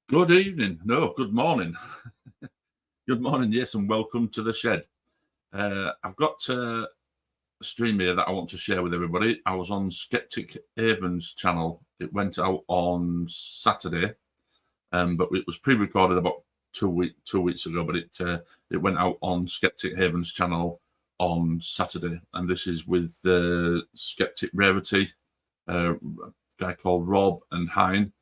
Good evening. No, good morning. Good morning, yes, and welcome to the shed. I've got a stream here that I want to share with everybody. I was on Sceptic Haven's channel. It went out on Saturday, but it was pre-recorded about 2 weeks ago. But it went out on Sceptic Haven's channel on Saturday, and this is with Sceptic Rarity, a guy called Rob and Hein.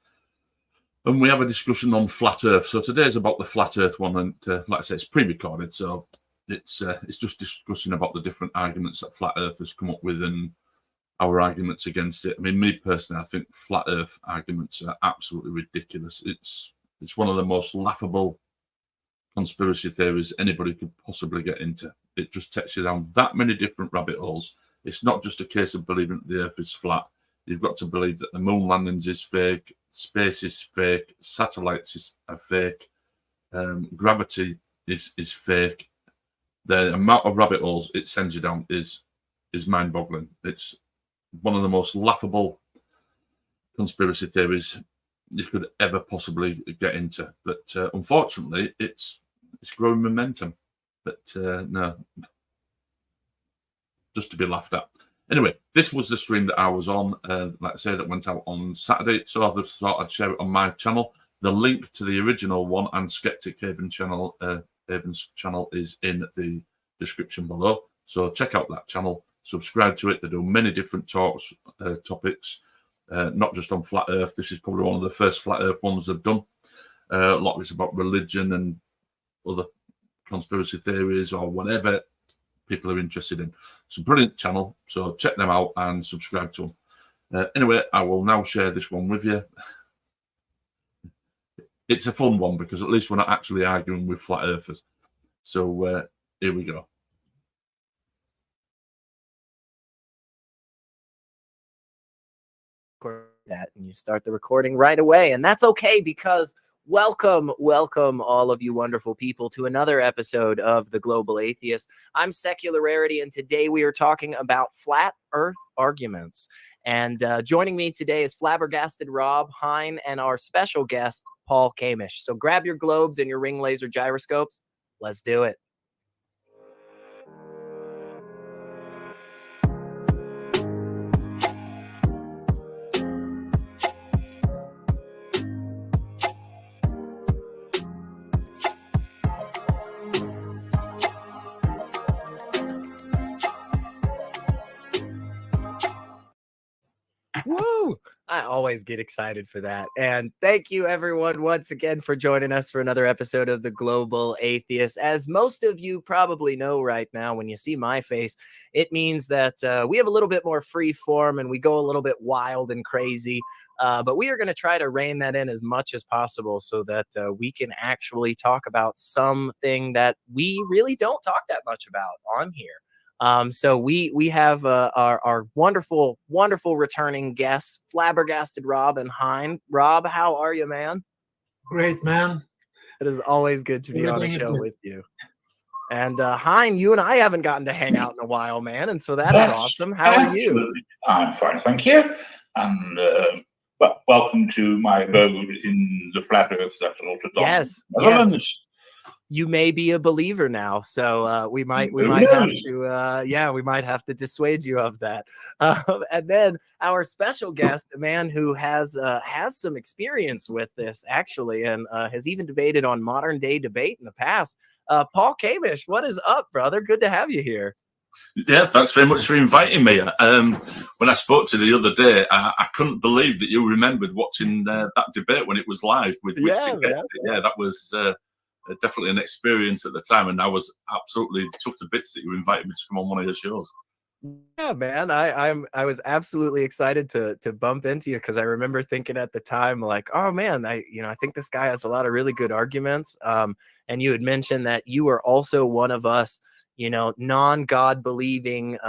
And we have a discussion on flat Earth. So today's about the flat Earth one, and like I say, it's pre-recorded, so it's just discussing about the different arguments that flat Earth has come up with and our arguments against it. I mean, me personally, I think flat Earth arguments are absolutely ridiculous. It's one of the most laughable conspiracy theories anybody could possibly get into. It just takes you down that many different rabbit holes. It's not just a case of believing that the Earth is flat. You've got to believe that the moon landings is fake, space is fake, satellites are fake, gravity is fake. The amount of rabbit holes it sends you down is mind-boggling. It's one of the most laughable conspiracy theories you could ever possibly get into. But unfortunately, it's growing momentum. But no, just to be laughed at. Anyway, this was the stream that I was on, like I say, that went out on Saturday. So I thought I'd share it on my channel. The link to the original one and Sceptic Haven channel, Haven's channel, is in the description below. So check out that channel, subscribe to it. They do many different topics, not just on flat Earth. This is probably one of the first flat Earth ones they've done. A lot of it's about religion and other conspiracy theories or whatever people are interested in. It's a brilliant channel, so check them out and subscribe to them. Anyway, I will now share this one with you. It's a fun one because at least we're not actually arguing with flat earthers. So here we go. That and you start the recording right away, and that's okay because welcome all of you wonderful people to another episode of The Global Atheist. I'm Secular Rarity, and today we are talking about flat earth arguments. And joining me today is flabbergasted Rob, Hein, and our special guest Paul Kamish. So grab your globes and your ring laser gyroscopes. Let's do it. Woo! I always get excited for that. And thank you, everyone, once again for joining us for another episode of The Global Atheist. As most of you probably know right now, when you see my face, it means that we have a little bit more free form and we go a little bit wild and crazy. But we are going to try to rein that in as much as possible so that we can actually talk about something that we really don't talk that much about on here. So we have our wonderful returning guests, flabbergasted Rob and Hein. Rob, how are you, man? Great, man. It is always good to be on a show with you. And Hein, you and I haven't gotten to hang out in a while, man, and so that is awesome. How are you? I'm fine, thank you. And well, welcome to my abode in the flat Earth that's also done. Yes. You may be a believer now, so we might have to dissuade you of that. And then our special guest, a man who has some experience with this actually, and has even debated on modern day debate in the past. Paul Kamish, what is up, brother? Good to have you here. Yeah, thanks very much for inviting me. When I spoke to you the other day, I couldn't believe that you remembered watching that debate when it was live with yeah, that was definitely an experience at the time, and I was absolutely chuffed to bits that you invited me to come on one of your shows. Yeah, man, I was absolutely excited to bump into you because I remember thinking at the time, like, oh man, I think this guy has a lot of really good arguments. And you had mentioned that you were also one of us, non-God believing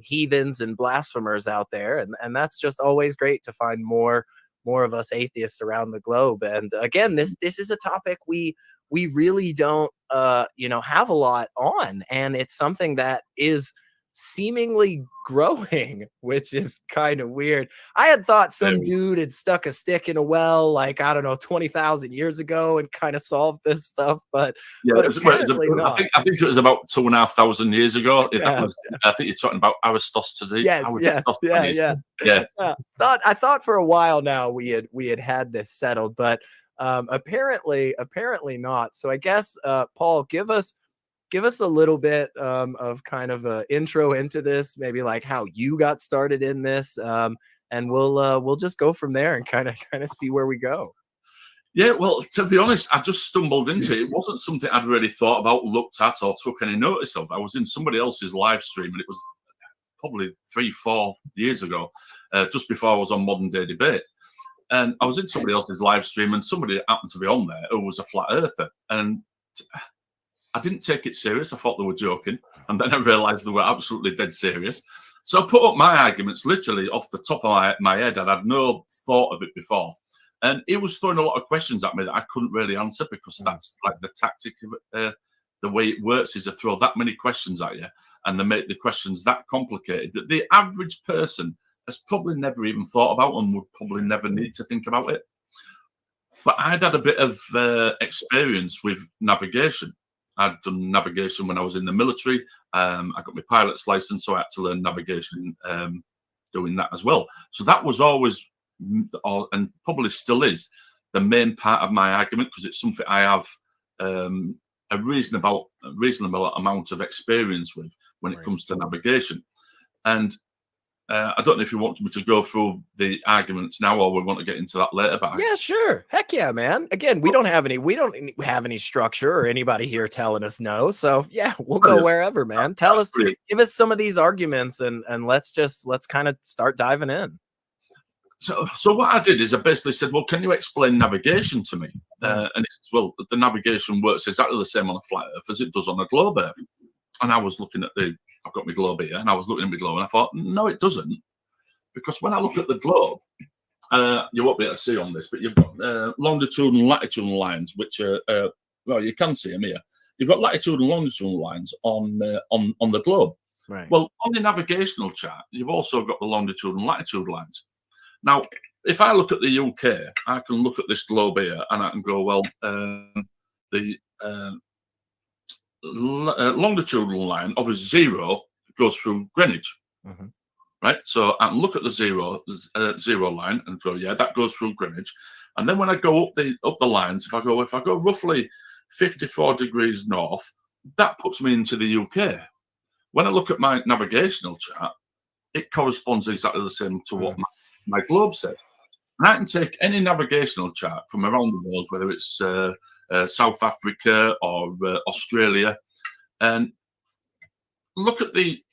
heathens and blasphemers out there, and that's just always great to find more of us atheists around the globe. And again, this is a topic we really don't have a lot on, and it's something that is seemingly growing, which is kind of weird. I had thought some dude had stuck a stick in a well, like, I don't know, 20,000 years ago and kind of solved this stuff, but apparently not. I think it was about 2,500 years ago. I think you're talking about Aristophanes. Yes, yeah. I thought for a while now we had this settled, but apparently not. So I guess Paul, give us a little bit of kind of an intro into this, maybe like how you got started in this, and we'll just go from there and kind of see where we go. Yeah, well, to be honest, I just stumbled into it. It wasn't something I'd really thought about, looked at, or took any notice of. I was in somebody else's live stream, and it was probably 3-4 years ago, just before I was on Modern Day Debate. And I was in somebody else's live stream, and somebody happened to be on there who was a flat earther. And I didn't take it serious. I thought they were joking. And then I realized they were absolutely dead serious. So I put up my arguments literally off the top of my head. I'd had no thought of it before. And he was throwing a lot of questions at me that I couldn't really answer, because that's like the tactic of it. The way it works is to throw that many questions at you, and they make the questions that complicated that the average person has probably never even thought about and would probably never need to think about it. But I'd had a bit of experience with navigation. I'd done navigation when I was in the military. I got my pilot's license, so I had to learn navigation doing that as well. So that was always, and probably still is, the main part of my argument, because it's something I have a reasonable amount of experience with when it comes to navigation. And I don't know if you want me to go through the arguments now, or we want to get into that later. But yeah, sure. Heck yeah, man. Again, we don't have any structure or anybody here telling us no. So yeah, we'll go wherever, man. Give us some of these arguments, and let's kind of start diving in. So what I did is I basically said, well, can you explain navigation to me? And he says, well, the navigation works exactly the same on a flat Earth as it does on a globe Earth. And I was looking at I've got my globe here, and I was looking at my globe, and I thought, no, it doesn't. Because when I look at the globe, you won't be able to see on this, but you've got longitude and latitudinal lines, which are, well, you can see them here. You've got latitude and longitudinal lines on the globe. Right. Well, on the navigational chart, you've also got the longitude and latitude lines. Now, if I look at the UK, I can look at this globe here, and I can go, well, the longitudinal line of a 0 goes through Greenwich, right? So I can look at the zero line and go, yeah, that goes through Greenwich. And then when I go up the lines, if I go roughly 54 degrees north, that puts me into the UK. When I look at my navigational chart, it corresponds exactly the same to what my globe said. And I can take any navigational chart from around the world, whether it's South Africa or Australia, and look at the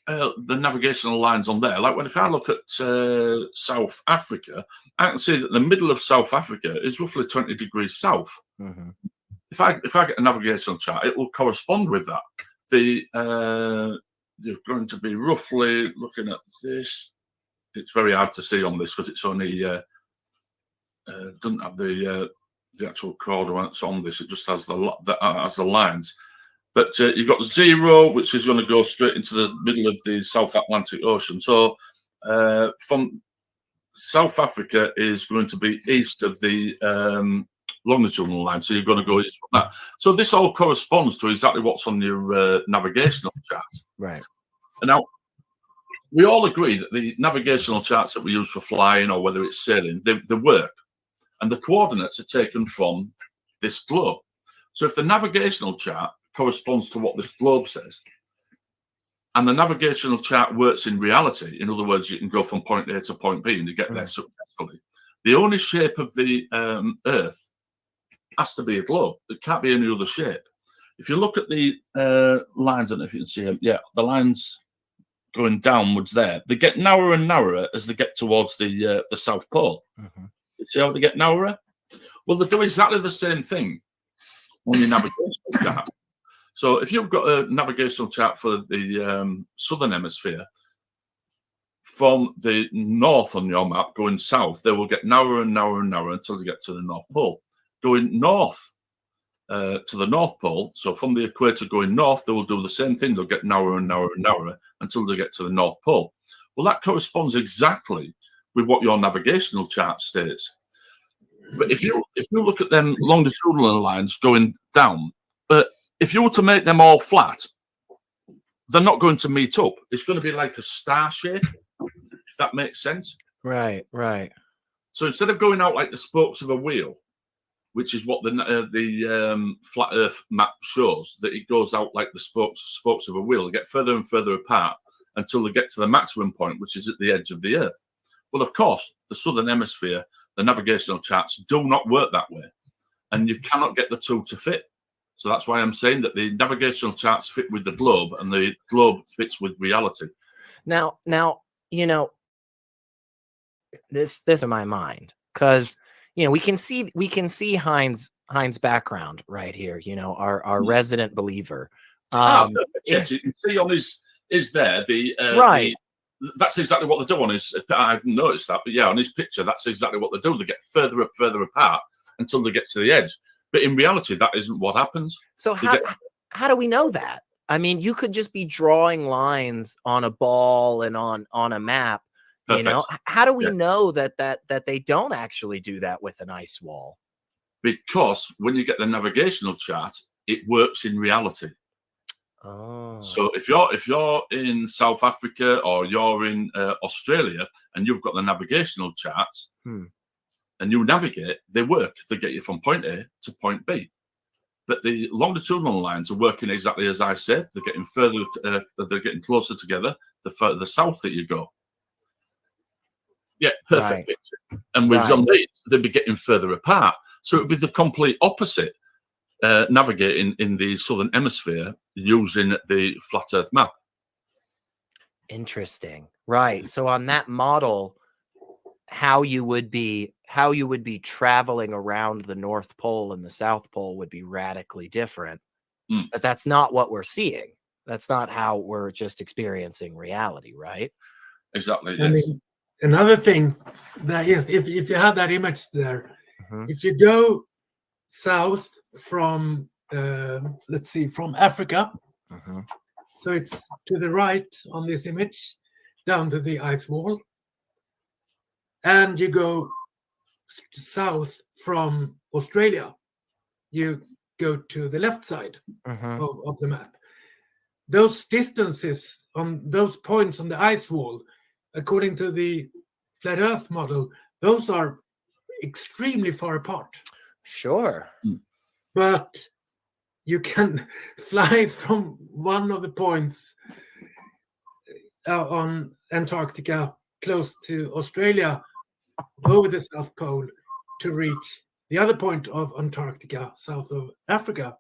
navigational lines on there. Like if I look at South Africa, I can see that the middle of South Africa is roughly 20 degrees south. If I get a navigational chart, it will correspond with that. They're going to be roughly looking at this. It's very hard to see on this because it's only doesn't have the actual coordinates on this. It just has the lines. But you've got 0, which is going to go straight into the middle of the South Atlantic Ocean. So from South Africa is going to be east of the longitudinal line. So you're going to go east from that. So this all corresponds to exactly what's on your navigational chart. Right. And now, we all agree that the navigational charts that we use for flying or whether it's sailing, they work. And the coordinates are taken from this globe. So if the navigational chart corresponds to what this globe says, and the navigational chart works in reality, in other words, you can go from point A to point B and you get there successfully, the only shape of the Earth has to be a globe. It can't be any other shape. If you look at the lines, I don't know if you can see them. Yeah, the lines going downwards there, they get narrower and narrower as they get towards the South Pole. You see how they get narrower? Well, they do exactly the same thing on your navigational chart. So if you've got a navigational chart for the southern hemisphere, from the north on your map going south, they will get narrower and narrower and narrower until they get to the North Pole. Going north to the North Pole. So from the equator going north, they will do the same thing. They'll get narrower and narrower and narrower until they get to the North Pole. Well, that corresponds exactly with what your navigational chart states. But if you look at them longitudinal lines going down, but if you were to make them all flat, they're not going to meet up. It's going to be like a star shape, if that makes sense. Right. So instead of going out like the spokes of a wheel, which is what the flat Earth map shows, that it goes out like the spokes of a wheel, they get further and further apart until they get to the maximum point, which is at the edge of the Earth. Well, of course, the southern hemisphere, the navigational charts do not work that way, and you cannot get the two to fit. So that's why I'm saying that the navigational charts fit with the globe, and the globe fits with reality. Now, this in my mind, because we can see Hein's background right here. Our resident believer. Yes, you can see on is there the right. That's exactly what they do on his. I hadn't noticed that, but yeah, on his picture, that's exactly what they do. They get further apart until they get to the edge. But in reality, that isn't what happens. So how do we know that? I mean, you could just be drawing lines on a ball and on a map. Perfect. How do we know that they don't actually do that with an ice wall? Because when you get the navigational chart, it works in reality. Oh. So if you're in South Africa or you're in Australia and you've got the navigational charts and you navigate, they work. They get you from point A to point B. But the longitudinal lines are working exactly as I said. They're getting further. They're getting closer together. The further south that you go. Yeah, perfect picture. And with on these, they'd be getting further apart. So it would be the complete opposite. Navigating in the southern hemisphere using the flat Earth map. Interesting, right? So on that model, how you would be traveling around the North Pole and the South Pole would be radically different. But that's not what we're seeing. That's not how we're just experiencing reality, right? Exactly. I mean, another thing that is, if you have that image there, if you go south from let's see, from Africa, so it's to the right on this image down to the ice wall, and you go south from Australia, you go to the left side of the map. Those distances on those points on the ice wall, according to the flat Earth model, those are extremely far apart. Sure. But you can fly from one of the points on Antarctica close to Australia over the South Pole to reach the other point of Antarctica south of Africa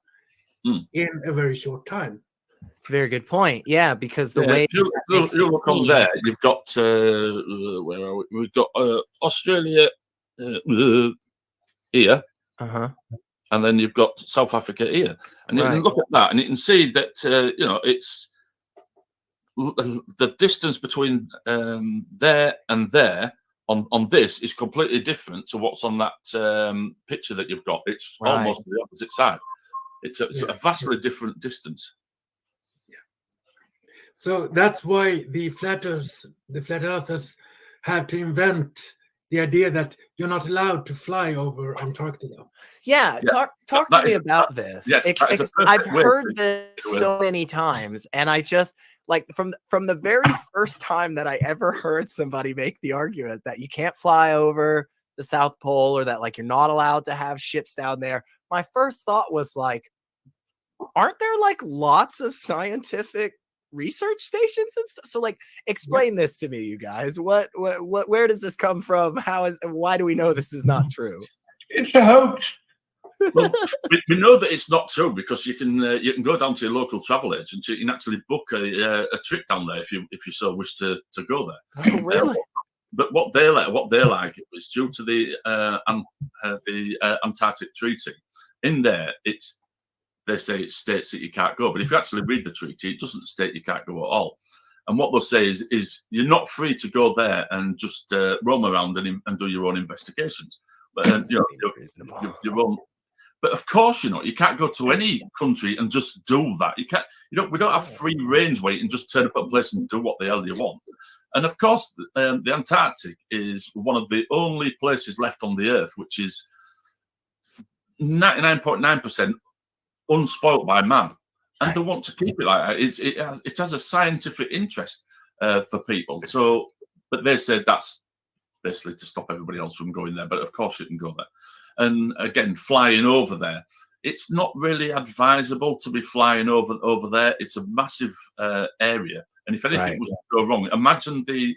in a very short time. It's a very good point. Yeah, because the way you look on there, you've got where are we? We've got Australia here, and then you've got South Africa here, and you can look at that, and you can see that it's the distance between there and there on this is completely different to what's on that picture that you've got. It's almost the opposite side. It's a vastly different distance. So that's why the flat earthers have to invent the idea that you're not allowed to fly over Antarctica. Yeah, talk to me about this. Yes, I've heard this so many times, and I just from the very first time that I ever heard somebody make the argument that you can't fly over the South Pole or that you're not allowed to have ships down there, my first thought was aren't there lots of scientific research stations and stuff? So explain this to me, you guys. What where does this come from? Why do we know this is not true? It's a hoax. Well, we know that it's not true because you can go down to your local travel agent. You can actually book a trip down there if you so wish to go there. Oh, really? But what they like is due to the Antarctic Treaty. In there, they say it states that you can't go, but if you actually read the treaty, it doesn't state you can't go at all. And what they'll say is you're not free to go there and just roam around and do your own investigations. But your own. But of course, you can't go to any country and just do that. You can't. We don't have free range where you can just turn up at a place and do what the hell you want. And of course, the Antarctic is one of the only places left on the Earth which is 99.9% unspoilt by man, and they want to keep it like that. It has a scientific interest for people. So, but they said that's basically to stop everybody else from going there. But of course, you can go there. And again, flying over there, it's not really advisable to be flying over there. It's a massive area, and if anything was to go wrong, imagine the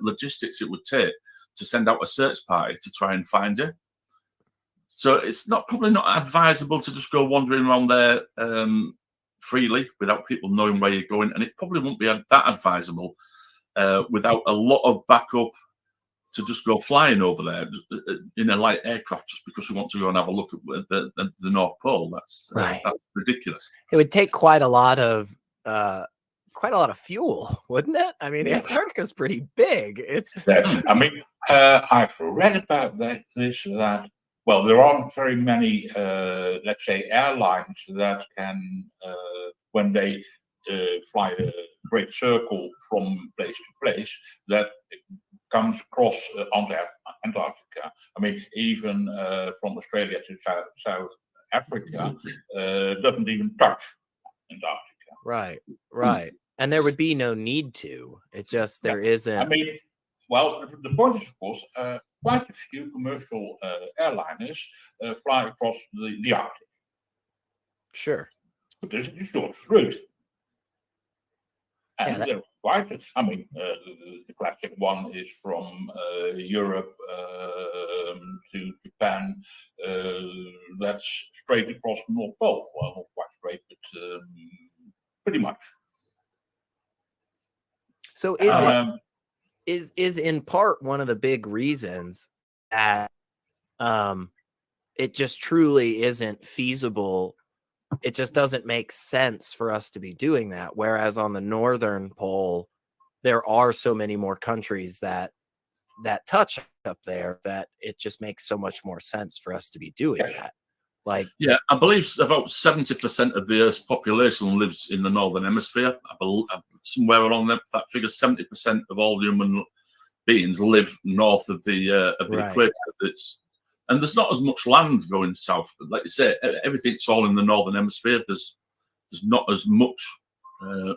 logistics it would take to send out a search party to try and find you. So it's probably not advisable to just go wandering around there freely without people knowing where you're going, and it probably won't be that advisable without a lot of backup to just go flying over there in a light aircraft just because you want to go and have a look at the North Pole. That's ridiculous. It would take quite a lot of fuel, wouldn't it? I mean, Antarctica's pretty big. I mean, I've read about that. Well, there aren't very many, let's say, airlines that can, when they fly a great circle from place to place, that comes across Antarctica. I mean, even from Australia to South Africa, doesn't even touch Antarctica. Right. And there would be no need to. It just, there isn't. I mean, well, the point is, of course, quite a few commercial airliners fly across the Arctic. Sure. But there's a short route. And they're quite, I mean, the classic one is from Europe to Japan. That's straight across the North Pole. Well, not quite straight, but pretty much. So is in part one of the big reasons that it just truly isn't feasible. It just doesn't make sense for us to be doing that. Whereas on the northern pole, there are so many more countries that touch up there that it just makes so much more sense for us to be doing that. Like, yeah, I believe about 70% of the Earth's population lives in the northern hemisphere. I believe somewhere along that figure, 70% of all human beings live north of the equator. And there's not as much land going south. But like you say, everything's all in the northern hemisphere. There's not as much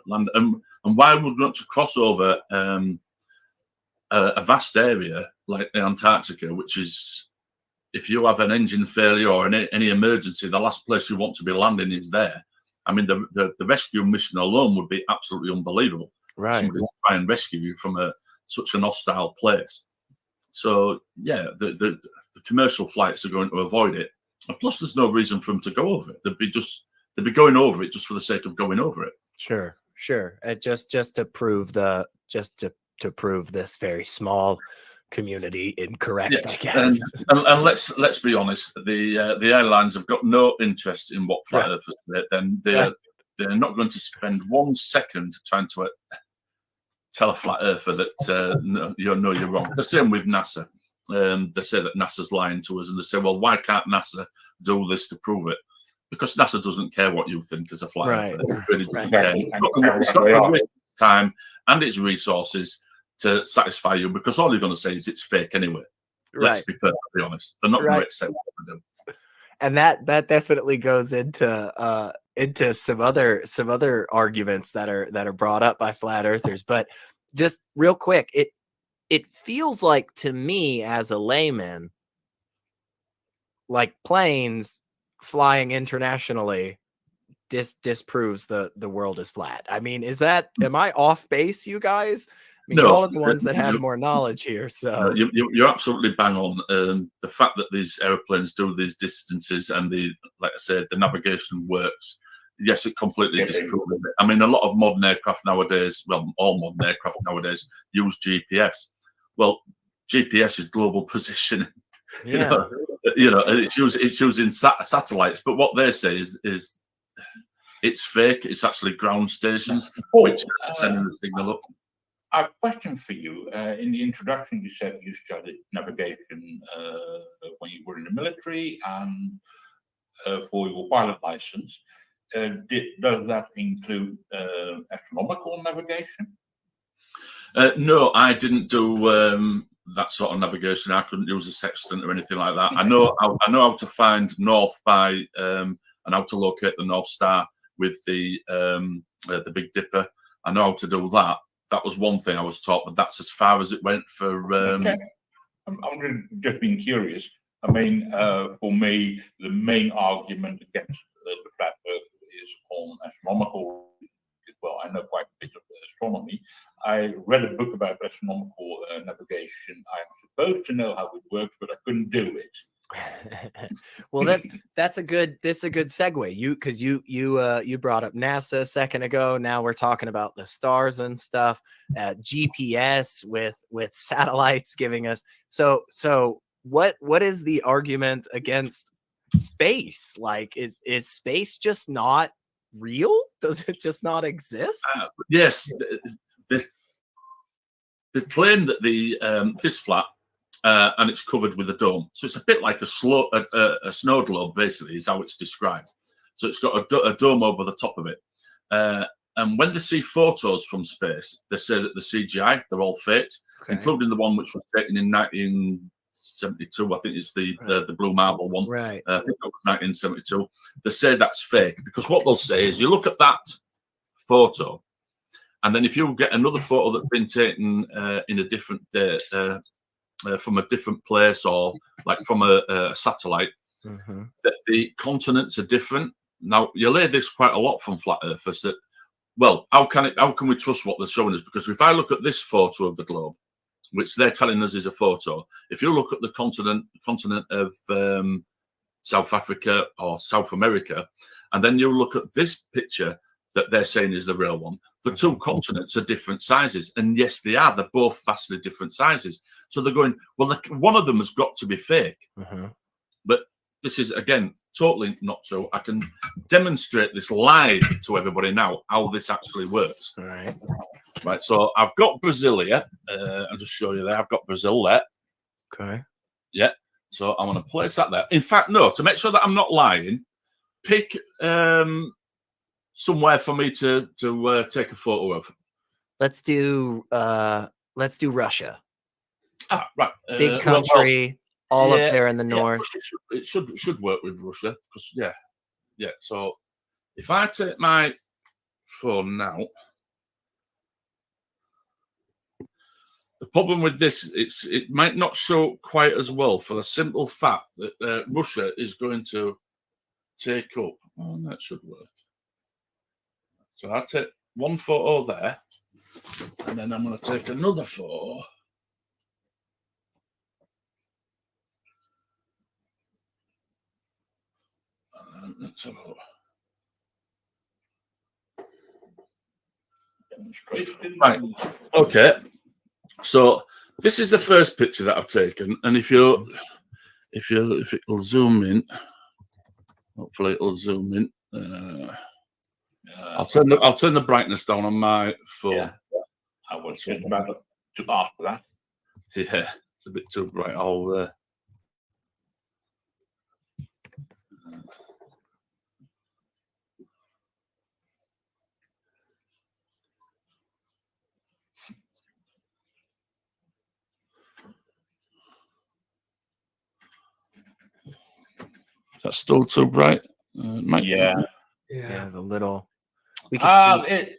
land. And why would we want to cross over a vast area like the Antarctica, which is, if you have an engine failure or any emergency, the last place you want to be landing is there. I mean, the rescue mission alone would be absolutely unbelievable. Right. Somebody will try and rescue you from such an hostile place. So yeah, the commercial flights are going to avoid it. And plus, there's no reason for them to go over it. They'd be going over it just for the sake of going over it. Sure. Just to prove to prove this very small community incorrect. Yeah. I guess. And let's be honest, the airlines have got no interest in what flat earthers do. Then they're not going to spend 1 second trying to tell a flat earther that no, you're wrong. The same with NASA. They say that NASA's lying to us, and they say, well, why can't NASA do this to prove it? Because NASA doesn't care what you think as a flat earther. It really doesn't care. It's not going to waste its time and its resources to satisfy you, because all you're going to say is it's fake anyway. Let's be perfectly honest. They're not going to accept what we do. And that definitely goes into some other arguments that are brought up by flat earthers. But just real quick, it feels like to me as a layman, like planes flying internationally disproves the world is flat. I mean, am I off base, you guys? I mean, all of the ones that have more knowledge here. So you're absolutely bang on. The fact that these airplanes do these distances and like I said, the navigation works. Yes, it completely disproves it. I mean, a lot of modern aircraft nowadays, well, all modern aircraft nowadays use GPS. Well, GPS is global positioning. Yeah. It's using satellites. But what they say is it's fake. It's actually ground stations which are sending the signal up. I have a question for you. In the introduction, you said you studied navigation when you were in the military, and for your pilot license, does that include astronomical navigation? No, I didn't do that sort of navigation. I couldn't use a sextant or anything like that. I know how to find north by and how to locate the North Star with the Big Dipper. I know how to do that. That was one thing I was taught, but that's as far as it went for. Okay. I'm just being curious. I mean, for me, the main argument against the flat Earth is on astronomical. Well, I know quite a bit of astronomy. I read a book about astronomical navigation. I'm supposed to know how it works, but I couldn't do it. Well, that's a good segue. You brought up NASA a second ago. Now we're talking about the stars and stuff. GPS with satellites giving us. So what is the argument against space? Like, is space just not real? Does it just not exist? Yes, the claim that this flat and it's covered with a dome, so it's a bit like a snow globe, basically, is how it's described. So it's got a dome over the top of it, and when they see photos from space, they say that the CGI, they're all faked, including the one which was taken in 1972. I think it's the blue marble one. Right. I think that was 1972. They say that's fake because what they'll say is you look at that photo, and then if you get another photo that's been taken in a different day, from a different place, or like from a satellite, that the continents are different. Now you hear this quite a lot from flat earthers that, well, how can we trust what they're showing us? Because if I look at this photo of the globe, which they're telling us is a photo, if you look at the continent of South Africa or South America, and then you look at this picture that they're saying is the real one, the two continents are different sizes. And yes, they are. They're both vastly different sizes. So they're going, well, one of them has got to be fake. But this is, again, totally not true. I can demonstrate this live to everybody now, how this actually works. All right. Right, so I've got Brazil here. I'll just show you there. I've got Brazil there. Okay. Yeah. So I'm going to place that there. In fact, no, to make sure that I'm not lying, pick somewhere for me to take a photo of. Let's do Russia. Ah, right. Big country, all up there in the north. It should work with Russia because yeah. So if I take my phone now, the problem with this, it might not show quite as well for the simple fact that Russia is going to take up. Oh, that should work. So I take one photo there, and then I'm going to take another photo. Let's have a look. Right. Okay. So this is the first picture that I've taken, and if it'll zoom in, hopefully it'll zoom in. I'll turn the brightness down on my phone. Yeah. I was just about to ask for that. Yeah, it's a bit too bright. I'll is that still too bright? Yeah. Yeah, the little. We can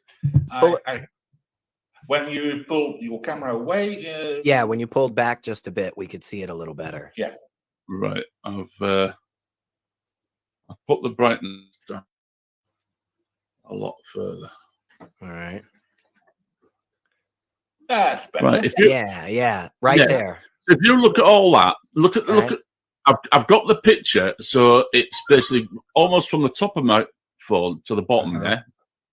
when you pull your camera away. Yeah, when you pulled back just a bit, we could see it a little better. Yeah. Right. I've put the brightness down a lot further. All right. That's better. Right. If you, right there. If you look at all that, look at. I've got the picture, so it's basically almost from the top of my phone to the bottom there.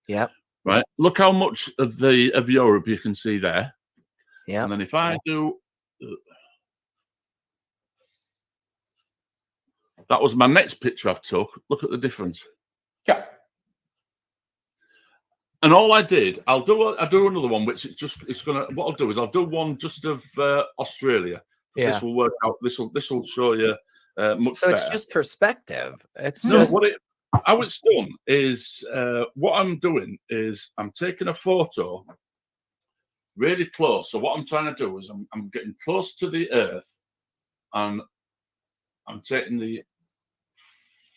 Yep. Right. Look how much of Europe you can see there. Yeah. And then if I do, that was my next picture I've took. Look at the difference. Yeah. And all I did, I'll do another one, which it's gonna. What I'll do is I'll do one just of Australia. Yeah. This will work out. This will show you much So it's better. just perspective. It's No, just how it's done is what I'm doing is I'm taking a photo really close. So what I'm trying to do is I'm getting close to the Earth, and I'm taking the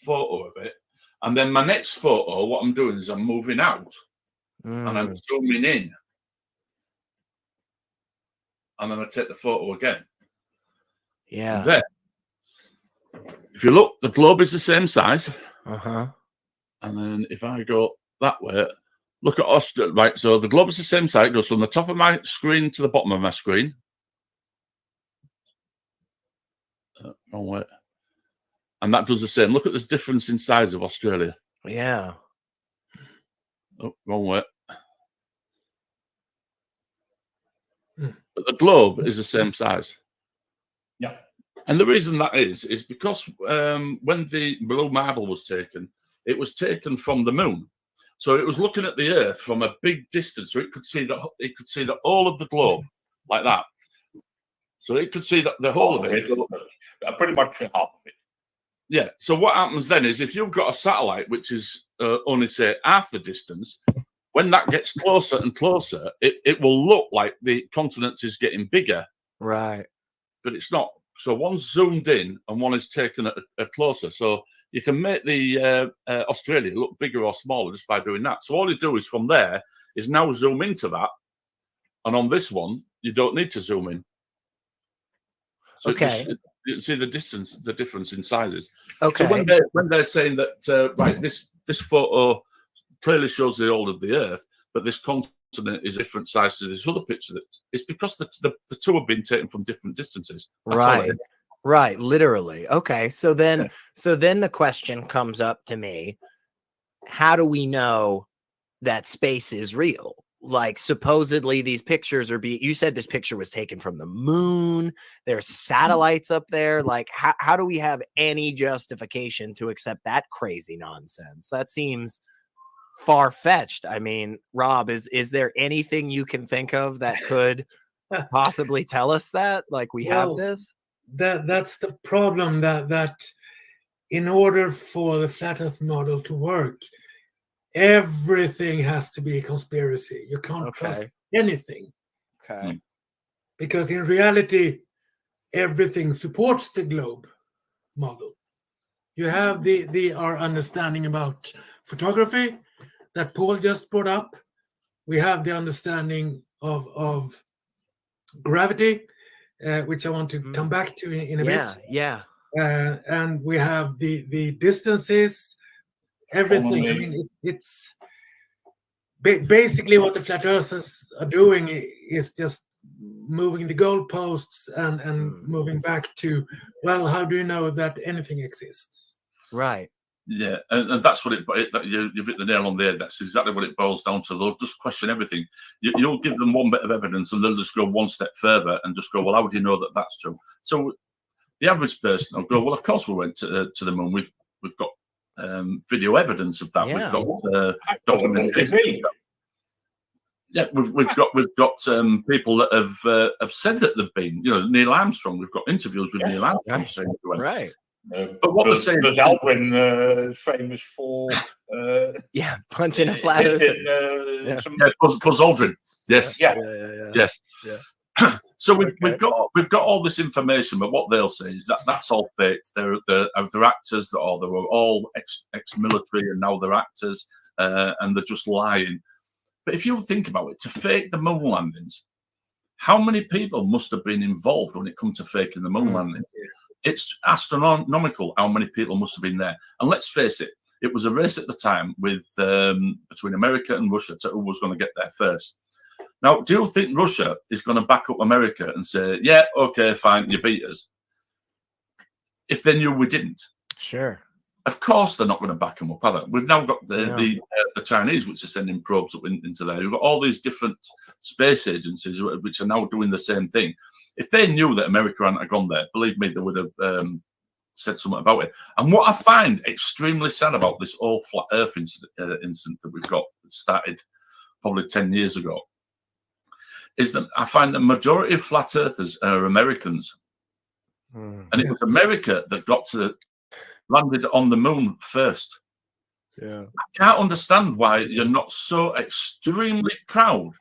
photo of it. And then my next photo, what I'm doing is I'm moving out and I'm zooming in. And then I take the photo again. Yeah. And then, if you look, the globe is the same size. Uh-huh. And then if I go that way, look at Australia. Right, so the globe is the same size. It goes from the top of my screen to the bottom of my screen. Wrong way. And that does the same. Look at this difference in size of Australia. Yeah. Oh, wrong way. But the globe is the same size. Yeah. And the reason that is because when the blue marble was taken, it was taken from the moon. So it was looking at the Earth from a big distance. So it could see the whole of the globe like that. So it could see the whole of it. Pretty much half of it. Yeah. So what happens then is if you've got a satellite which is only say half the distance, when that gets closer and closer, it will look like the continent is getting bigger. Right. But it's not. So one's zoomed in and one is taken at closer. So you can make the Australia look bigger or smaller just by doing that. So all you do is from there is now zoom into that. And on this one, you don't need to zoom in. So Okay. you can see the difference in sizes. Okay. So when they're saying that right, this photo clearly shows the whole of the Earth, but this continent is a different size to this other picture, it's because the two have been taken from different distances. That's all it Right. is. Right. Literally. Okay. So then, Yeah. so then the question comes up to me: how do we know that space is real? Like, supposedly these pictures are you said this picture was taken from the moon. There's satellites up there. Like, how do we have any justification to accept that crazy nonsense? That seems far-fetched. I mean, Rob, is there anything you can think of that could possibly tell us that? Like, we have this? That's the problem, that in order for the flat Earth model to work, everything has to be a conspiracy. You can't trust anything. Okay. Because in reality, everything supports the globe model. You have our understanding about photography that Paul just brought up. We have the understanding of gravity, which I want to come back to in a bit. Yeah. And we have the distances, everything. I mean, it's basically what the flat earthers are doing is just moving the goalposts and moving back to, well, how do you know that anything exists? Right. Yeah, and that's what you've hit the nail on there. That's exactly what it boils down to. They'll just question everything. You'll give them one bit of evidence, and they'll just go one step further and just go, "Well, how do you know that that's true?" So the average person will go, "Well, of course we went to the moon. We've got video evidence of that. Yeah. We've got documentation. Yeah, we've got people that have said that they've been. You know, Neil Armstrong. We've got interviews with Neil Armstrong saying they went. Right. But what they're saying, Aldrin famous for punching a flat earth. Buzz Aldrin. Yes. Yes. Yeah. So we've got all this information, but what they'll say is that that's all fake. They're actors, or they were all ex-military, and now they're actors, and they're just lying. But if you think about it, to fake the moon landings, how many people must have been involved when it comes to faking the moon landings? It's astronomical how many people must have been there. And let's face it, it was a race at the time with between America and Russia to who was going to get there first. Now, do you think Russia is going to back up America and say, yeah, okay, fine, you beat us, if they knew we didn't? Sure. Of course they're not going to back them up, are they? We've now got the Chinese, which are sending probes up into there. We've got all these different space agencies which are now doing the same thing. If they knew that America hadn't gone there, believe me, they would have said something about it. And what I find extremely sad about this whole flat Earth incident that we've got, that started probably 10 years ago, is that I find the majority of flat earthers are Americans. And it was America that landed on the moon first. Yeah. I can't understand why you're not so extremely proud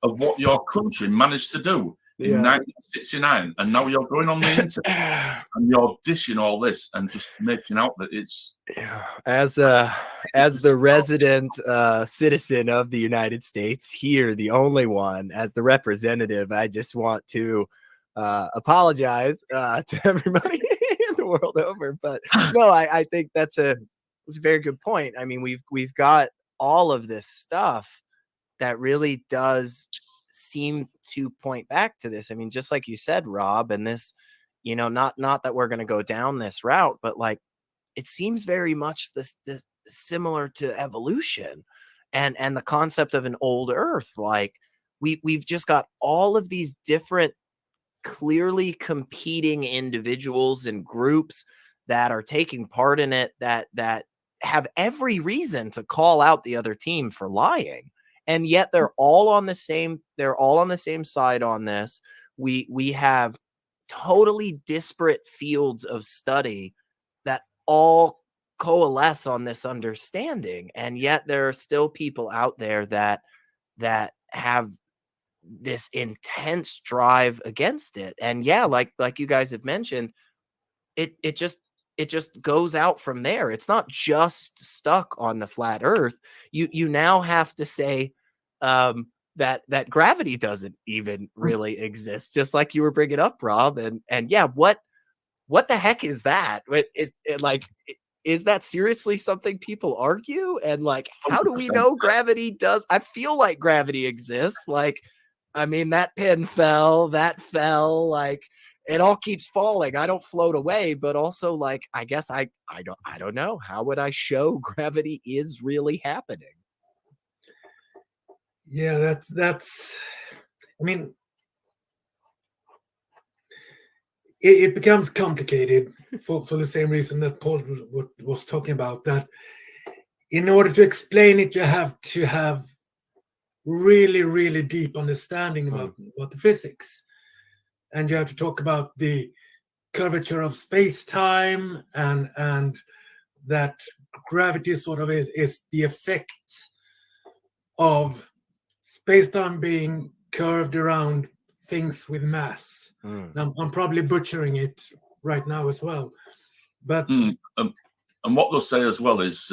of what your country managed to do in 1969, and now you're going on the internet and you're dishing all this and just making out that it's as the resident citizen of the United States here, the only one, as the representative, I just want to apologize to everybody in the world over. But no, I think that's a very good point. I mean, we've got all of this stuff that really does seem to point back to this. I mean, just like you said, Rob, and this, not that we're going to go down this route, but like, it seems very much this similar to evolution and the concept of an old earth. Like we've just got all of these different clearly competing individuals and groups that are taking part in it that have every reason to call out the other team for lying. And yet they're all on the same side on this. We have totally disparate fields of study that all coalesce on this understanding. And yet there are still people out there that have this intense drive against it. And yeah, like you guys have mentioned, it just goes out from there. It's not just stuck on the flat earth. You now have to say that gravity doesn't even really exist, just like you were bringing up, Rob. And yeah, what the heck is that? Is that seriously something people argue? And like, how do we know gravity does? I feel like gravity exists. Like, I mean, that pin fell, like it all keeps falling. I don't float away, but also like, I guess I don't know. How would I show gravity is really happening? Yeah, that's I mean, it becomes complicated for the same reason that Paul was talking about, that in order to explain it, you have to have really, really deep understanding about the physics. And you have to talk about the curvature of space-time and that gravity sort of is the effect of space-time being curved around things with mass. I'm probably butchering it right now as well, but and what they'll say as well is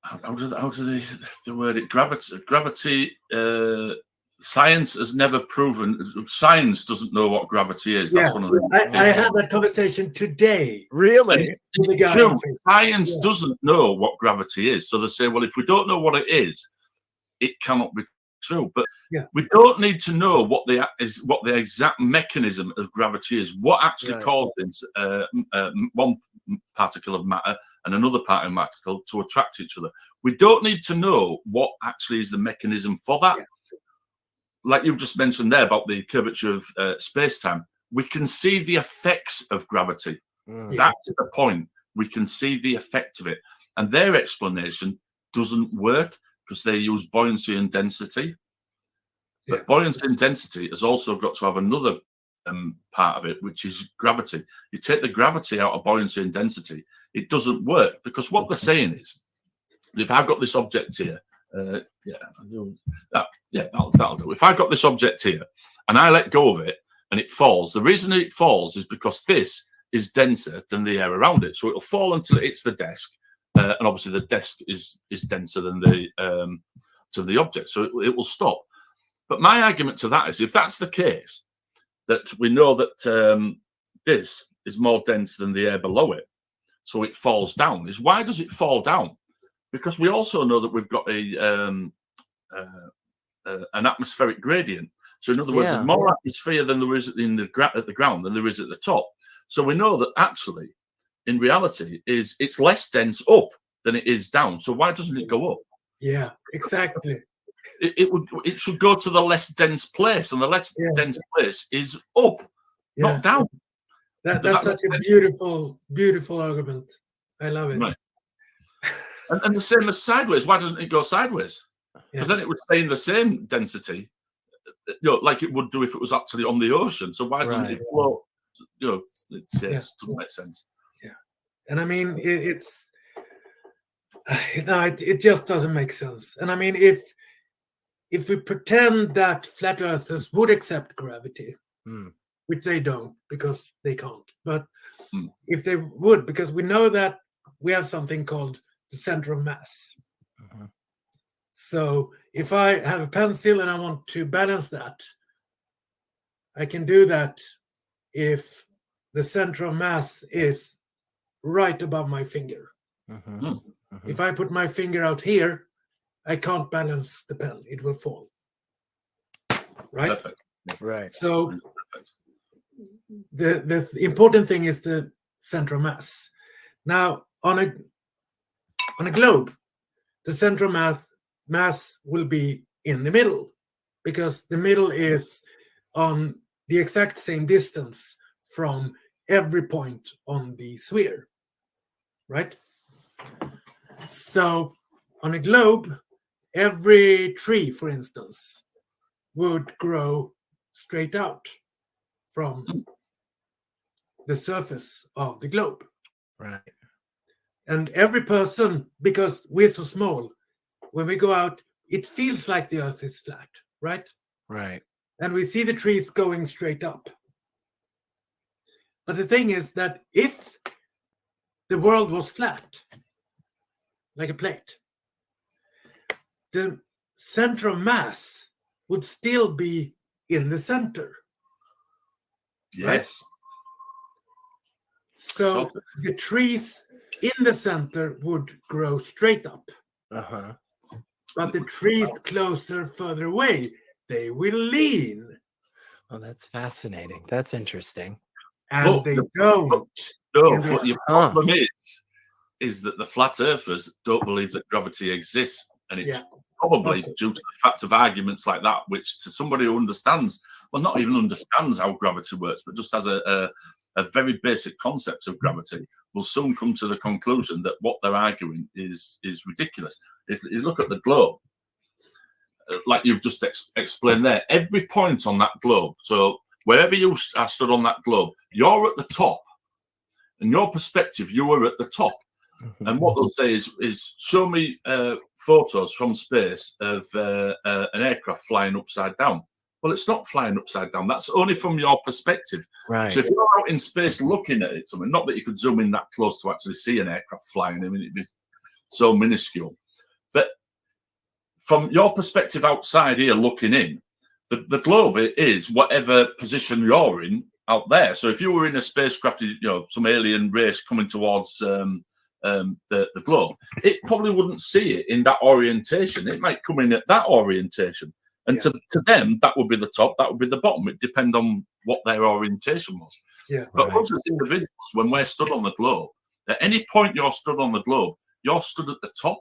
how do they word it? Gravity. Science has never proven. Science doesn't know what gravity is. That's one of the. I had that conversation today. Really? It's true. Science doesn't know what gravity is, so they say, well, if we don't know what it is, it cannot be true. But we don't need to know what the exact mechanism of gravity is. What actually causes one particle of matter and another particle to attract each other? We don't need to know what actually is the mechanism for that. Like you just mentioned there about the curvature of space-time, we can see the effects of gravity. That's the point. We can see the effect of it. And their explanation doesn't work because they use buoyancy and density. But buoyancy and density has also got to have another part of it, which is gravity. You take the gravity out of buoyancy and density, it doesn't work, because what they're saying is, if I've got this object here, that'll do. If I've got this object here and I let go of it and it falls, the reason it falls is because this is denser than the air around it. So it'll fall until it hits the desk. And obviously the desk is denser than the object. So it will stop. But my argument to that is, if that's the case, that we know that this is more dense than the air below it, so it falls down, is why does it fall down? Because we also know that we've got an atmospheric gradient. So in other words, there's more atmosphere than there is at the ground than there is at the top. So we know that actually, in reality, it's less dense up than it is down. So why doesn't it go up? Yeah, exactly. It should go to the less dense place, and the less dense place is up, not down. That's such a beautiful argument. I love it. Right. And the same as sideways. Why doesn't it go sideways? Because then it would stay in the same density like it would do if it was actually on the ocean. So why doesn't Right. it float? It just doesn't make sense. Yeah, and I mean it's no, it just doesn't make sense. And I mean, if we pretend that flat earthers would accept gravity, which they don't because they can't, but if they would, because we know that we have something called the center of mass. So if I have a pencil and I want to balance that, I can do that if the center of mass is right above my finger. If I put my finger out here, I can't balance the pen. It will fall. Right? Perfect. Right. So the important thing is the center of mass. Now, on a globe, the center of mass will be in the middle, because the middle is on the exact same distance from every point on the sphere, right? So on a globe, every tree, for instance, would grow straight out from the surface of the globe. Right. And every person, because we're so small, when we go out, it feels like the earth is flat, right? Right. And we see the trees going straight up. But the thing is that if the world was flat, like a plate, the center of mass would still be in the center. Yes. Right? So the trees in the center would grow straight up. But the trees closer, further away, they will lean. Oh, that's fascinating. That's interesting. And they don't. No, but your problem is that the flat earthers don't believe that gravity exists. And it's probably due to the fact of arguments like that, which to somebody who understands, well, not even understands how gravity works, but just has a very basic concept of gravity, will soon come to the conclusion that what they're arguing is ridiculous. If you look at the globe, like you've just explained there, every point on that globe, so wherever you are stood on that globe, you're at the top. In your perspective, you are at the top. And what they'll say is show me photos from space of an aircraft flying upside down. Well, it's not flying upside down. That's only from your perspective. Right. So if you're out in space looking at it, not that you could zoom in that close to actually see an aircraft flying. I mean, it'd be so minuscule. But from your perspective outside here looking in, the globe is whatever position you're in out there. So if you were in a spacecraft, some alien race coming towards the globe, it probably wouldn't see it in that orientation. It might come in at that orientation. And to them, that would be the top, that would be the bottom. It depends on what their orientation was. Yeah. But us as individuals, when we're stood on the globe, at any point you're stood on the globe, you're stood at the top.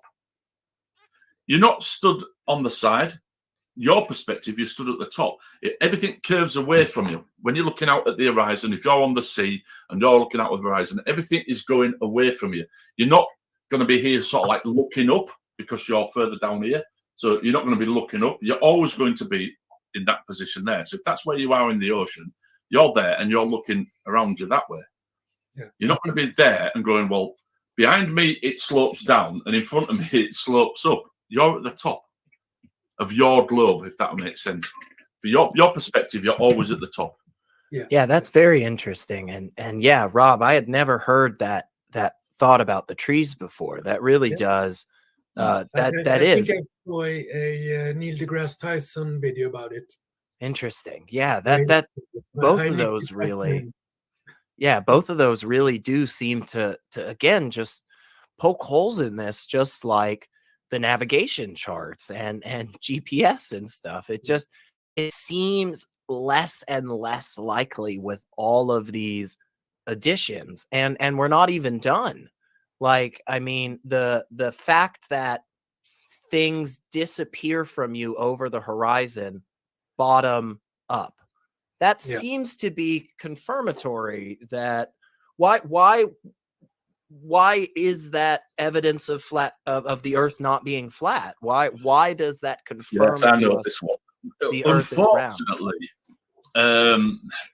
You're not stood on the side. Your perspective, you're stood at the top. Everything curves away from you. When you're looking out at the horizon, if you're on the sea and you're looking out at the horizon, everything is going away from you. You're not going to be here sort of like looking up because you're further down here. So you're not going to be looking up. You're always going to be in that position there. So if that's where you are in the ocean, you're there and you're looking around you that way. Yeah. You're not going to be there and going, well, behind me it slopes down and in front of me it slopes up. You're at the top of your globe, if that makes sense. For your perspective, you're always at the top. Yeah, that's very interesting. And yeah, Rob, I had never heard that thought about the trees before. That really does. I think I saw a Neil deGrasse Tyson video about it. Interesting. Yeah, that both of those really. Yeah, both of those really do seem to again just poke holes in this, just like the navigation charts and GPS and stuff. It seems less and less likely with all of these additions, and we're not even done. Like, I mean, the fact that things disappear from you over the horizon, bottom up, that seems to be confirmatory that why is that evidence of the Earth not being flat? Why does that confirm? Yes, I know this one. the Earth is round? Unfortunately,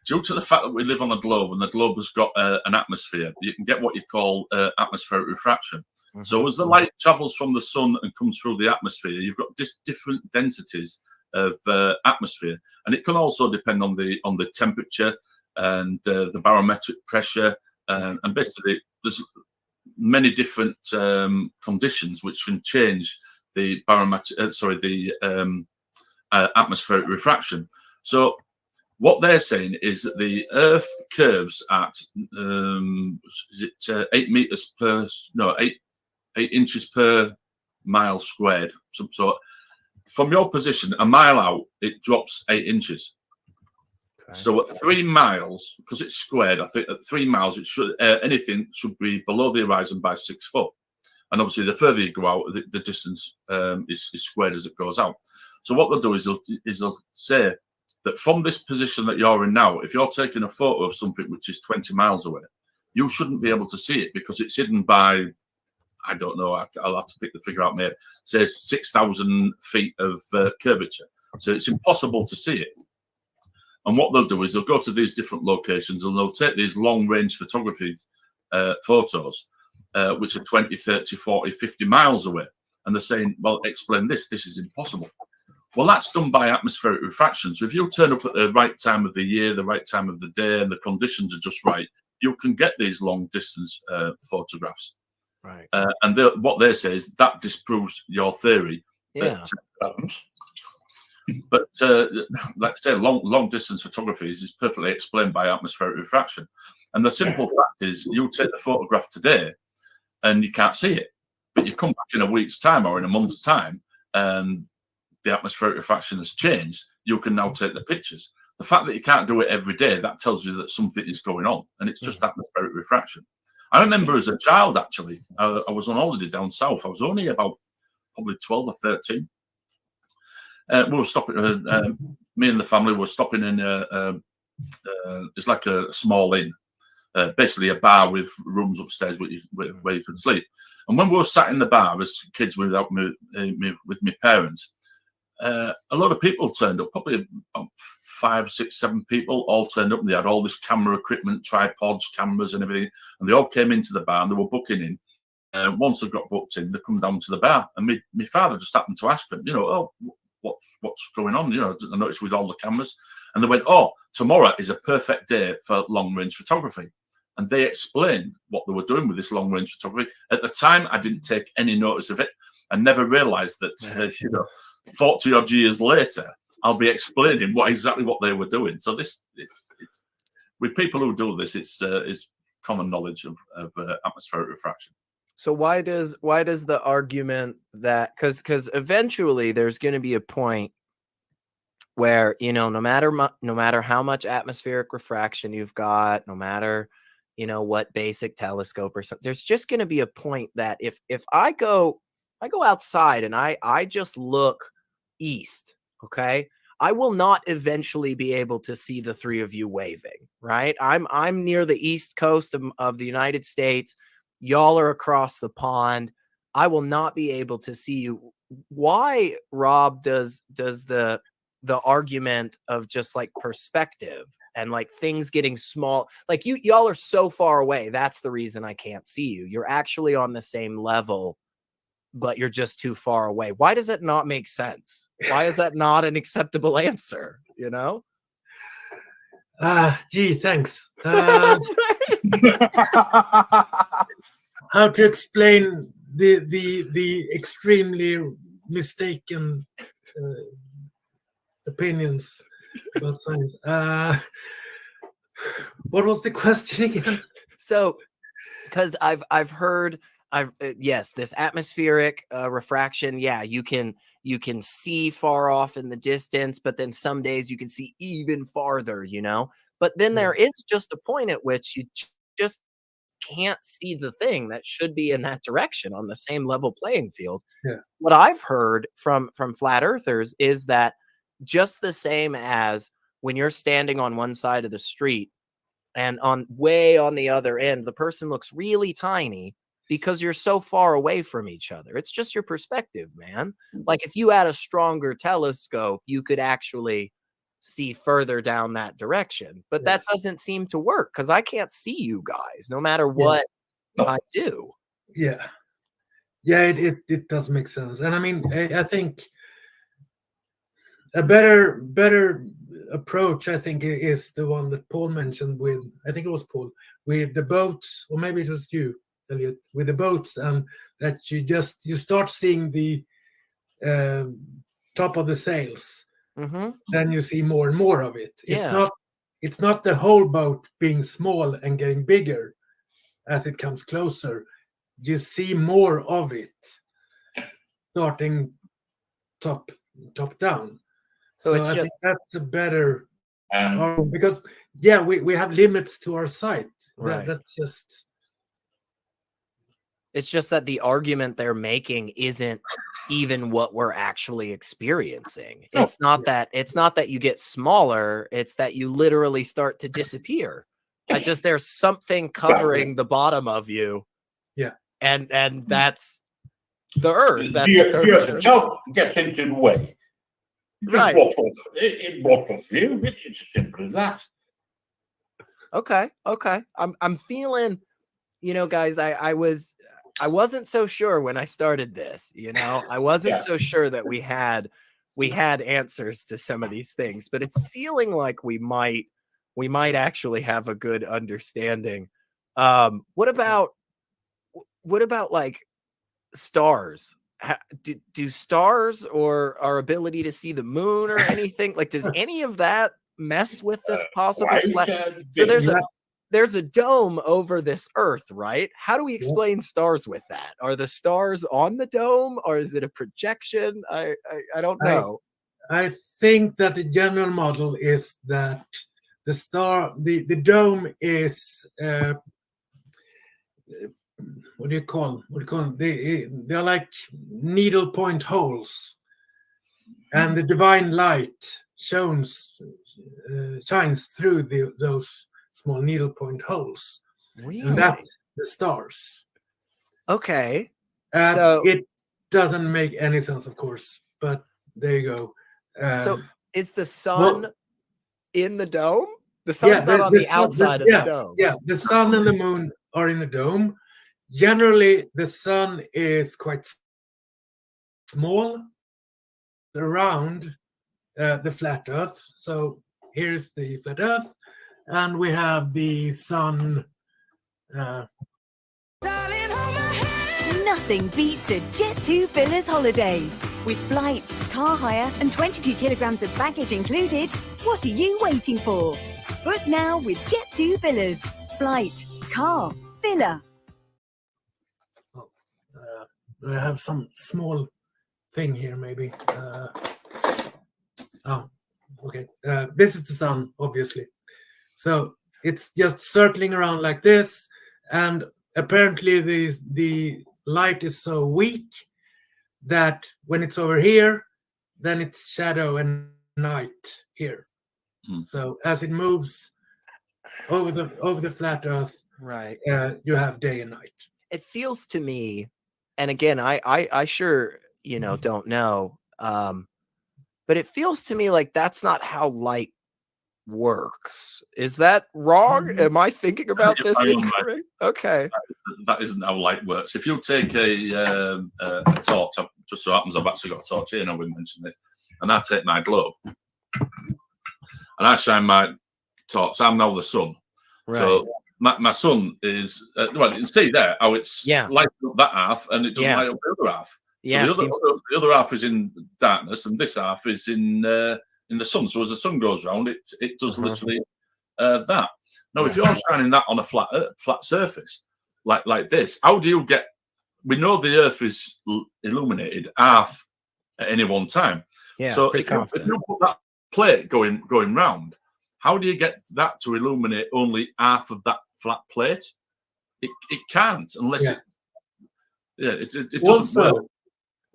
due to the fact that we live on a globe and the globe has got an atmosphere, you can get what you call atmospheric refraction. So as the light travels from the sun and comes through the atmosphere, you've got different densities of atmosphere, and it can also depend on the temperature and the barometric pressure, and basically there's many different conditions which can change the atmospheric refraction. So what they're saying is that the Earth curves at 8 inches per mile squared. So from your position, a mile out, it drops 8 inches. Okay. So at 3 miles, because it's squared, I think at 3 miles, it should anything should be below the horizon by 6 foot. And obviously, the further you go out, the distance is squared as it goes out. So what they'll do is they'll say that from this position that you're in now, if you're taking a photo of something which is 20 miles away, you shouldn't be able to see it because it's hidden by, I don't know, I'll have to pick the figure out, maybe it says 6,000 feet of curvature. So it's impossible to see it. And what they'll do is they'll go to these different locations and they'll take these long-range photography photos, which are 20, 30, 40, 50 miles away. And they're saying, well, explain this. This is impossible. Well, that's done by atmospheric refraction. So if you turn up at the right time of the year, the right time of the day, and the conditions are just right, you can get these long-distance photographs. Right. And what they say is that disproves your theory. Yeah. But like I say, long distance photography is perfectly explained by atmospheric refraction. And the simple fact is, you take the photograph today, and you can't see it. But you come back in a week's time or in a month's time, and the atmospheric refraction has changed. You can now take the pictures. The fact that you can't do it every day, that tells you that something is going on, and it's just atmospheric refraction. I remember as a child, actually, I was on holiday down south. I was only about probably 12 or 13. We were stopping. Me and the family were stopping in. It's like a small inn, basically a bar with rooms upstairs where you could sleep. And when we were sat in the bar as kids with my parents, a lot of people turned up. Probably about 5, 6, 7 people all turned up. And they had all this camera equipment, tripods, cameras, and everything. And they all came into the bar and they were booking in. Once they got booked in, they come down to the bar. And my father just happened to ask them, what's going on? I noticed with all the cameras. And they went, oh, tomorrow is a perfect day for long-range photography. And they explained what they were doing with this long-range photography. At the time, I didn't take any notice of it and never realized that, 40 odd years later, I'll be explaining exactly what they were doing. So it's with people who do this, it's common knowledge of atmospheric refraction. So why does the argument that because eventually there's going to be a point where no matter how much atmospheric refraction you've got, no matter what basic telescope or something, there's just going to be a point that if I go outside and I just look east, okay, I will not eventually be able to see the three of you waving, right? I'm near the east coast of the United States. Y'all are across the pond. I will not be able to see you. Why, Rob, does the argument of just like perspective and like things getting small, like y'all are so far away, that's the reason I can't see you. You're actually on the same level, but you're just too far away. Why does it not make sense? Why is that not an acceptable answer? Gee, thanks. How to explain the extremely mistaken opinions about science? What was the question again? So, because I've heard yes, this atmospheric refraction. Yeah, you can see far off in the distance, but then some days you can see even farther. But then there is just a point at which you just can't see the thing that should be in that direction on the same level playing field. Yeah. What I've heard from flat earthers is that just the same as when you're standing on one side of the street and way on the other end, the person looks really tiny. because you're so far away from each other. It's just your perspective, man. Like if you had a stronger telescope, you could actually see further down that direction. But that doesn't seem to work because I can't see you guys no matter what I do. Yeah. Yeah, it does make sense. And I mean, I think a better approach, I think, is the one that Paul mentioned with, I think it was Paul, with the boats, or maybe it was you, Elliot, with the boats, and that you start seeing the top of the sails, then you see more and more of it. It's not the whole boat being small and getting bigger as it comes closer. You see more of it starting top down. So I it's just think that's a better because we have limits to our sight. Right. That's just. It's just that the argument they're making isn't even what we're actually experiencing. It's not that you get smaller, it's that you literally start to disappear. There's something covering the bottom of you. Yeah. And that's the Earth. That's yourself gets into the way. Right. It blocks off you. It's as simple as that. Okay. I'm feeling, guys, I wasn't so sure when I started this, I wasn't so sure that we had answers to some of these things, but it's feeling like we might actually have a good understanding. What about like stars? Do stars or our ability to see the moon or anything, like, does any of that mess with this possible So there's a dome over this Earth, right? How do we explain stars with that? Are the stars on the dome, or is it a projection? I don't know. I think that the general model is that the dome is what do you call them? They're like needle point holes, and the divine light shines through those small needle point holes. Really? And that's the stars. Okay. So it doesn't make any sense, of course, but there you go. So is the sun in the dome? The sun's not on the outside of the dome. Yeah, the sun and the moon are in the dome. Generally, the sun is quite small around the flat Earth. So here's the flat Earth, and we have the sun. Nothing beats a Jet2 Villas holiday. With flights, car hire, and 22 kilograms of baggage included, what are you waiting for? Book now with Jet2 Villas. Flight, car, villa. I have some small thing here, maybe. Okay. This is the sun, obviously. So it's just circling around like this, and apparently the light is so weak that when it's over here, then it's shadow and night here. So as it moves over the flat Earth, right, you have day and night. It feels to me, and again, I sure don't know, but it feels to me like that's not how light works. Is that wrong? Am I thinking about this incorrect? Okay, that isn't how light works. If you take a torch, just so happens I've actually got a torch here now, we mentioned it, and I take my globe and I shine my torch. I'm now the sun. Right. So my sun is well, you can see there how it's light up that half and it doesn't light up the other half. Yeah, so the other half is in darkness and this half is in the sun. So as the sun goes round, it does literally that. Now, if you're shining that on a flat surface like this, how do you get? We know the Earth is illuminated half at any one time. Yeah. So if you put that plate going round, how do you get that to illuminate only half of that flat plate? It can't unless it doesn't work.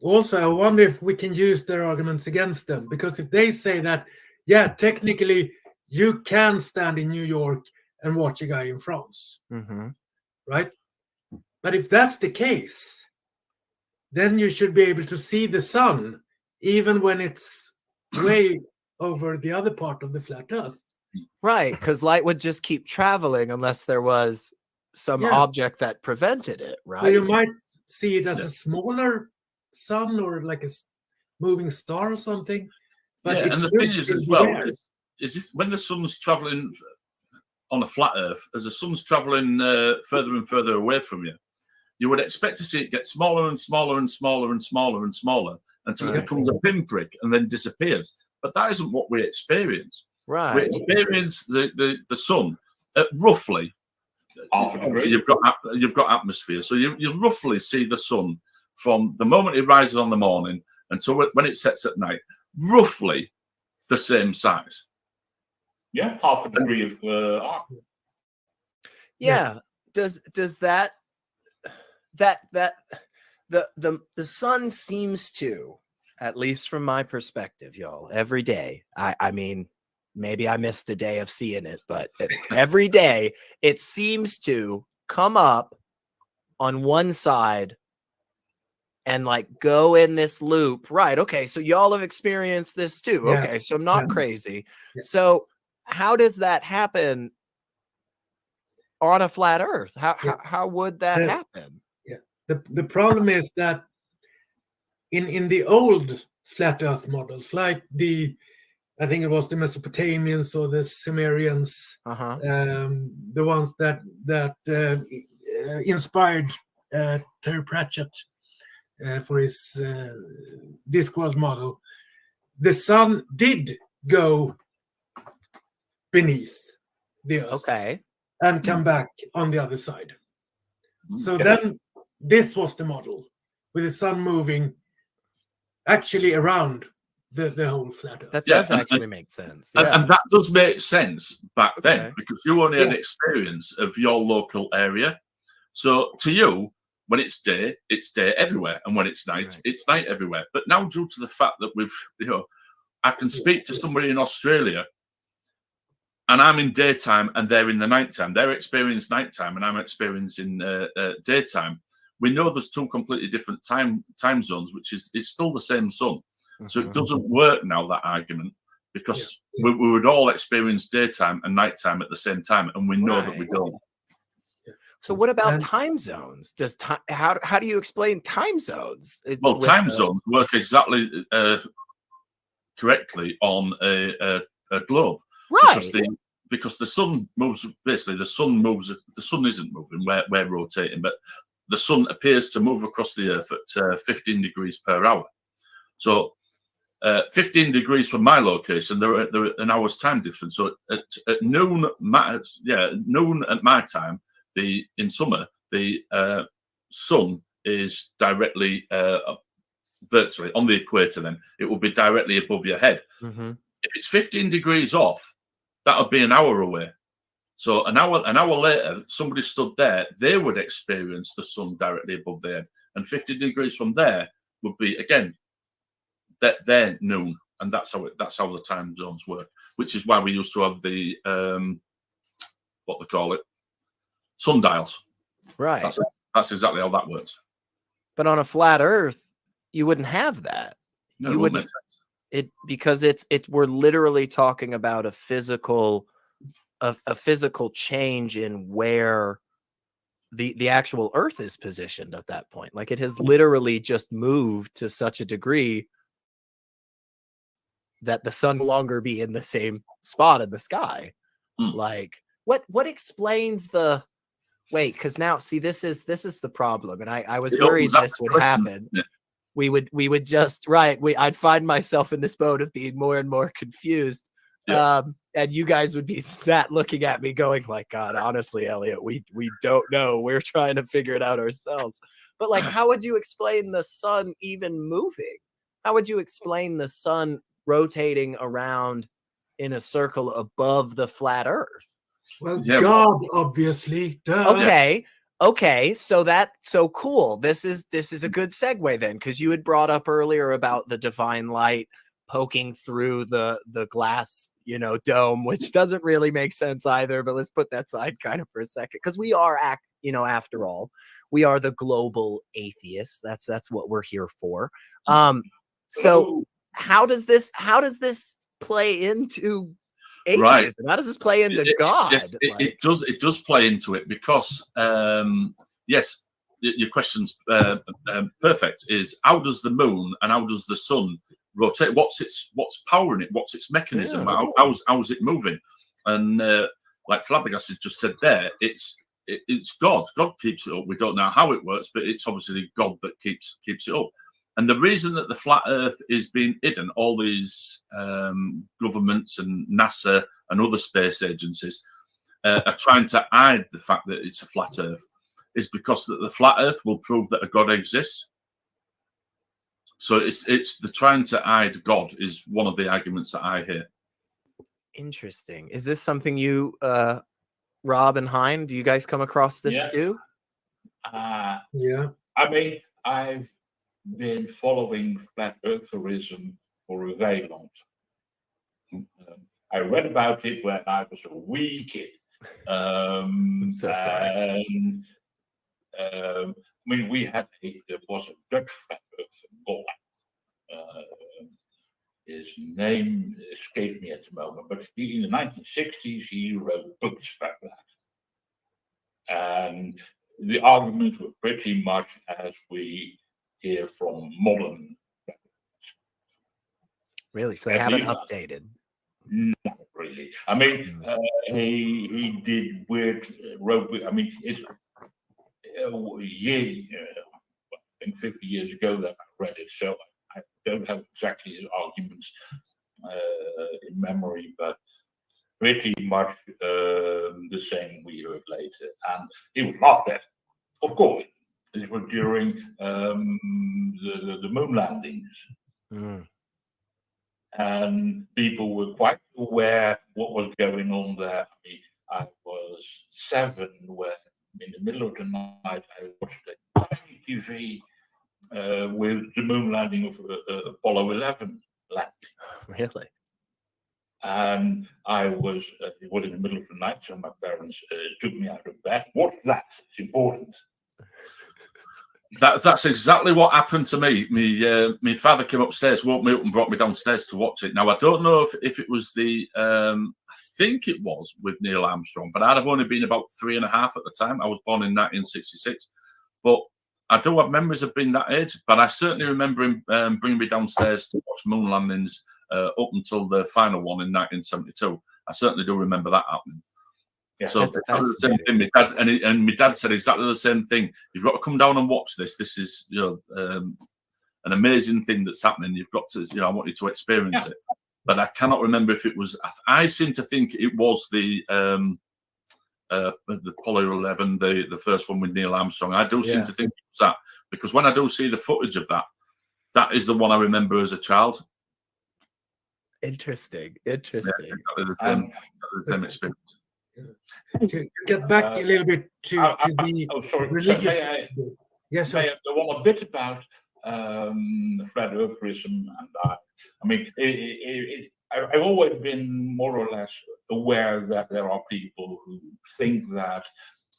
Also, I wonder if we can use their arguments against them, because if they say that, technically you can stand in New York and watch a guy in France, right? But if that's the case, then you should be able to see the sun even when it's way over the other part of the flat Earth. Right, because light would just keep traveling unless there was some object that prevented it, right? So you might see it as a smaller sun or like a moving star or something. But and the thing is as well is if, when the sun's traveling on a flat Earth, as the sun's traveling further and further away from you, you would expect to see it get smaller and smaller and smaller and smaller and smaller until it becomes a pinprick and then disappears. But that isn't what we experience. Right. We experience the sun at roughly half a degree. You've got atmosphere, so you roughly see the sun from the moment it rises on the morning until when it sets at night, roughly the same size. Yeah, half a degree of arc. Yeah. Does that the sun seems to, at least from my perspective, y'all, every day. I mean, maybe I missed the day of seeing it, but every day it seems to come up on one side and like go in this loop. Right. Okay. So y'all have experienced this too. Yeah. Okay. So I'm not crazy. Yeah. So how does that happen on a flat Earth? How would that happen? Yeah. The problem is that in the old flat Earth models, like I think it was the Mesopotamians or the Sumerians, the ones that inspired Terry Pratchett for his Discworld model. The sun did go beneath the Earth, and come back on the other side. So then this was the model with the sun moving actually around the whole flat Earth. That does actually make sense. And that does make sense back then, because you only had an experience of your local area. So to you, when it's day everywhere, and when it's night, it's night everywhere. But now, due to the fact that I can speak to somebody in Australia, and I'm in daytime and they're in the nighttime. They're experiencing nighttime and I'm experiencing daytime. We know there's two completely different time zones, which is it's still the same sun. So it doesn't work now, that argument, because we would all experience daytime and nighttime at the same time, and we know that we don't. So what about time zones? How do you explain time zones? Well, time zones work exactly correctly on a globe, right? Because the sun moves. Basically, the sun moves. The sun isn't moving. We're rotating, but the sun appears to move across the Earth at 15 degrees per hour. So 15 degrees from my location, there are an hour's time difference. So at noon, noon at my time, in summer, the sun is directly virtually on the equator. Then it will be directly above your head. If it's 15 degrees off, that would be an hour away. So an hour later, somebody stood there, they would experience the sun directly above their head, and 50 degrees from there would be again their noon, and that's how the time zones work. Which is why we used to have the what they call it, sundials. Right. That's exactly how that works. But on a flat Earth, you wouldn't have that. No, you wouldn't. Because we're literally talking about a physical change in where the actual Earth is positioned at that point. Like it has literally just moved to such a degree that the sun no longer be in the same spot in the sky. Like what explains the wait? Because now see, this is the problem, and I was worried this would happen. Yeah. We would just I'd find myself in this boat of being more and more confused. And you guys would be sat looking at me going like, God, honestly, Elliot, we don't know. We're trying to figure it out ourselves. But like, how would you explain the sun even moving? How would you explain the sun rotating around in a circle above the flat Earth? Well, God, obviously. Duh. Okay, so cool. This is a good segue then, because you had brought up earlier about the divine light poking through the glass, dome, which doesn't really make sense either. But let's put that aside kind of for a second, because we are after all, we are the global atheists. That's what we're here for. So how does this play into atheism? Right. How does this play into God? Yes, it does play into it because yes, your question's perfect. Is how does the moon and how does the sun rotate? What's powering it? What's its mechanism? Yeah. How's it moving? And like Flabbergasted just said there, it's God. God keeps it up. We don't know how it works, but it's obviously God that keeps it up. And the reason that the flat Earth is being hidden, all these governments and NASA and other space agencies are trying to hide the fact that it's a flat Earth, is because that the flat Earth will prove that a God exists. So it's the trying to hide God is one of the arguments that I hear. Interesting. Is this something you, Rob and Hein, do you guys come across this too? Yeah. I mean, I've been following flat eartherism for a very long time. I read about it when I was a wee kid. I'm so sorry. And, I mean, there was a Dutch flat earther boy. His name escapes me at the moment, but in the 1960s, he wrote books about that. And the arguments were pretty much as we hear from modern. Really? So they haven't updated? Not really. I mean, he did weird, I mean, it's a year, I think 50 years ago that I read it, so I don't have exactly his arguments in memory, but pretty much the same we heard later. And he was laughed at, of course. This was during the moon landings. And people were quite aware what was going on there. I mean, I was 7 when in the middle of the night I watched a tiny TV with the moon landing of Apollo 11 landing. Really? And it was in the middle of the night, so my parents took me out of bed. What's that? It's important. That's exactly what happened to me. My father came upstairs, woke me up, and brought me downstairs to watch it. Now I don't know if it was I think it was with Neil Armstrong, but I'd have only been about 3.5 at the time. I was born in 1966, but I do have memories of being that age. But I certainly remember him bringing me downstairs to watch moon landings up until the final one in 1972. I certainly do remember that happening. Yeah, so that's the same thing. My dad and my dad said exactly the same thing. You've got to come down and watch this. This is an amazing thing that's happening. You've got to, I want you to experience it. But I cannot remember if it was. I seem to think it was the Apollo 11, the first one with Neil Armstrong. I do seem to think it was that, because when I do see the footage of that, that is the one I remember as a child. Interesting. Yeah, exactly the same experience. To get back a little bit to the religious. Yes, I go on a bit about flat eartherism, and I mean, I've always been more or less aware that there are people who think that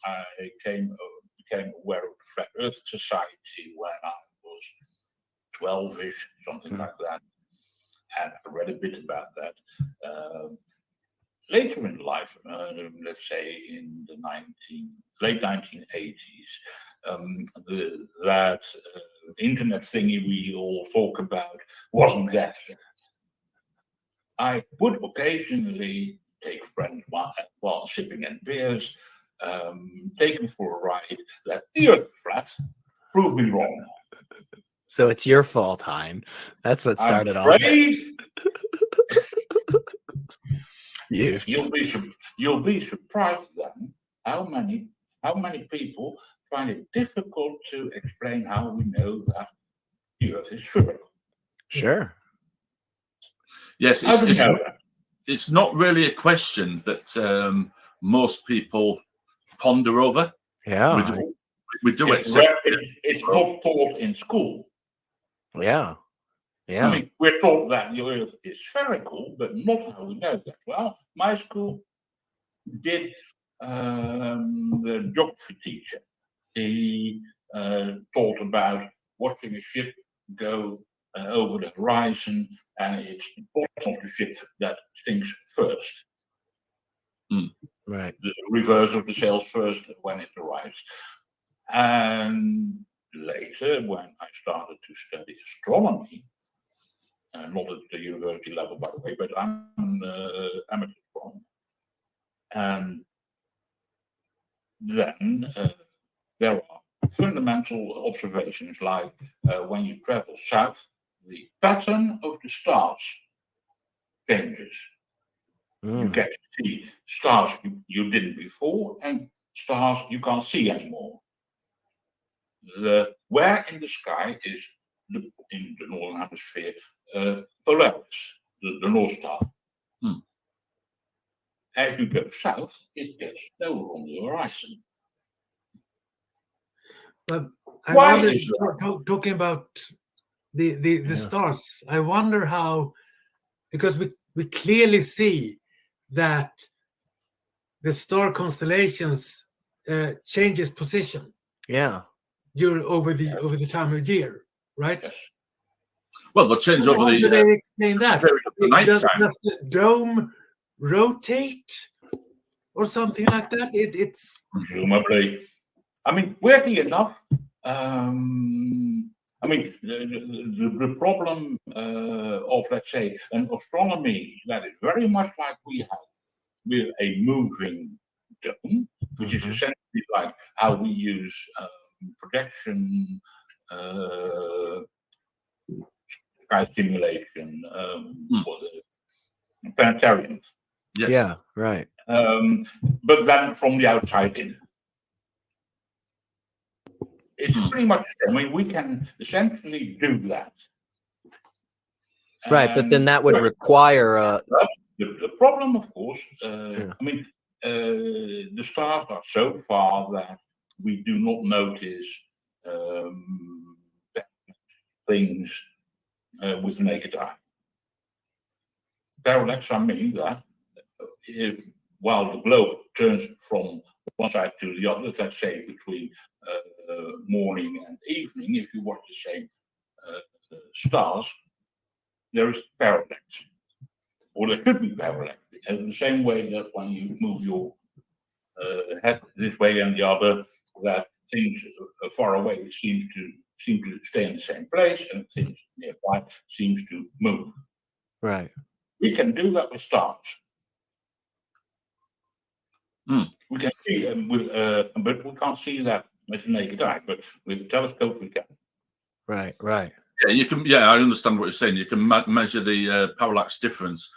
I became aware of the Flat Earth Society when I was 12-ish, something like that, and I read a bit about that. Later in life, let's say in the late 1980s, that internet thingy we all talk about wasn't there. I would occasionally take friends while sipping in beers, take them for a ride, that the Earth is flat, prove me wrong. So it's your fault, Hein. That's what started all that. Yes. You'll be surprised then how many people find it difficult to explain how we know that the Earth is spherical. Sure. Yes, it's not really a question that most people ponder over. Yeah, we do accept it's not taught in school. Yeah. I mean, we're taught that the Earth is spherical, but not how we know that. Well, my school did the geography teacher. He taught about watching a ship go over the horizon, and it's the bottom of the ship that sinks first. Right. The reverse of the sails first when it arrives. And later, when I started to study astronomy, not at the university level, by the way, but I'm an amateur astronomer. And then there are fundamental observations like when you travel south, the pattern of the stars changes. You get to see stars you didn't before and stars you can't see anymore. Where in the sky is in the northern hemisphere Polaris, the North Star. As you go south, it gets lower on the horizon. But I Why wonder, is that? talking about the stars, I wonder how, because we clearly see that the star constellations changes position. Yeah. Over the time of year, right? Yes. Well, they'll change over How do they explain that? period of the Does nighttime. the dome rotate or something like that? It's Presumably. I mean, weirdly enough, I mean, the problem of, let's say, an astronomy that is very much like we have with a moving dome, which is essentially like how we use projection, sky stimulation, planetariums. Yes. Yeah, right. But then from the outside in. It's pretty much the same. I mean, we can essentially do that. Right, but then that would require a... The problem, of course, I mean, the stars are so far that we do not notice things with the naked eye. Parallax, I mean that while the globe turns from one side to the other, let's say between morning and evening, if you watch the same stars, there is parallax. Or there should be parallax. In the same way that when you move your head this way and the other, that things far away seem to stay in the same place, and things nearby seems to move. Right. We can do that with stars. We can see them but we can't see that with the naked eye. But with a telescope, we can. Right. Right. Yeah, you can. Yeah, I understand what you're saying. You can measure the parallax difference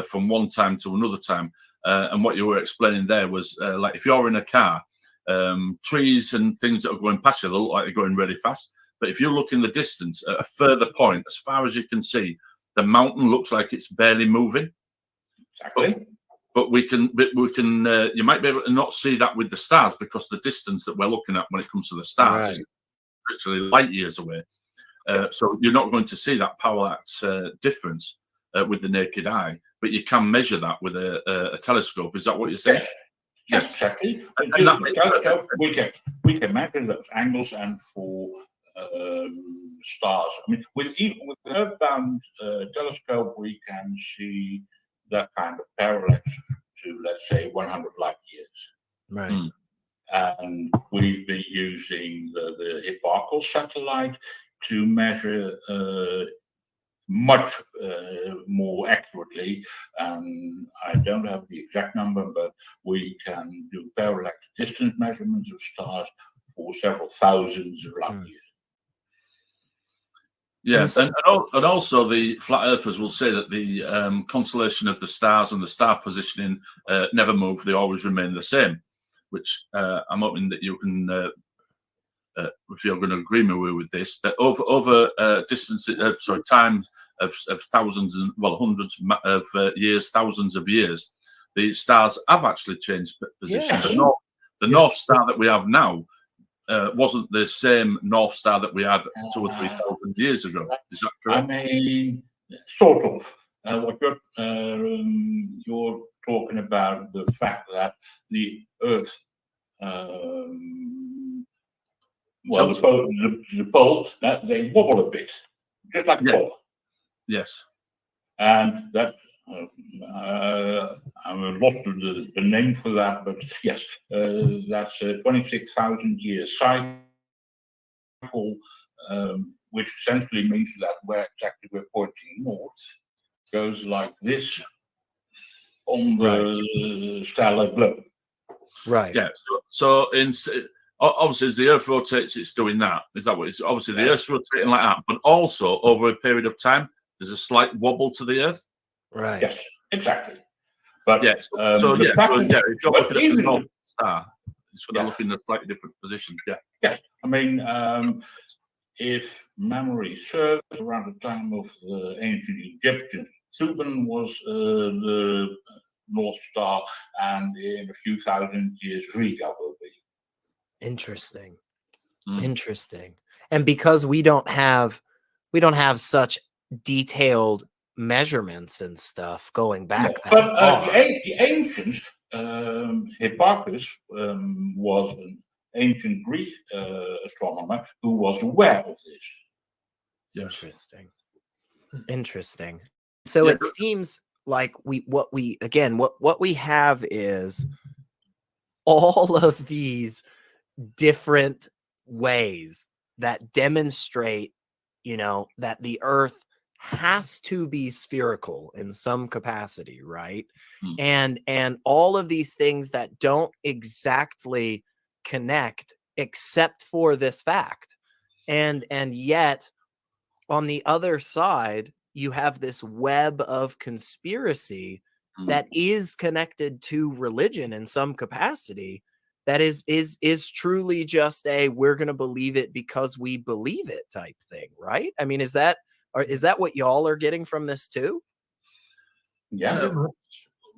from one time to another time. And what you were explaining there was like if you're in a car, trees and things that are going past you, they look like they're going really fast. But if you look in the distance at a further point, as far as you can see, the mountain looks like it's barely moving. Exactly. But we can. You might be able to not see that with the stars because the distance that we're looking at when it comes to the stars is literally light years away. So you're not going to see that parallax difference with the naked eye, but you can measure that with a telescope. Is that what you're saying? Yes, exactly. And Using the telescope, we can measure those angles, and for stars, I mean, even with the Earthbound telescope, we can see that kind of parallax to, let's say, 100 light years. Right. And we've been using the Hipparcos satellite to measure much more accurately. And I don't have the exact number, but we can do parallax distance measurements of stars for several thousands of light years. Yes, and also the flat earthers will say that the constellation of the stars and the star positioning never move; they always remain the same. Which I'm hoping that you can, if you're going to agree with this, that over time of thousands and hundreds of years, thousands of years, the stars have actually changed position. Yeah. The North Star that we have now wasn't the same North Star that we had 2,000 or 3,000 years ago. Is that correct? I mean, sort of. What you're talking about the fact that the Earth, the poles, they wobble a bit, just like a ball. Yes. And that, I'm lost the name for that, but yes, that's a 26,000 year cycle, which essentially means that where exactly we're pointing north goes like this on the stellar globe. Right. Yeah. So obviously, as the Earth rotates, it's doing that. Is that what it's? Obviously, the Earth's rotating like that, but also over a period of time, there's a slight wobble to the Earth. Right. Yes, exactly. But if you're looking at the North Star, it's going to look in a slightly different position. Yeah. Yes. I mean, if memory serves, around the time of the ancient Egyptians, Thuban was the North Star, and in a few thousand years, Riga will be. Interesting. Interesting. And because we don't have such detailed measurements and stuff going back that but far. the ancients, Hipparchus was an ancient Greek astronomer who was aware of this. Interesting. Interesting. So it seems like what we have is all of these different ways that demonstrate, that the Earth has to be spherical in some capacity, right? And all of these things that don't exactly connect except for this fact. And yet on the other side, you have this web of conspiracy that is connected to religion in some capacity. That is truly just a we're going to believe it because we believe it type thing, right? I mean, is that what y'all are getting from this too? Yeah.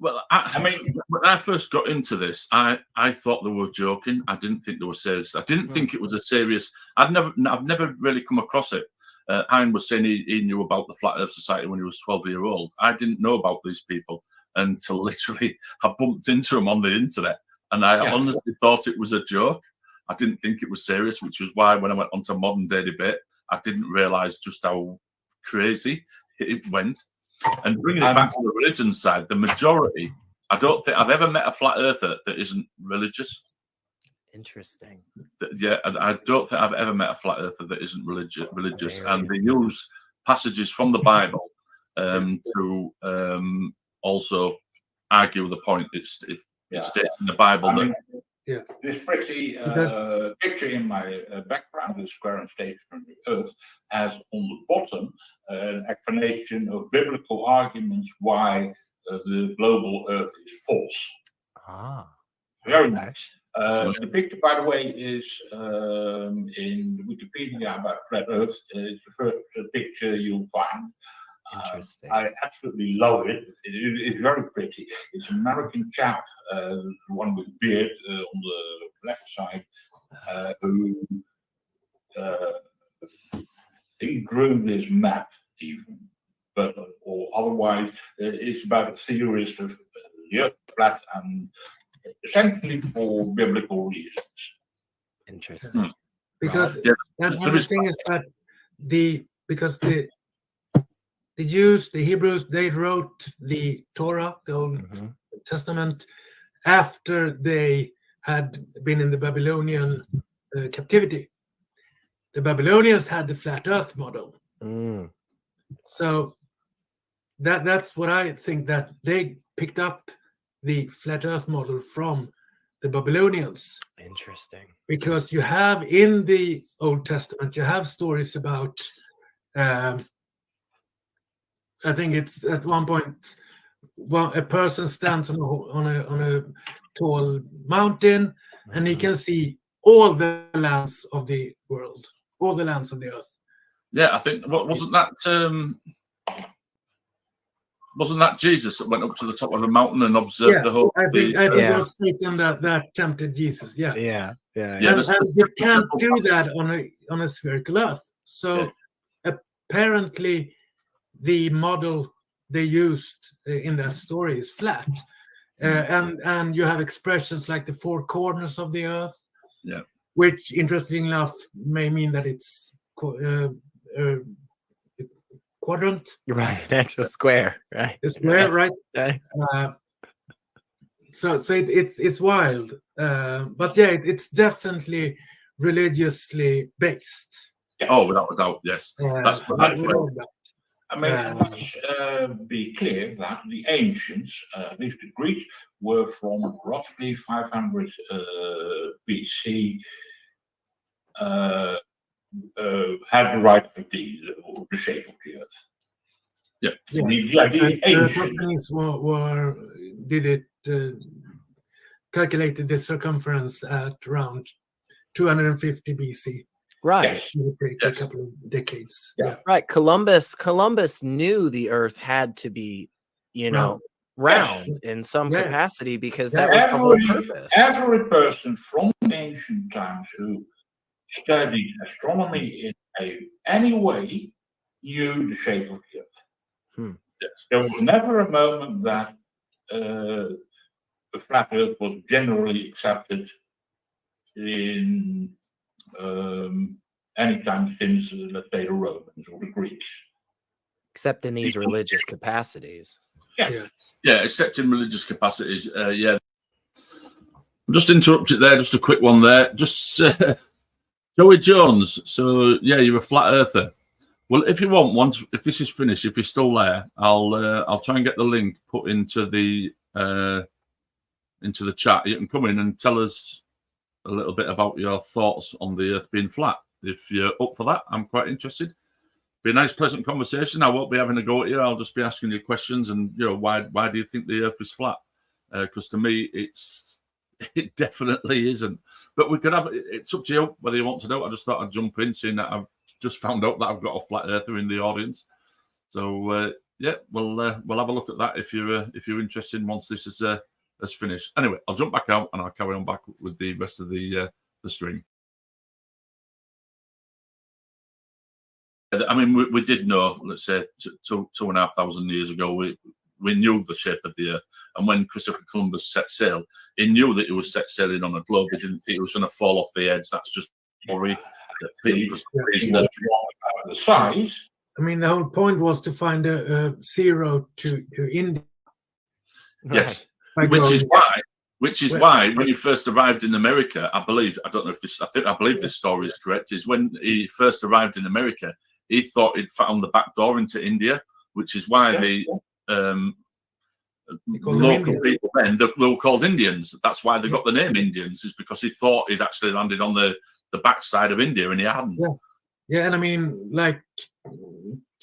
Well, I mean, when I first got into this, I thought they were joking. I didn't think they were serious. I didn't think it was a serious. I've never really come across it. Hein was saying he knew about the Flat Earth Society when he was 12 years old. I didn't know about these people until literally I bumped into them on the internet. And I honestly thought it was a joke. I didn't think it was serious, which was why when I went onto Modern Day Debate, I didn't realise just how crazy it went. And bringing it back to the religion side, the majority, I don't think I've ever met a flat earther that isn't religious. Interesting. Yeah, I don't think I've ever met a flat earther that isn't religious. And they use passages from the Bible to also argue the point. It states in the Bible this pretty picture in my background, the square and stationary Earth, has on the bottom an explanation of biblical arguments why the global Earth is false. Very nice. The picture, by the way, is in Wikipedia about flat Earth. It's the first picture you'll find. Interesting. I absolutely love it. It's very pretty. It's an American chap, the one with beard on the left side, who he drew this map even. But or otherwise, it's about a theorist of the Earth flat and essentially for biblical reasons. Interesting. Because the thing is that the Jews, the Hebrews, they wrote the Torah, the Old Testament, after they had been in the Babylonian captivity. The Babylonians had the flat Earth model. So that's what I think, that they picked up the flat Earth model from the Babylonians. Interesting. Because you have in the Old Testament, you have stories about I think it's at one point, a person stands on a tall mountain, and he can see all the lands of the world, all the lands of the earth. Yeah, I think wasn't that Jesus that went up to the top of the mountain and observed the whole? I think it was Satan that tempted Jesus. Yeah. And you can't do that on a spherical earth. So apparently, the model they used in that story is flat. and you have expressions like the four corners of the Earth. Yeah. Which, interesting enough, may mean that it's quadrant. Right, that's a square, right? A square, right? Okay. So it's wild, but yeah, it's definitely religiously based. Oh, without a doubt, yes. That's I mean, let's be clear that the ancients, at least the Greeks, were from roughly 500 BC, had the right of the shape of the Earth. Yeah. The Japanese did it, calculated the circumference at around 250 BC. Right. Yes. It would take a couple of decades. Yeah. Right. Columbus knew the Earth had to be, round in some capacity because that was the whole purpose. Every person from ancient times who studied astronomy in any way knew the shape of the Earth. Yes. There was never a moment that the flat Earth was generally accepted in any time since, let's say, the Romans or the Greeks. Except in these religious capacities. Yeah, except in religious capacities. Yeah. I'll just interrupt it there, just a quick one there. Just Joey Jones. So yeah, you're a flat earther. Well, if you want, if this is finished, if you're still there, I'll try and get the link put into the chat. You can come in and tell us a little bit about your thoughts on the Earth being flat. If you're up for that, I'm quite interested. Be a nice, pleasant conversation. I won't be having a go at you. I'll just be asking you questions, and why do you think the Earth is flat? Because to me, it definitely isn't. But we could have it's up to you whether you want to know. I just thought I'd jump in, seeing that I've just found out that I've got a flat earther in the audience. So yeah, we'll have a look at that if you're interested once this is finished. Anyway, I'll jump back out and I'll carry on back with the rest of the stream. I mean, we did know, let's say, 2,500 years ago, we knew the shape of the Earth. And when Christopher Columbus set sail, he knew that he was set sailing on a globe. He didn't think it was going to fall off the edge. That's just worry. The size. I mean, the whole point was to find a zero to India. Yes, which is why when he first arrived in America, I believe this story is correct. Is when he first arrived in America, he thought he'd found the back door into India, which is why the local people then they were called Indians. That's why they got the name Indians, is because he thought he'd actually landed on the backside of India and he hadn't. Yeah, and I mean, like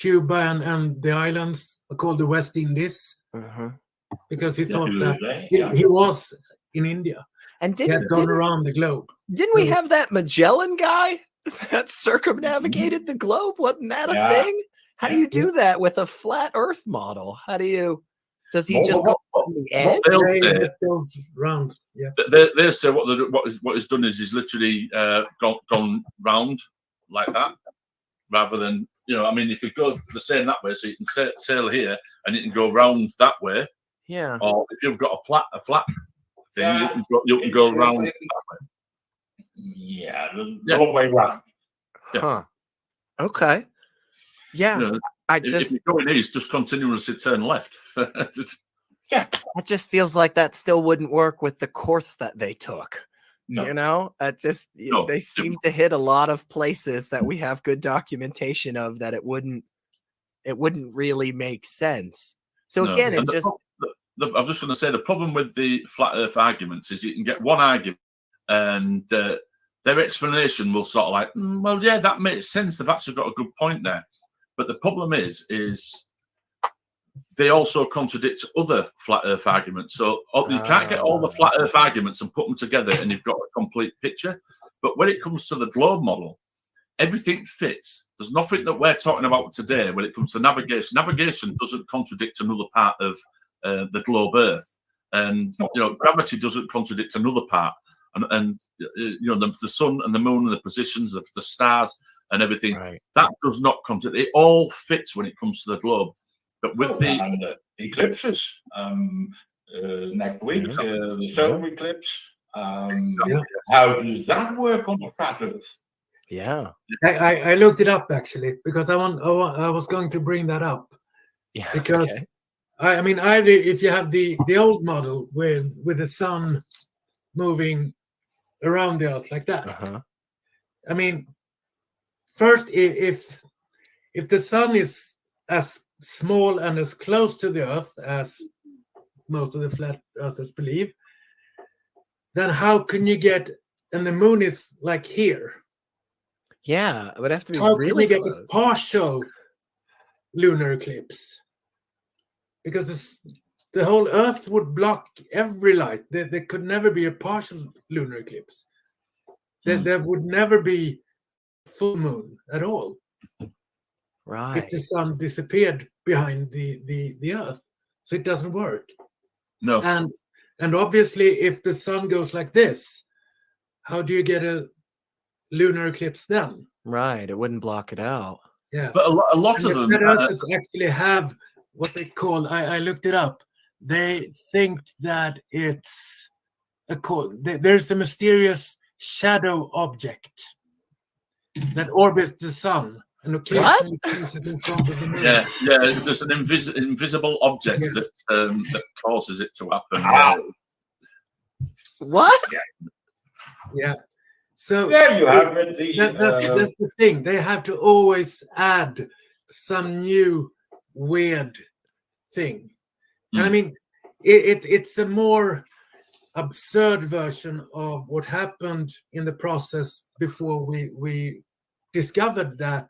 Cuba and the islands are called the West Indies because he thought that he was in India and he had gone around the globe. Didn't we have that Magellan guy that circumnavigated the globe? Wasn't that a thing? How do you do that with a flat Earth model? Does he just go on the edge? They say what he's done is he's literally gone round like that, rather than I mean, you could go the same that way, so you can sail here and you can go round that way. Yeah. Or if you've got a flat thing, you can go round that way. Yeah, the long way round. Yeah. Huh. Okay. Yeah. If you're going east, just continuously turn left. Yeah. It just feels like that still wouldn't work with the course that they took. No. They seem to hit a lot of places that we have good documentation of that it wouldn't really make sense. So again, I was just going to say the problem with the flat Earth arguments is you can get one argument and their explanation will sort of like, well, yeah, that makes sense. They've actually got a good point there. But the problem is they also contradict other flat Earth arguments. So you can't get all the flat Earth arguments and put them together and you've got a complete picture. But when it comes to the globe model, everything fits. There's nothing that we're talking about today when it comes to navigation. Navigation doesn't contradict another part of the globe Earth. And, gravity doesn't contradict another part. And the sun and the moon and the positions of the stars and everything, that does not contradict. It all fits when it comes to the globe. But with the eclipses, next week, the solar eclipse. Yeah. How does that work on the flat Earth? Yeah. I looked it up actually because I was going to bring that up Yeah. because okay. I mean either if you have the old model with the sun moving around the Earth like that. Uh-huh. I mean, first if the sun is as small and as close to the Earth as most of the flat earthers believe, then how can you get, and the moon is like here, Yeah, it would have to be how really can you get close. a partial lunar eclipse? Because the whole Earth would block every light. There could never be a partial lunar eclipse. There would never be full moon at all Right. if the sun disappeared behind the Earth. So it doesn't work. No. And obviously, if the sun goes like this, how do you get a lunar eclipse then? Right. It wouldn't block it out. Yeah. But a lot And of them. the flat earthers actually have what they call, I looked it up, they think that it's there's a mysterious shadow object that orbits the sun and occasionally passes in front of the moon. Yeah, there's an invisible object that causes it to happen. What? Yeah. So There you have it. that's the thing. They have to always add some new weird thing. And I mean, it's a more absurd version of what happened in the process before we discovered that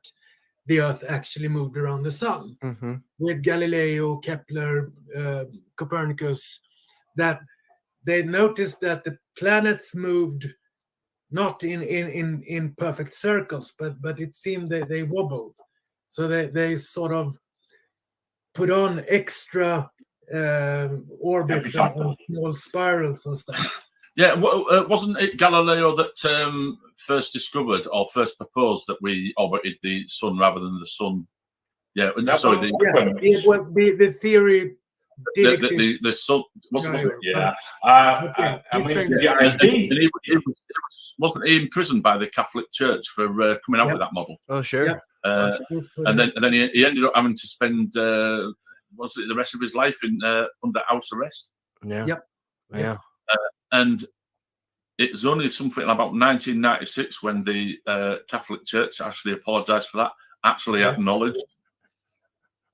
the Earth actually moved around the sun. Mm-hmm. With Galileo, Kepler, Copernicus, that they noticed that the planets moved not in perfect circles, but it seemed that they wobbled. So they sort of put on extra orbits and small spirals and stuff. Yeah, wasn't it Galileo that first discovered or first proposed that we orbited the sun rather than the sun? Yeah, sorry, the theory did exist. The sun wasn't it? Yeah. Okay, I he's mean, saying the idea. Wasn't he imprisoned by the Catholic Church for coming out with that model? Oh, sure. Yep. And then he ended up having to spend was it the rest of his life in under house arrest? Yeah. Yep. Yeah. And it was only something about 1996 when the Catholic Church actually apologised for that, actually acknowledged.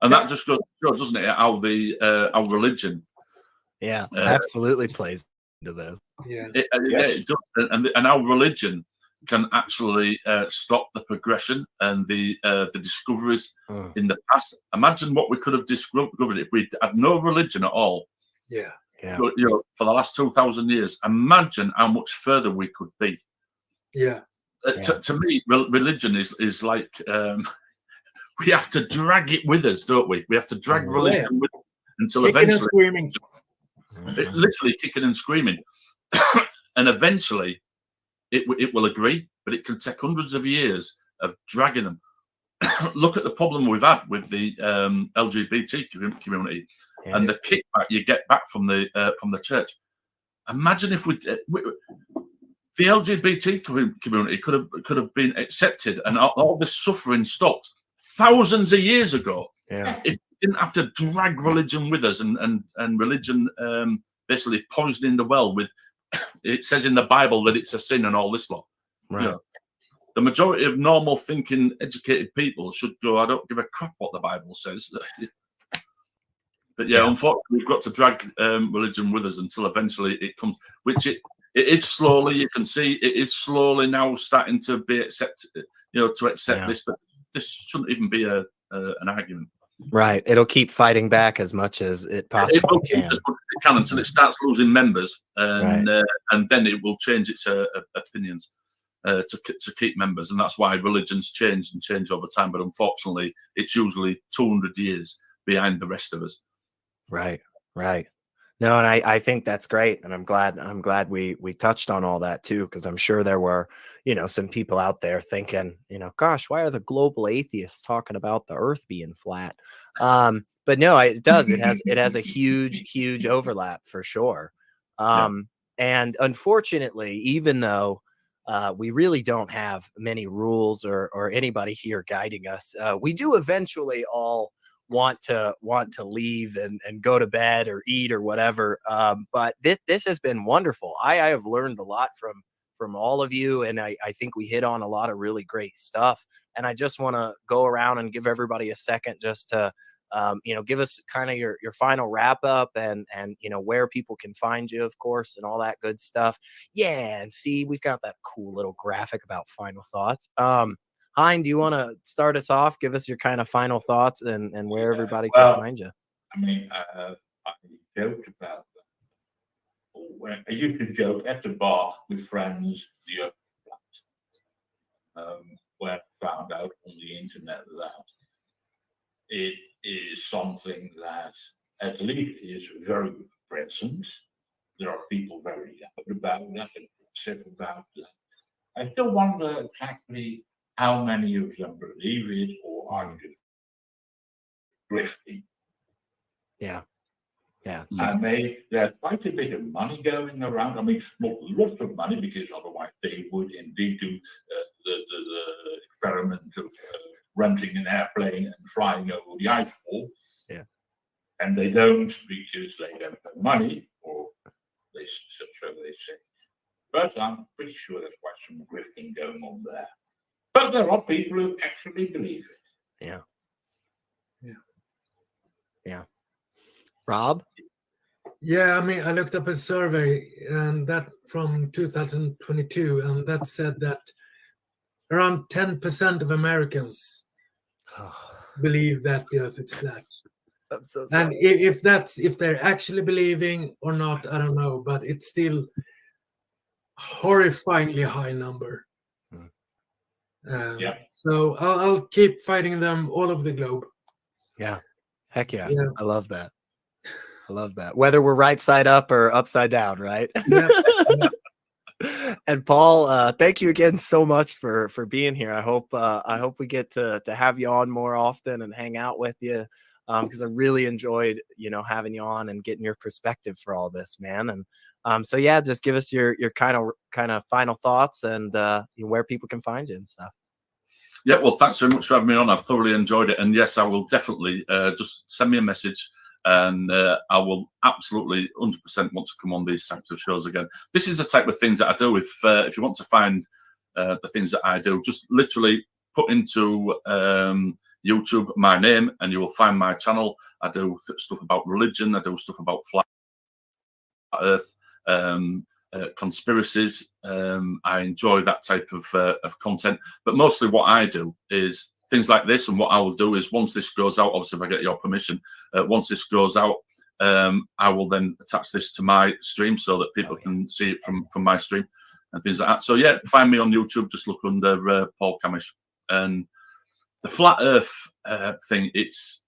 And that just goes to show, doesn't it, how our religion absolutely plays into this. Yeah. It does. And our religion can actually stop the progression and the discoveries in the past. Imagine what we could have discovered if we had no religion at all. Yeah. Yeah. You know, for the last 2,000 years. Imagine how much further we could be. Yeah. To me, religion is like we have to drag it with us, don't we? We have to drag religion with us until kicking eventually, and screaming. literally kicking and screaming, and eventually it will agree. But it can take hundreds of years of dragging them. Look at the problem we've had with the LGBT community and the kickback you get back from the church. Imagine if the LGBT community could have been accepted and all this suffering stopped thousands of years ago. Yeah. If we didn't have to drag religion with us and religion basically poisoning the well with, it says in the Bible that it's a sin and all this lot. Right. You know, the majority of normal thinking, educated people should go, I don't give a crap what the Bible says. But unfortunately, we've got to drag religion with us until eventually it comes, which it is slowly, you can see, it is slowly now starting to be accepted, to accept this, but this shouldn't even be an argument. Right. It'll keep fighting back as much as it possibly It will can. keep as much as it can until it starts losing members, and then it will change its opinions to keep members, and that's why religions change over time. But unfortunately, it's usually 200 years behind the rest of us. Right. No, and I think that's great, and I'm glad we touched on all that too, because I'm sure there were some people out there thinking, gosh, why are the global atheists talking about the Earth being flat? but no, it does. It has a huge overlap for sure. And unfortunately, even though we really don't have many rules or anybody here guiding us, we do eventually all want to leave and go to bed or eat or whatever. But this has been wonderful. I have learned a lot from all of you, and I think we hit on a lot of really great stuff. And I just want to go around and give everybody a second just to give us kind of your final wrap up and where people can find you, of course, and all that good stuff. Yeah, and see, we've got that cool little graphic about final thoughts. Hein, do you want to start us off? Give us your kind of final thoughts and where everybody can find you. I mean, I joked about that. When I used to joke at the bar with friends the other night, when I found out on the internet that it is something that at least is very present. There are people very loud about that, upset about that. I still wonder exactly how many of them believe it or are just drifting. Yeah. And there's quite a bit of money going around. I mean, not lots of money, because otherwise they would indeed do the experiment of renting an airplane and flying over the ice wall. Yeah. And they don't, because they don't have money, or so they say. But I'm pretty sure there's quite some grifting going on there. But there are people who actually believe it. Yeah. Rob? Yeah, I mean, I looked up a survey, and that from 2022, and that said that around 10% of Americans believe that the Earth is flat. I'm so sorry. And if they're actually believing or not, I don't know, but it's still horrifyingly high number. So I'll keep fighting them all over the globe. Yeah. Heck yeah. I love that. Whether we're right side up or upside down, right? Yeah. And Paul, thank you again so much for being here. I hope we get to have you on more often and hang out with you, because I really enjoyed having you on and getting your perspective for all this, man. And so yeah, just give us your kind of final thoughts and where people can find you and stuff. Yeah, well, thanks very much for having me on. I've thoroughly enjoyed it, and yes, I will definitely just send me a message. And I will absolutely 100% want to come on these types of shows again. This is the type of things that I do. If you want to find the things that I do, just literally put into YouTube my name, and you will find my channel. I do stuff about religion. I do stuff about flat Earth, conspiracies. I enjoy that type of content. But mostly, what I do is things like this, and what I will do is once this goes out, obviously if I get your permission, once this goes out, I will then attach this to my stream so that people can see it from my stream and things like that. So yeah, find me on YouTube, just look under Paul Camish. And the flat Earth thing, it's,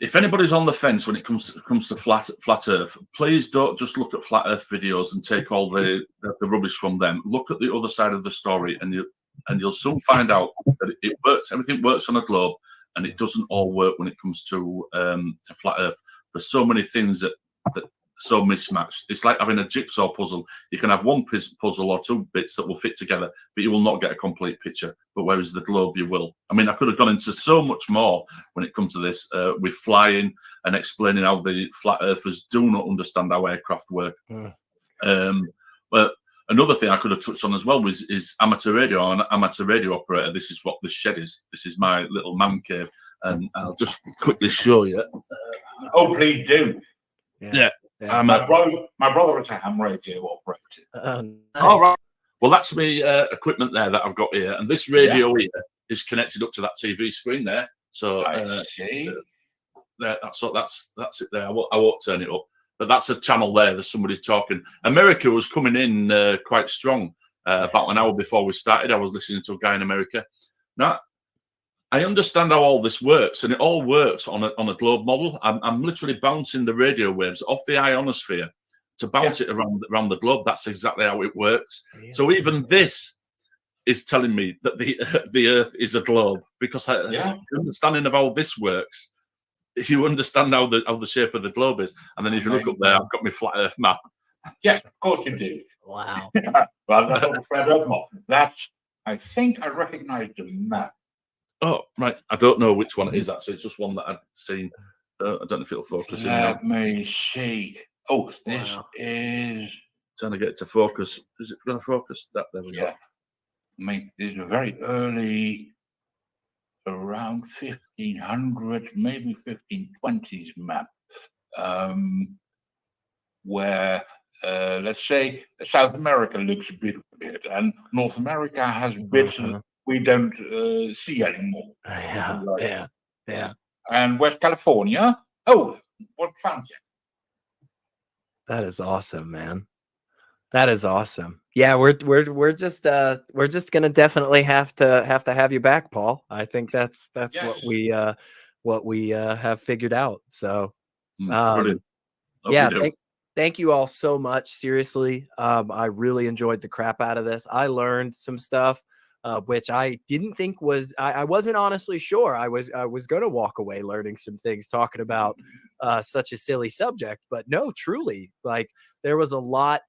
if anybody's on the fence when it comes to flat Earth, please don't just look at flat Earth videos and take all the rubbish from them. Look at the other side of the story, and you'll soon find out that it works. Everything works on a globe, and it doesn't all work when it comes to flat Earth. There's so many things that are so mismatched. It's like having a jigsaw puzzle. You can have one puzzle or two bits that will fit together, but you will not get a complete picture. But whereas the globe, you will. I mean, I could have gone into so much more when it comes to this with flying and explaining how the flat earthers do not understand how aircraft work. But another thing I could have touched on as well is amateur radio. I'm an amateur radio operator. This is what this shed is. This is my little man cave, and I'll just quickly show you. Oh, please do. Yeah. My brother is a ham radio operator. Nice. All right. Well, that's me equipment there that I've got here, and this radio here is connected up to that TV screen there. So I see. That's it there. I won't turn it up. But that's a channel there. There's somebody talking. America was coming in quite strong about an hour before we started. I was listening to a guy in America. Now, I understand how all this works, and it all works on a globe model. I'm literally bouncing the radio waves off the ionosphere to bounce it around the globe. That's exactly how it works. Yeah. So even this is telling me that the Earth is a globe, because the understanding of how this works you understand how the shape of the globe is. And then if you look up there, I've got my flat Earth map. Yes, of course you do. Wow. Well, that's not a flat Earth map. That's, I think I recognize the map. Oh, right. I don't know which one it is, actually. It's just one that I've seen. I don't know if it'll focus. Let me see. Oh, this Wow. is... Trying to get it to focus. Is it going to focus? There we go. I mean, this is a very early, around 1500, maybe 1520s map, where, let's say, South America looks a bit weird, and North America has bits that we don't see anymore. Yeah. And West California, what found you? That is awesome, man. That is awesome. Yeah, we're just gonna definitely have to have you back, Paul. I think that's Yes. what we have figured out. So Brilliant. yeah, thank you all so much. Seriously, I really enjoyed the crap out of this. I learned some stuff which I didn't think was. I wasn't honestly sure. I was going to walk away learning some things talking about such a silly subject, but no, truly, like there was a lot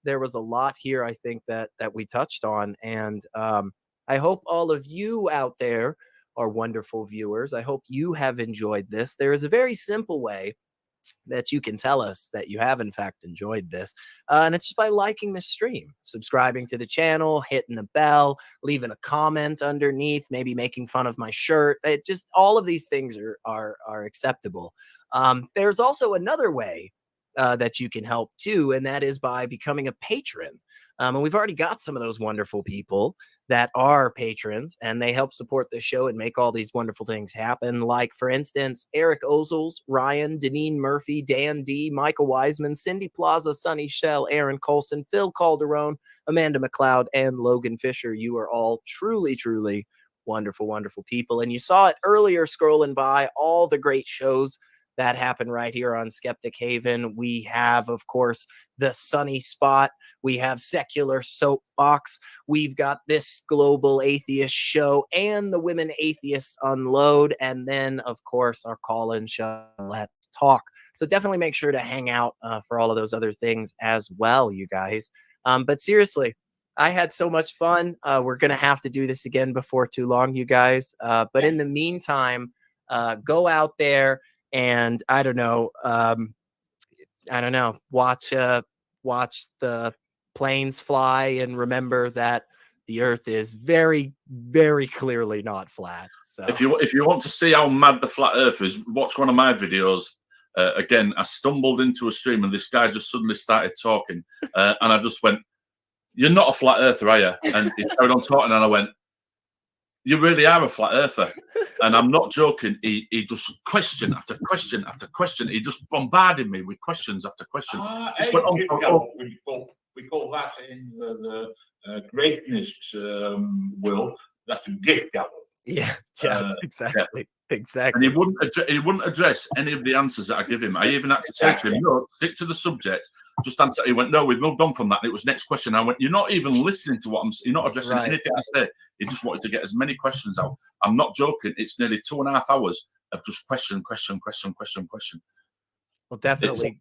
here. I think that we touched on, and I hope all of you out there are wonderful viewers. I hope you have enjoyed this. There is a very simple way that you can tell us that you have in fact enjoyed this, and it's just by liking the stream, subscribing to the channel, hitting the bell, leaving a comment underneath, maybe making fun of my shirt. It just, all of these things are acceptable. There's also another way that you can help too, and that is by becoming a patron. And we've already got some of those wonderful people that are patrons, and they help support the show and make all these wonderful things happen. Like, for instance, Eric Ozels, Ryan, Deneen Murphy, Dan D, Michael Wiseman, Cindy Plaza, Sunny Shell, Aaron Colson, Phil Calderon, Amanda McLeod, and Logan Fisher. You are all truly, truly wonderful, wonderful people. And you saw it earlier scrolling by, all the great shows that happen right here on Sceptic Haven. We have, of course, the Sunny Spot. We have Secular Soapbox. We've got this Global Atheist Show and the Women Atheists Unload. And then, of course, our call-in show, Let's Talk. So definitely make sure to hang out for all of those other things as well, you guys. But seriously, I had so much fun. We're going to have to do this again before too long, you guys. But in the meantime, go out there and watch the planes fly, and remember that the Earth is very, very clearly not flat. So if you want to see how mad the flat Earth is, watch one of my videos. Again, I stumbled into a stream and this guy just suddenly started talking, and I just went, "You're not a flat earther, are you?" And he carried on talking, and I went, "You really are a flat earther." And I'm not joking. He just question after question after question. He just bombarded me with questions after question. We call that in the greatness world, that's a gift gavel. Yeah, exactly. Yeah. Exactly. And he wouldn't address any of the answers that I give him. I even had to say to him, "No, stick to the subject. Just answer." He went, "No, we've moved on from that." And it was next question. I went, "You're not even listening to what I'm saying. You're not addressing anything I say." He just wanted to get as many questions out. I'm not joking. It's nearly 2.5 hours of just question. Well, definitely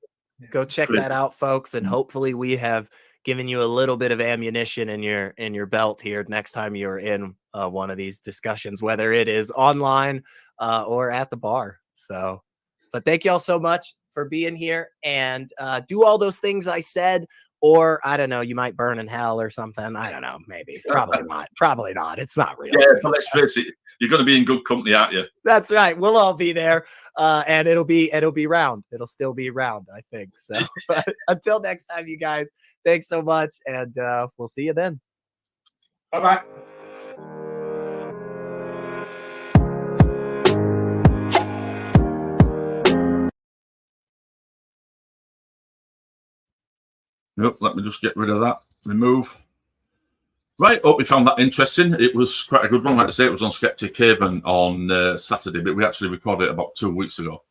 go check that out, folks. And hopefully we have given you a little bit of ammunition in your belt here next time you're in one of these discussions, whether it is online or at the bar. So, but thank you all so much for being here, and do all those things I said, or I don't know, you might burn in hell or something. I don't know, maybe, probably not. It's not real. Yeah, but let's face it, you're going to be in good company, aren't you? That's right. We'll all be there, and it'll be round. It'll still be round, I think. So but until next time, you guys, thanks so much, and we'll see you then. Bye-bye. Nope, let me just get rid of that. Remove. Right, hope you found that interesting. It was quite a good one. Like I say, it was on Sceptic Haven on Saturday, but we actually recorded it about 2 weeks ago.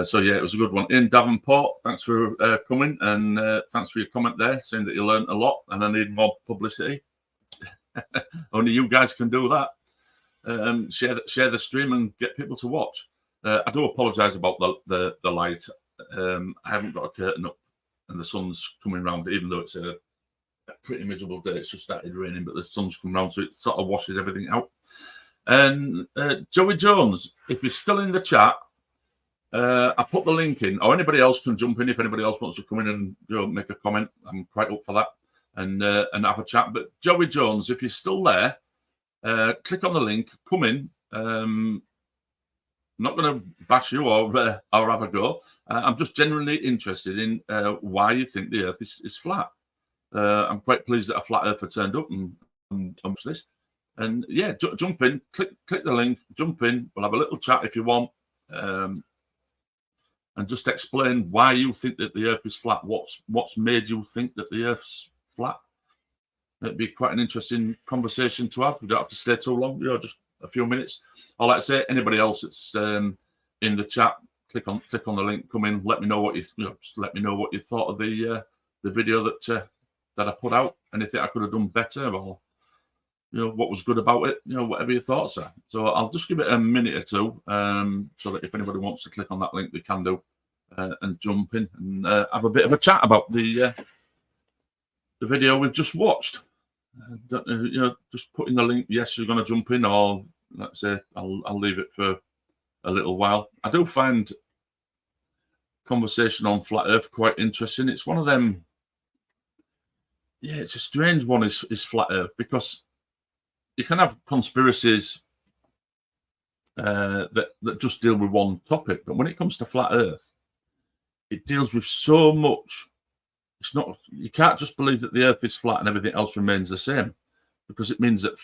So yeah, it was a good one. In Davenport, thanks for coming, and thanks for your comment there, saying that you learned a lot and I need more publicity. Only you guys can do that. Share the stream and get people to watch. I do apologise about the light. I haven't got a curtain up, and the sun's coming round, even though it's a pretty miserable day. It's just started raining, but the sun's come round, so it sort of washes everything out. And Joey Jones, if you're still in the chat, I put the link in, or anybody else can jump in if anybody else wants to come in and make a comment. I'm quite up for that and have a chat. But Joey Jones, if you're still there, click on the link, come in. I'm not going to bash you or have a go. I'm just genuinely interested in why you think the Earth is flat. I'm quite pleased that a flat earther turned up and watch this. And yeah, jump in, click the link, jump in. We'll have a little chat if you want, and just explain why you think that the Earth is flat. What's made you think that the Earth's flat? It'd be quite an interesting conversation to have. We don't have to stay too long, just a few minutes. Or like I say, anybody else that's in the chat, click on the link, come in, let me know what just let me know what you thought of the video that I put out. Anything I could have done better, or what was good about it, whatever your thoughts are. So I'll just give it a minute or two, so that if anybody wants to click on that link, they can do, and jump in and have a bit of a chat about the video we've just watched. Just put in the link. Yes, you're going to jump in, or let's say I'll leave it for a little while. I do find conversation on flat Earth quite interesting. It's one of them. Yeah, it's a strange one. Is flat Earth, because you can have conspiracies that just deal with one topic, but when it comes to flat Earth, it deals with so much. It's not, you can't just believe that the Earth is flat and everything else remains the same, because it means that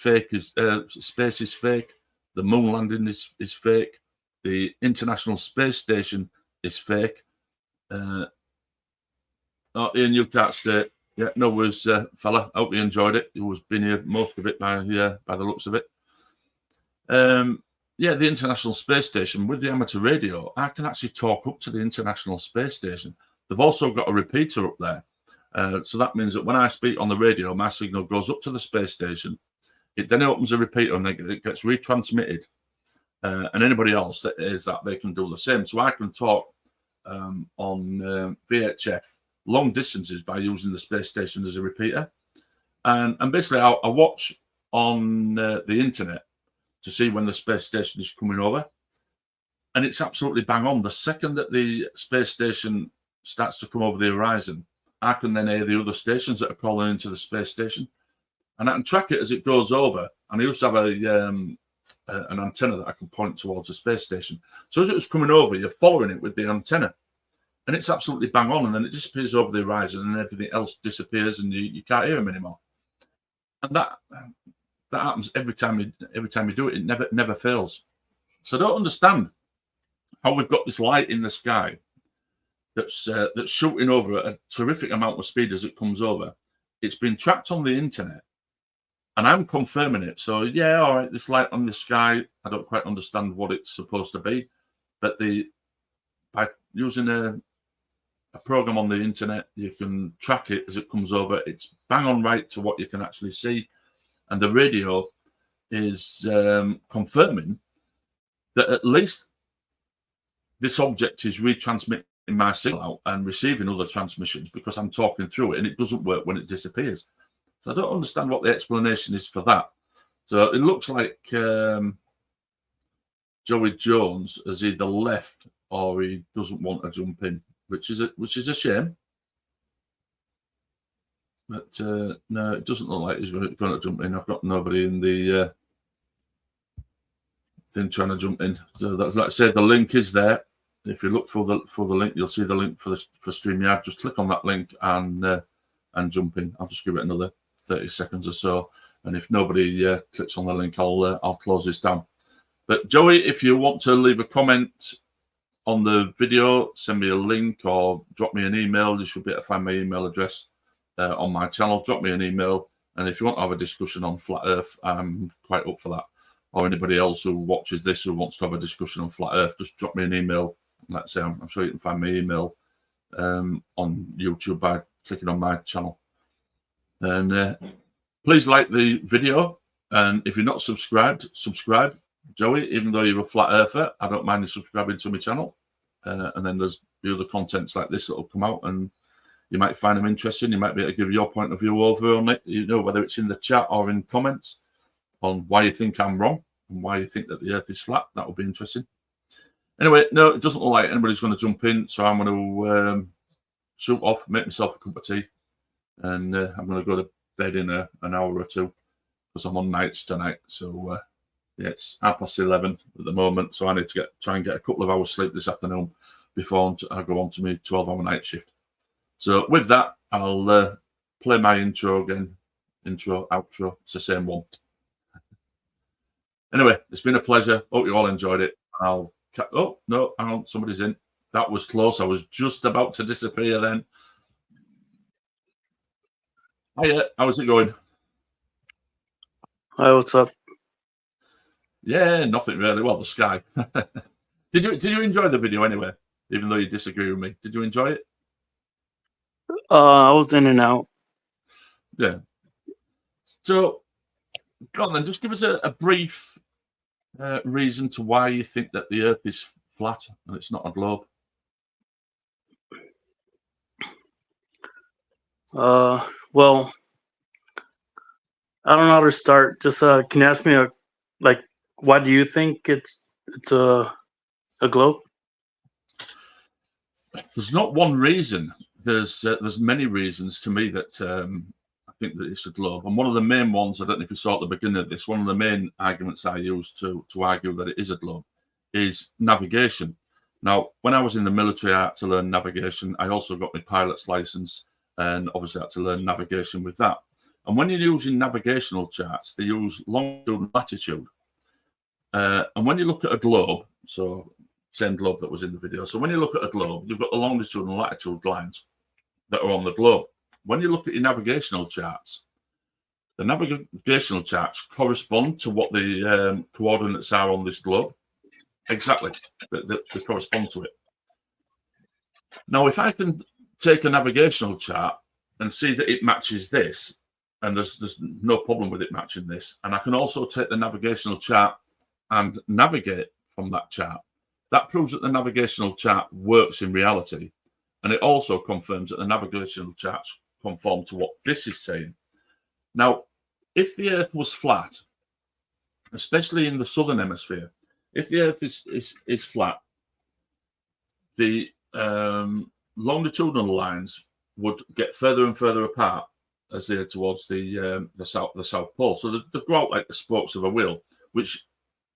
space is fake, the moon landing is fake, the International Space Station is fake. Ian, you can't stay. Yeah, no worries, fella. I hope you enjoyed it. You was been here most of it by the looks of it. Yeah, the International Space Station with the amateur radio, I can actually talk up to the International Space Station. They've also got a repeater up there. So that means that when I speak on the radio, my signal goes up to the space station. It then opens a repeater and it gets retransmitted. And anybody else that is that, they can do the same. So I can talk on VHF long distances by using the space station as a repeater. And basically, I watch on the internet to see when the space station is coming over. And it's absolutely bang on. The second that the space station starts to come over the horizon, I can then hear the other stations that are calling into the space station. And I can track it as it goes over. And I used to have an antenna that I can point towards the space station. So as it was coming over, you're following it with the antenna. And it's absolutely bang on. And then it disappears over the horizon and everything else disappears and you can't hear them anymore. And that happens every time you do it. It never fails. So I don't understand how we've got this light in the sky that's shooting over at a terrific amount of speed as it comes over. It's been tracked on the internet, and I'm confirming it. So yeah, all right, this light on the sky, I don't quite understand what it's supposed to be, but by using a program on the internet, you can track it as it comes over. It's bang on right to what you can actually see, and the radio is confirming that at least this object is retransmitting my signal out and receiving other transmissions, because I'm talking through it and it doesn't work when it disappears. So I don't understand what the explanation is for that. So it looks like Joey Jones has either left or he doesn't want to jump in, which is a shame. But no, it doesn't look like he's going to jump in. I've got nobody in the thing trying to jump in. So that's, like I said, the link is there. If you look for the link, you'll see the link for StreamYard. Just click on that link and jump in. I'll just give it another 30 seconds or so, and if nobody clicks on the link, I'll close this down. But Joey, if you want to leave a comment on the video, send me a link or drop me an email. You should be able to find my email address on my channel. Drop me an email, and if you want to have a discussion on flat Earth, I'm quite up for that. Or anybody else who watches this who wants to have a discussion on flat Earth, just drop me an email. Let's say I'm sure you can find my email on YouTube by clicking on my channel. And please like the video. And if you're not subscribed, subscribe. Joey, even though you're a flat earther, I don't mind you subscribing to my channel. And then there's the other contents like this that will come out, and you might find them interesting. You might be able to give your point of view over on it, whether it's in the chat or in comments on why you think I'm wrong and why you think that the earth is flat. That would be interesting. Anyway, no, it doesn't look like anybody's going to jump in, so I'm going to shoot off, make myself a cup of tea, and I'm going to go to bed in an hour or two because I'm on nights tonight. So, yeah, it's 11:30 at the moment, so I need to try and get a couple of hours sleep this afternoon before I go on to my 12-hour night shift. So with that, I'll play my intro again. Intro, outro, it's the same one. Anyway, it's been a pleasure. Hope you all enjoyed it. Oh, no, hang on, somebody's in. That was close. I was just about to disappear then. Hiya, how's it going? Hi, what's up? Yeah, nothing really. Well, the sky. Did you enjoy the video anyway? Even though you disagree with me, did you enjoy it? I was in and out. Yeah. So, go on then. Just give us a brief reason to why you think that the Earth is flat and it's not a globe. Well, I don't know how to start. Just can you ask me why do you think it's a globe? There's not one reason. There's many reasons to me that I think that it's a globe. And one of the main ones, I don't know if you saw at the beginning of this, one of the main arguments I use to argue that it is a globe is navigation. Now, when I was in the military, I had to learn navigation. I also got my pilot's license, and obviously I had to learn navigation with that. And when you're using navigational charts, they use longitude and latitude. And when you look at a globe, so same globe that was in the video. So when you look at a globe, you've got the longitude and latitude lines that are on the globe. When you look at your navigational charts, the navigational charts correspond to what the coordinates are on this globe. Exactly, they correspond to it. Now, if I can take a navigational chart and see that it matches this, and there's no problem with it matching this, and I can also take the navigational chart and navigate from that chart, that proves that the navigational chart works in reality. And it also confirms that the navigational charts conform to what this is saying. Now, if the Earth was flat, especially in the southern hemisphere, if the Earth is flat, the longitudinal lines would get further and further apart as they head towards the South Pole. So they grow out like the spokes of a wheel, which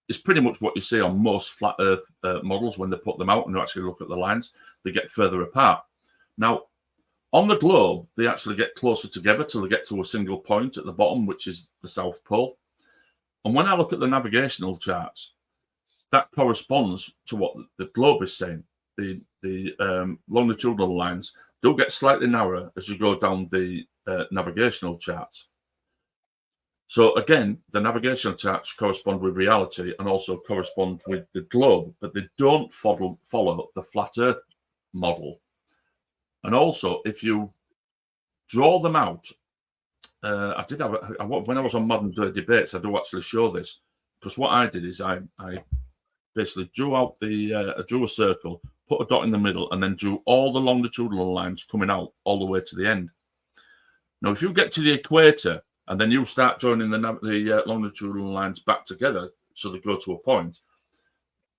is pretty much what you see on most flat Earth models when they put them out and you actually look at the lines. They get further apart. Now, on the globe, they actually get closer together till they get to a single point at the bottom, which is the South Pole. And when I look at the navigational charts, that corresponds to what the globe is saying. The longitudinal lines do get slightly narrower as you go down the navigational charts. So again, the navigational charts correspond with reality and also correspond with the globe, but they don't follow the flat Earth model. And also, if you draw them out, I did have when I was on Modern Day Debates, I do actually show this, because what I did is I basically drew out drew a circle, put a dot in the middle, and then drew all the longitudinal lines coming out all the way to the end. Now, if you get to the equator and then you start joining the longitudinal lines back together so they go to a point,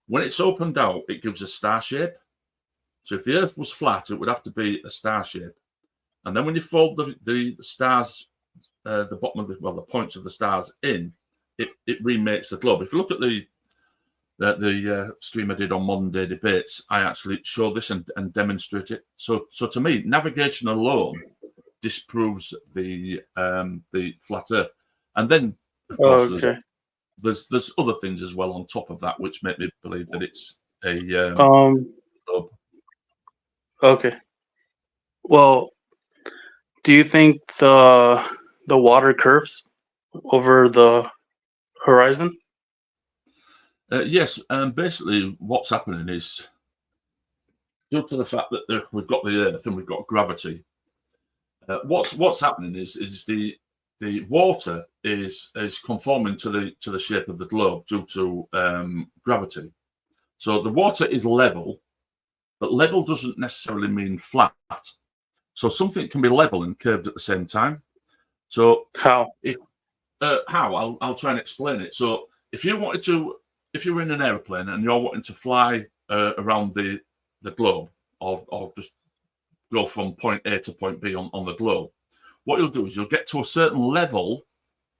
when it's opened out, it gives a star shape. So if the Earth was flat, it would have to be a star shape. And then when you fold the stars, the bottom of the points of the stars in, it remakes the globe. If you look at the stream I did on Modern Day Debates, I actually show this and demonstrate it. So to me, navigation alone disproves the flat Earth. And then, of course, there's other things as well on top of that which make me believe that it's a globe. Okay. Well, do you think the water curves over the horizon? Yes, and basically what's happening is, due to the fact that we've got the Earth and we've got gravity, what's happening is the the water is conforming to the shape of the globe due to gravity. So the water is level, but level doesn't necessarily mean flat. So something can be level and curved at the same time. So How? How? I'll try and explain it. So if you were in an airplane and you're wanting to fly around the globe, or just go from point A to point B on the globe, what you'll do is you'll get to a certain level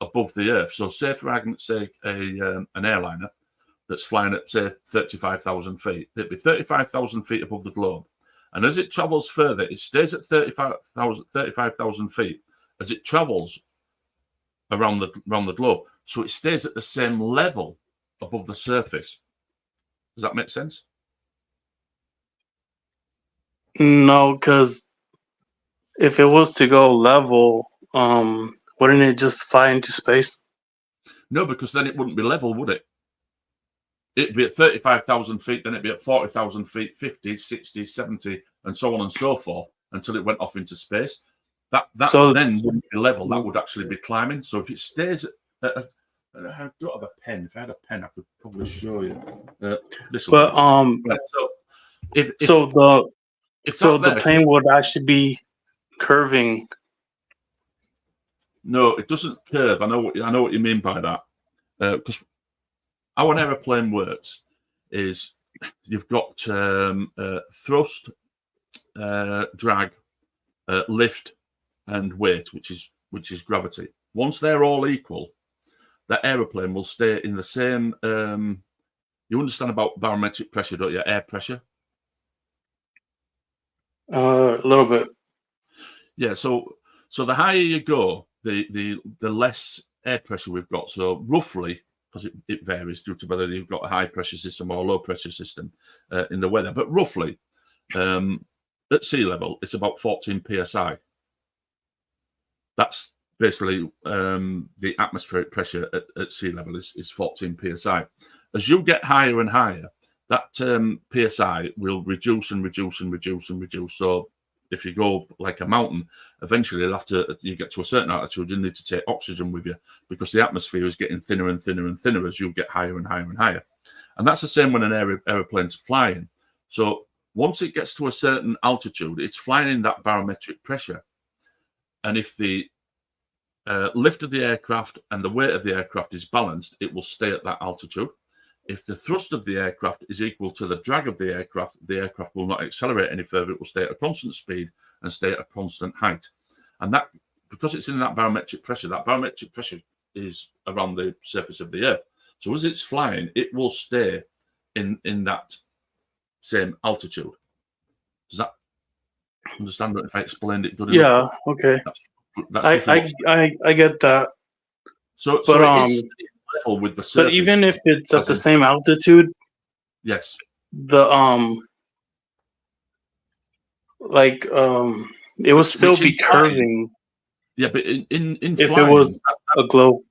above the Earth. So say, for argument's sake, an airliner that's flying at, say, 35,000 feet. It'd be 35,000 feet above the globe. And as it travels further, it stays at 35,000 feet as it travels around the globe. So it stays at the same level above the surface. Does that make sense? No, because if it was to go level, wouldn't it just fly into space? No, because then it wouldn't be level, would it? It'd be at 35,000 feet, then it'd be at 40,000 feet, 50, 60, 70, and so on and so forth until it went off into space. That then wouldn't be level. That would actually be climbing. So if it stays at I don't have a pen. If I had a pen, I could probably show you. This. But right, so if the plane would actually be curving. No, it doesn't curve. I know what you mean by that. Because how an aeroplane works is you've got thrust, drag, lift, and weight, which is gravity. Once they're all equal, that aeroplane will stay in the same. You understand about barometric pressure, don't you? Air pressure. A little bit. Yeah. So the higher you go, the less air pressure we've got. So roughly, because it varies due to whether you've got a high pressure system or a low pressure system in the weather, but roughly at sea level, it's about 14 psi. That's basically the atmospheric pressure at sea level is 14 psi. As you get higher and higher, that psi will reduce and reduce and reduce and reduce. So if you go like a mountain, eventually you get to a certain altitude, you need to take oxygen with you because the atmosphere is getting thinner and thinner and thinner as you get higher and higher and higher. And that's the same when an aeroplane's flying. So once it gets to a certain altitude, it's flying in that barometric pressure. And if the lift of the aircraft and the weight of the aircraft is balanced, it will stay at that altitude. If the thrust of the aircraft is equal to the drag of the aircraft will not accelerate any further. It will stay at a constant speed and stay at a constant height. And that, because it's in that barometric pressure is around the surface of the Earth. So as it's flying, it will stay in that same altitude. Does that understand if I explained it good enough? Yeah, okay. That's I get that. So it is level with the surface. But even if it's at the same altitude, yes, the it would still be curving. Yeah, but in if flying, it was a globe.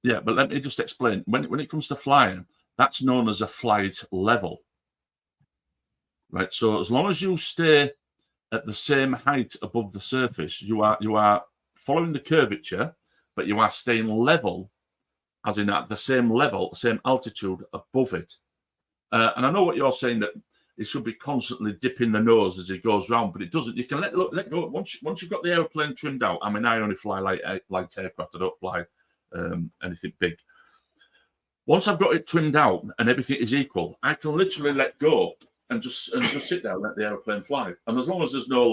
Yeah, but let me just explain. When it comes to flying, that's known as a flight level. Right. So as long as you stay at the same height above the surface, you are following the curvature, but you are staying level, as in at the same level, same altitude above it. And I know what you're saying, that it should be constantly dipping the nose as it goes round, but it doesn't. You can let go. Once you've got the aeroplane trimmed out. I mean, I only fly light aircraft. I don't fly anything big. Once I've got it trimmed out and everything is equal, I can literally let go and just sit there and let the aeroplane fly. And as long as there's no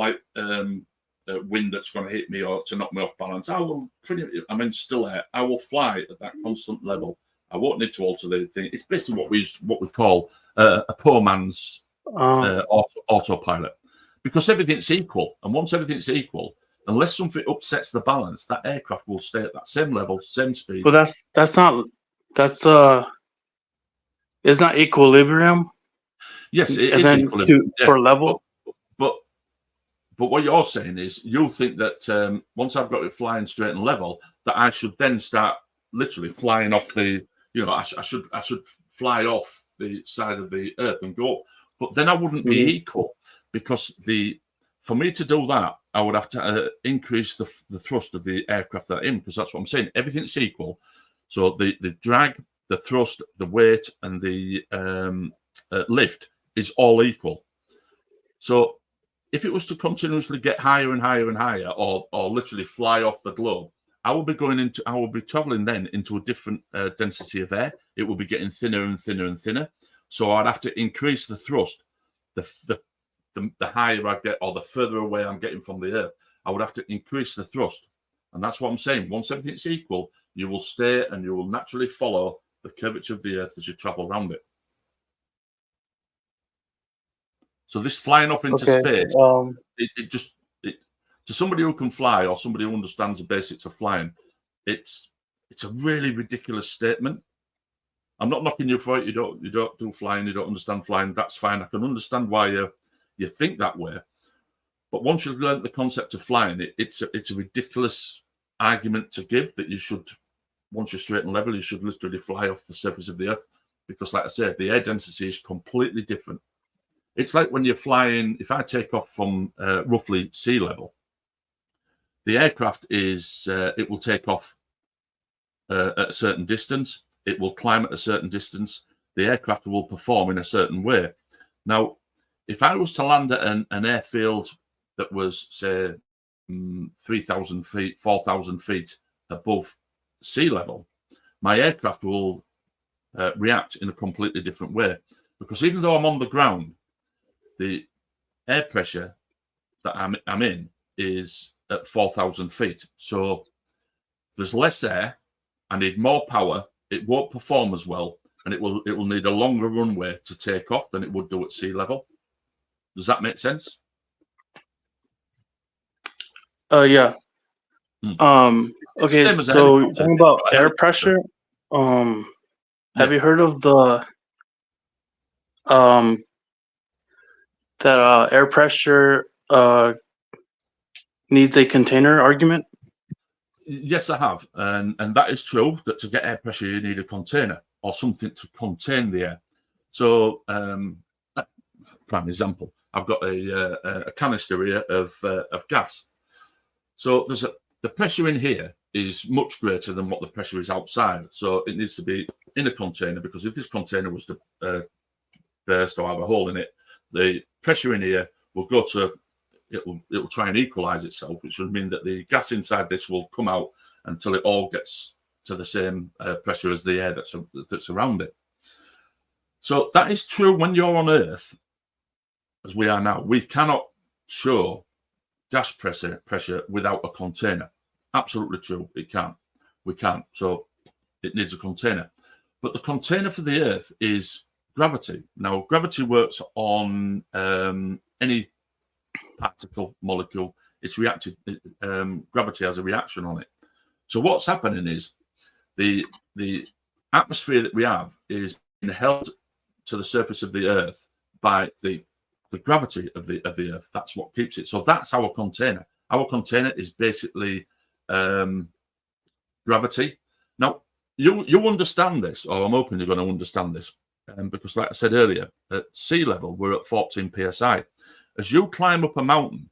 wind that's going to hit me or to knock me off balance, I will still air. I will fly at that constant level. I won't need to alter the thing. It's basically what we call a poor man's autopilot, because everything's equal. And once everything's equal, unless something upsets the balance, that aircraft will stay at that same level, same speed. But that's not equilibrium. Yes, it is equilibrium for level. But what you're saying is you think that once I've got it flying straight and level, that I should then start literally flying off the. I should fly off the side of the Earth and go up. But then I wouldn't be equal, because for me to do that, I would have to increase the thrust of the aircraft that I'm in, because that's what I'm saying. Everything's equal. So the drag, the thrust, the weight, and the lift is all equal. So if it was to continuously get higher and higher and higher, or literally fly off the globe, I will be traveling then into a different density of air. It will be getting thinner and thinner and thinner. So I'd have to increase the thrust. The higher I get, or the further away I'm getting from the Earth, I would have to increase the thrust. And that's what I'm saying. Once everything's equal, you will stay and you will naturally follow the curvature of the Earth as you travel around it. So this flying off into space, to somebody who can fly, or somebody who understands the basics of flying, it's a really ridiculous statement. I'm not knocking you for it. You don't do flying. You don't understand flying. That's fine. I can understand why you think that way. But once you've learned the concept of flying, it's a ridiculous argument to give that you should, once you're straight and level, you should literally fly off the surface of the Earth, because, like I said, the air density is completely different. It's like when you're flying. If I take off from roughly sea level, the aircraft it will take off at a certain distance. It will climb at a certain distance. The aircraft will perform in a certain way. Now, if I was to land at an airfield that was, say, 3,000 feet, 4,000 feet above sea level, my aircraft will react in a completely different way. Because even though I'm on the ground, the air pressure that I'm in is at 4,000 feet. So there's less air. I need more power. It won't perform as well, and it will need a longer runway to take off than it would do at sea level. Does that make sense? Yeah. Okay, so talking about air pressure, have you heard of the that air pressure needs a container argument? Yes, I have, and that is true. That to get air pressure, you need a container or something to contain the air. So, prime example, I've got a canister here of gas. So the pressure in here is much greater than what the pressure is outside. So it needs to be in a container, because if this container was to burst or have a hole in it, the pressure in here will go to. It will try and equalize itself, which would mean that the gas inside this will come out until it all gets to the same pressure as the air that's around it. So that is true when you're on Earth, as we are now. We cannot show gas pressure without a container. Absolutely true. It can't. We can't. So it needs a container. But the container for the Earth is gravity. Now, gravity works on any particle, molecule. It's reacted. Gravity has a reaction on it. So what's happening is the atmosphere that we have is being held to the surface of the Earth by the gravity of the Earth. That's what keeps it. So that's our container. Our container is basically gravity. Now you understand this, or I'm hoping you're going to understand this, because, like I said earlier, at sea level we're at 14 psi. As you climb up a mountain,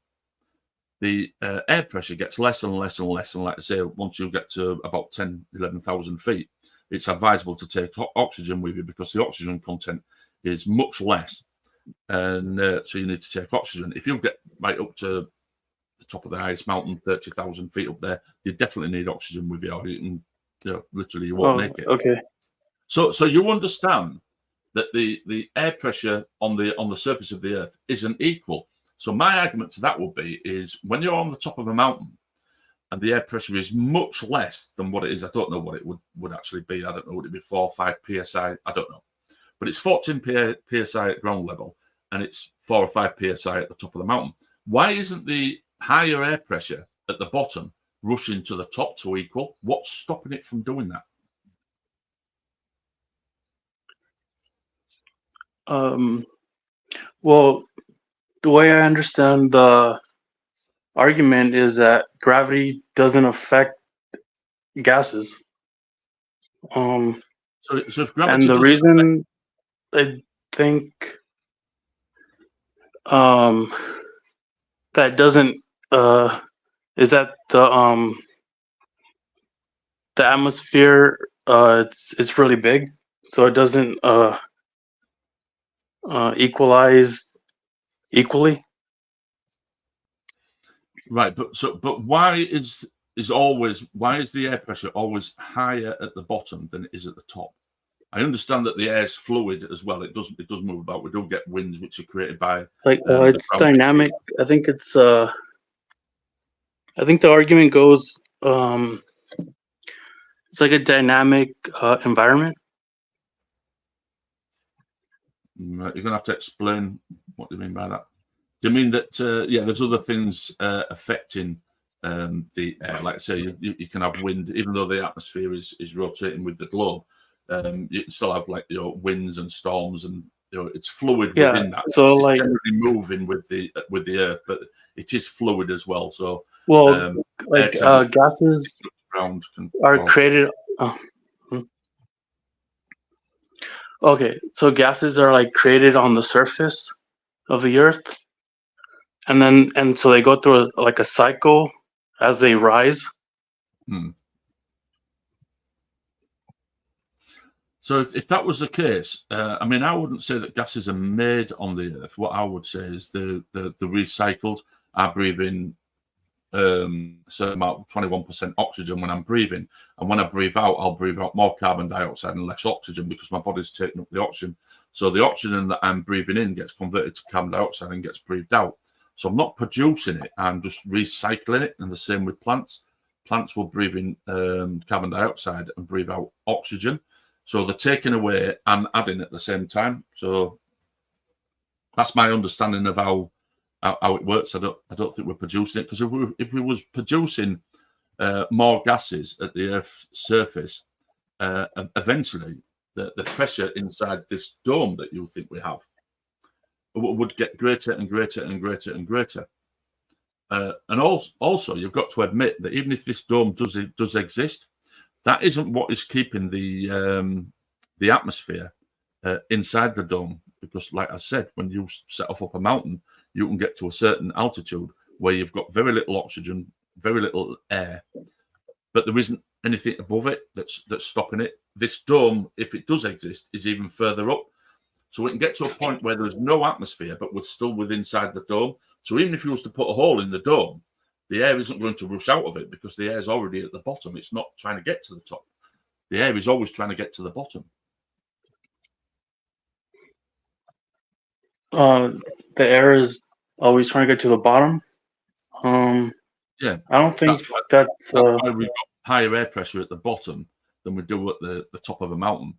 the air pressure gets less and less and less. And like I say, once you get to about 10, 11,000 feet, it's advisable to take oxygen with you, because the oxygen content is much less. And so you need to take oxygen. If you get right up to the top of the highest mountain, 30,000 feet up there, you definitely need oxygen with you, or you can, literally you won't make it. Okay. So you understand that the air pressure on the surface of the Earth isn't equal. So my argument to that would be is when you're on the top of a mountain and the air pressure is much less than what it is. I don't know what it would actually be. I don't know. Would it be 4 or 5 psi? I don't know. But it's 14 psi at ground level, and it's 4 or 5 psi at the top of the mountain. Why isn't the higher air pressure at the bottom rushing to the top to equal? What's stopping it from doing that? Well, the way I understand the argument is that gravity doesn't affect gases. So if gravity, and the reason I think that doesn't is that the atmosphere it's really big, so it doesn't equalize equally. Right, but why is the air pressure always higher at the bottom than it is at the top? I understand that the air is fluid as well. It does move about. We do get winds which are created by It's dynamic. I think it's I think the argument goes it's like a dynamic environment. Right, you're gonna have to explain what you mean by that. Do you mean that there's other things affecting the air? Like say you can have wind, even though the atmosphere is rotating with the globe. You can still have winds and storms, and it's fluid within that. So it's generally moving with the earth, but it is fluid as well. So gases are created. Okay, so gases are like created on the surface of the earth, and so they go through a cycle as they rise. So if that was the case, I mean, I wouldn't say that gases are made on the earth. What I would say is the recycled. I breathe in a certain amount, 21% oxygen when I'm breathing, and when I breathe out, I'll breathe out more carbon dioxide and less oxygen because my body's taking up the oxygen. So the oxygen that I'm breathing in gets converted to carbon dioxide and gets breathed out. So I'm not producing it; I'm just recycling it. And the same with plants. Plants will breathe in carbon dioxide and breathe out oxygen. So they're taking away and adding at the same time. So that's my understanding of how it works. I don't think we're producing it, because if we was producing more gases at the Earth's surface, eventually the pressure inside this dome that you think we have would get greater and greater and greater and greater. And also, you've got to admit that even if this dome does exist, that isn't what is keeping the atmosphere inside the dome. Because, like I said, when you set off up a mountain, you can get to a certain altitude where you've got very little oxygen, very little air, but there isn't anything above it that's stopping it. This dome, if it does exist, is even further up. So we can get to a point where there's no atmosphere, but we're still inside the dome. So even if you was to put a hole in the dome, the air isn't going to rush out of it because the air is already at the bottom. It's not trying to get to the top. The air is always trying to get to the bottom. The air is always trying to get to the bottom. Yeah, I don't think that's why we've got higher air pressure at the bottom than we do at the top of a mountain.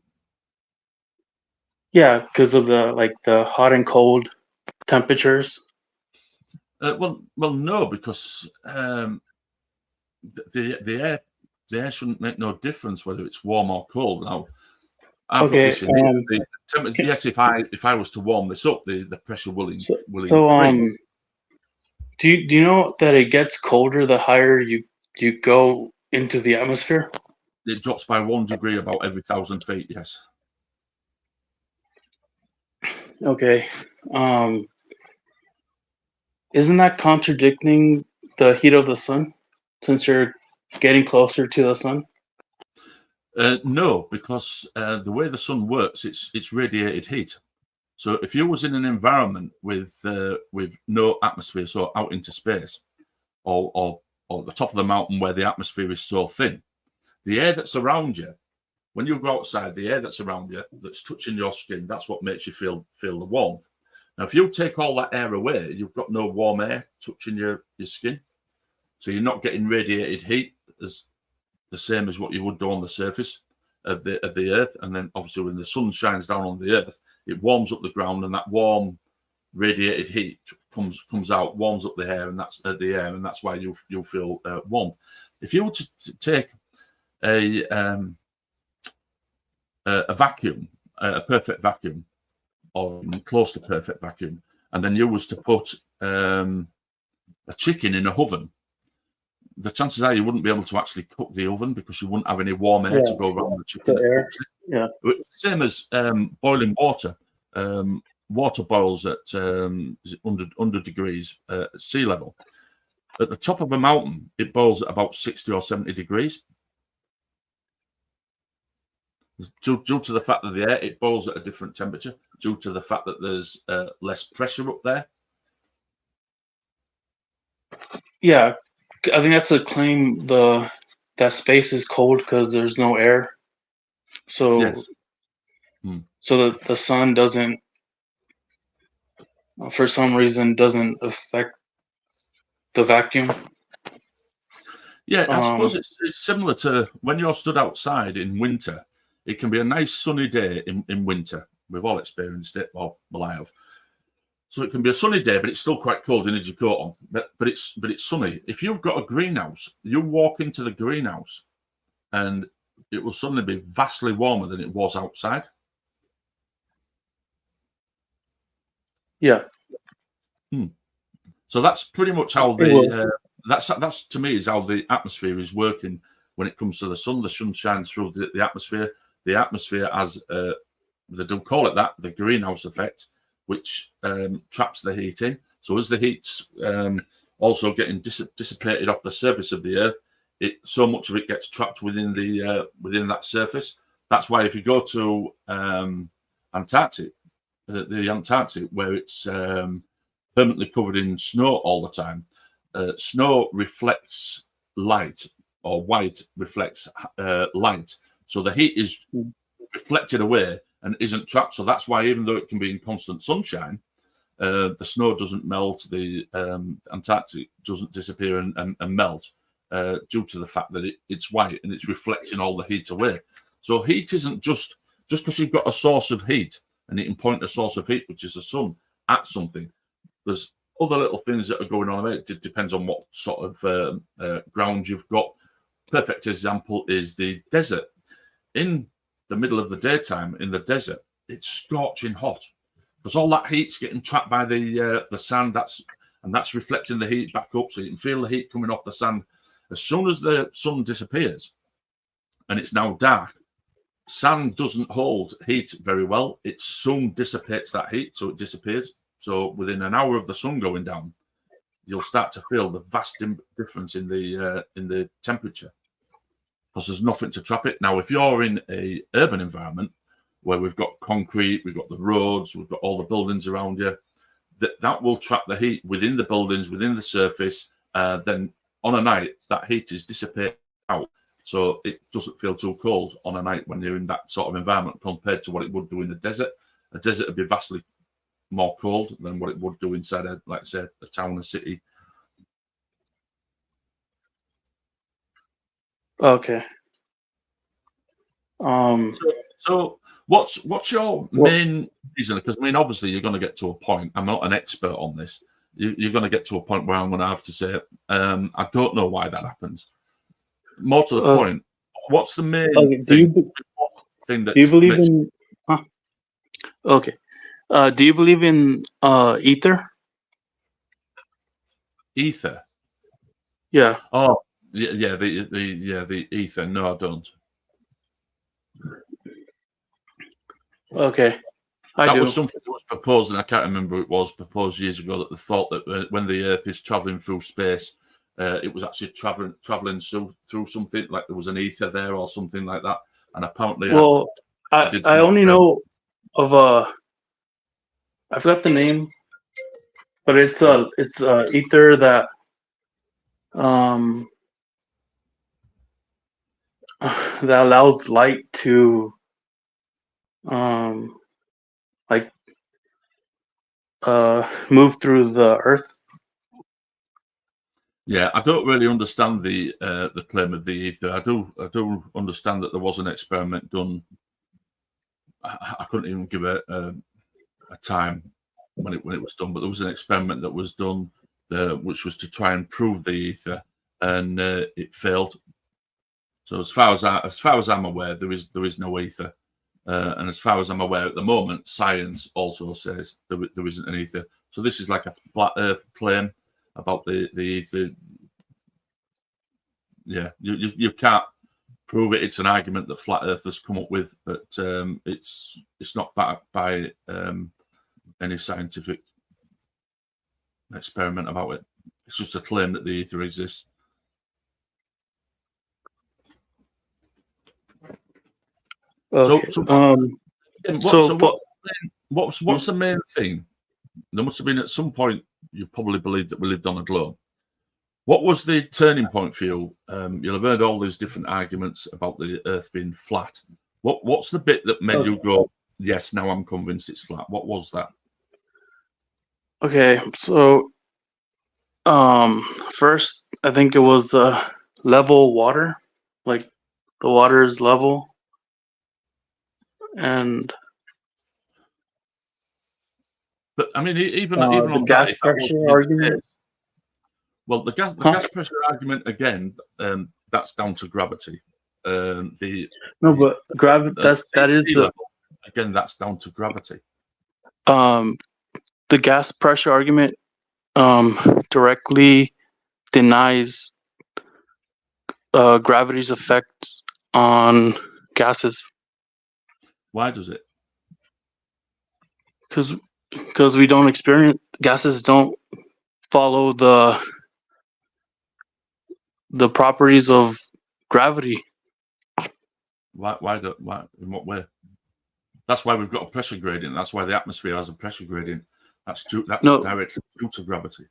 Yeah, because of the hot and cold temperatures. Well, no, because the air shouldn't make no difference whether it's warm or cold. Now, yes, if I was to warm this up, the pressure will increase. Do you know that it gets colder the higher you go into the atmosphere? It drops by 1 degree about every 1,000 feet. Yes. Okay. Isn't that contradicting the heat of the sun, since you're getting closer to the sun? No, because the way the sun works, it's radiated heat. So if you was in an environment with no atmosphere, so out into space, or the top of the mountain where the atmosphere is so thin, the air that's around you, when you go outside, the air that's around you, that's touching your skin, that's what makes you feel the warmth. Now, if you take all that air away, you've got no warm air touching your skin. So you're not getting radiated heat as the same as what you would do on the surface of the earth. And then obviously when the sun shines down on the earth, it warms up the ground, and that warm radiated heat comes out, warms up the air, and that's why you'll feel warm. If you were to take a vacuum, a perfect vacuum, or close to perfect vacuum, and then you was to put a chicken in a oven, the chances are you wouldn't be able to actually cook the oven because you wouldn't have any warm air to go around the chicken. It's the same as boiling water. Water boils at 100 degrees sea level. At the top of a mountain, it boils at about 60 or 70 degrees. Due to the fact that the air, it boils at a different temperature, due to the fact that there's less pressure up there. Yeah, I think that's a claim. That space is cold because there's no air. So, Yes. so that the sun doesn't, for some reason, doesn't affect the vacuum. Yeah, I suppose it's similar to when you're stood outside in winter. It can be a nice sunny day in winter. We've all experienced it. Well, I have. So it can be a sunny day, but it's still quite cold. You need your coat on, but it's sunny. If you've got a greenhouse, you walk into the greenhouse, and it will suddenly be vastly warmer than it was outside. Yeah. So that's pretty much how that's to me is how the atmosphere is working when it comes to the sun. The sun shines through the atmosphere. The atmosphere has they do call it that, the greenhouse effect, which traps the heat in. So as the heat's also getting dissipated off the surface of the Earth, so much of it gets trapped within that surface. That's why if you go to Antarctic, the Antarctic, where it's permanently covered in snow all the time, snow reflects light, or white reflects light. So the heat is reflected away and isn't trapped. So that's why, even though it can be in constant sunshine, the snow doesn't melt, the Antarctic doesn't disappear and melt due to the fact that it's white and it's reflecting all the heat away. So heat isn't just because you've got a source of heat and you can point a source of heat, which is the sun, at something. There's other little things that are going on. It depends on what sort of ground you've got. Perfect example is the desert. In the middle of the daytime in the desert, it's scorching hot because all that heat's getting trapped by the sand. That's reflecting the heat back up, so you can feel the heat coming off the sand. As soon as the sun disappears and it's now dark, sand doesn't hold heat very well. It soon dissipates that heat, so it disappears. So within an hour of the sun going down, you'll start to feel the vast difference in the temperature, because there's nothing to trap it. Now, if you're in a urban environment where we've got concrete, we've got the roads, we've got all the buildings around you, that will trap the heat within the buildings, within the surface. Then on a night, that heat is dissipated out, so it doesn't feel too cold on a night when you're in that sort of environment compared to what it would do in the desert. A desert would be vastly more cold than what it would do inside a town or city. Okay. So what's your main reason? Because I mean, obviously, you're going to get to a point. I'm not an expert on this. You're going to get to a point where I'm going to have to say, I don't know why that happens. More to the point, what's the main thing that? Do you believe in? Huh? Okay. Do you believe in ether? Ether. Yeah. Oh, yeah. The ether. No, I don't. Okay. That was something that was proposed, and I can't remember. It was proposed years ago that they thought that when the Earth is traveling through space, it was actually traveling through something, like there was an ether there or something like that. And apparently, I only know of I forgot the name, but it's ether that that allows light to move through the earth. Yeah, I don't really understand the claim of the ether. I do understand that there was an experiment done. I couldn't even give a time when it was done, but there was an experiment that was done which was to try and prove the ether, and it failed. So as far as I'm aware, there is no ether, and as far as I'm aware at the moment, science also says there isn't an ether. So this is like a flat Earth claim about the ether. Yeah, you can't prove it. It's an argument that flat earthers come up with, but it's not backed by any scientific experiment about it. It's just a claim that the ether exists. Okay. What's the main thing? There must have been at some point you probably believed that we lived on a globe. What was the turning point for you? You'll have heard all these different arguments about the Earth being flat. What's the bit that made you go, yes, now I'm convinced it's flat? What was that? Okay, so first I think it was level water, like the water is level, and but I mean, even the on gas that, pressure argument. Well, the gas pressure argument again, that's down to gravity. But gravity. That is the level, again, that's down to gravity. The gas pressure argument directly denies gravity's effect on gases. Why does it? Because we don't experience gases don't follow the properties of gravity. Why in what way? That's why we've got a pressure gradient. That's why the atmosphere has a pressure gradient. That's directly due to gravity.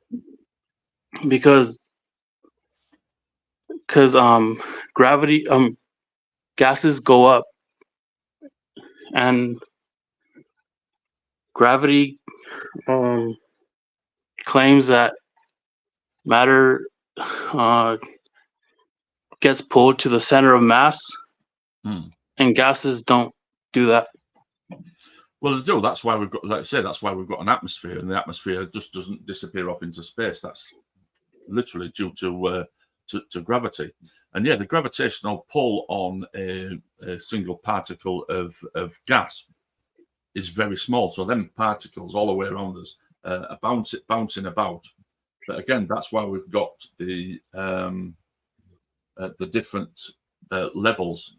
Because gravity gases go up, and gravity claims that matter gets pulled to the center of mass, and gases don't do that. Well, they do. That's why we've got, like I say, that's why we've got an atmosphere, and the atmosphere just doesn't disappear off into space. That's literally due to gravity. And yeah, the gravitational pull on a single particle of gas is very small. So them particles all the way around us are bouncing about. But again, that's why we've got the different levels.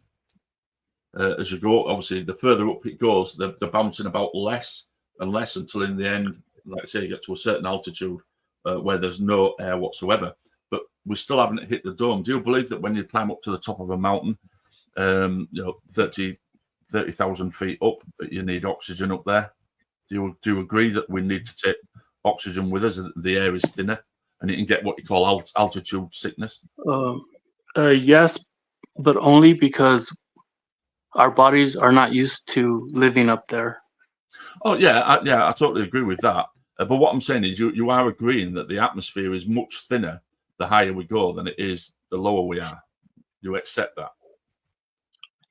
As you go, obviously, the further up it goes, they're bouncing about less and less until in the end, like I say, you get to a certain altitude where there's no air whatsoever. But we still haven't hit the dome. Do you believe that when you climb up to the top of a mountain, 30,000 feet up, that you need oxygen up there? Do you agree that we need to take oxygen with us, that the air is thinner, and you can get what you call altitude sickness? Yes, but only because our bodies are not used to living up there. Oh yeah, I totally agree with that. But what I'm saying is, you are agreeing that the atmosphere is much thinner the higher we go than it is the lower we are. You accept that,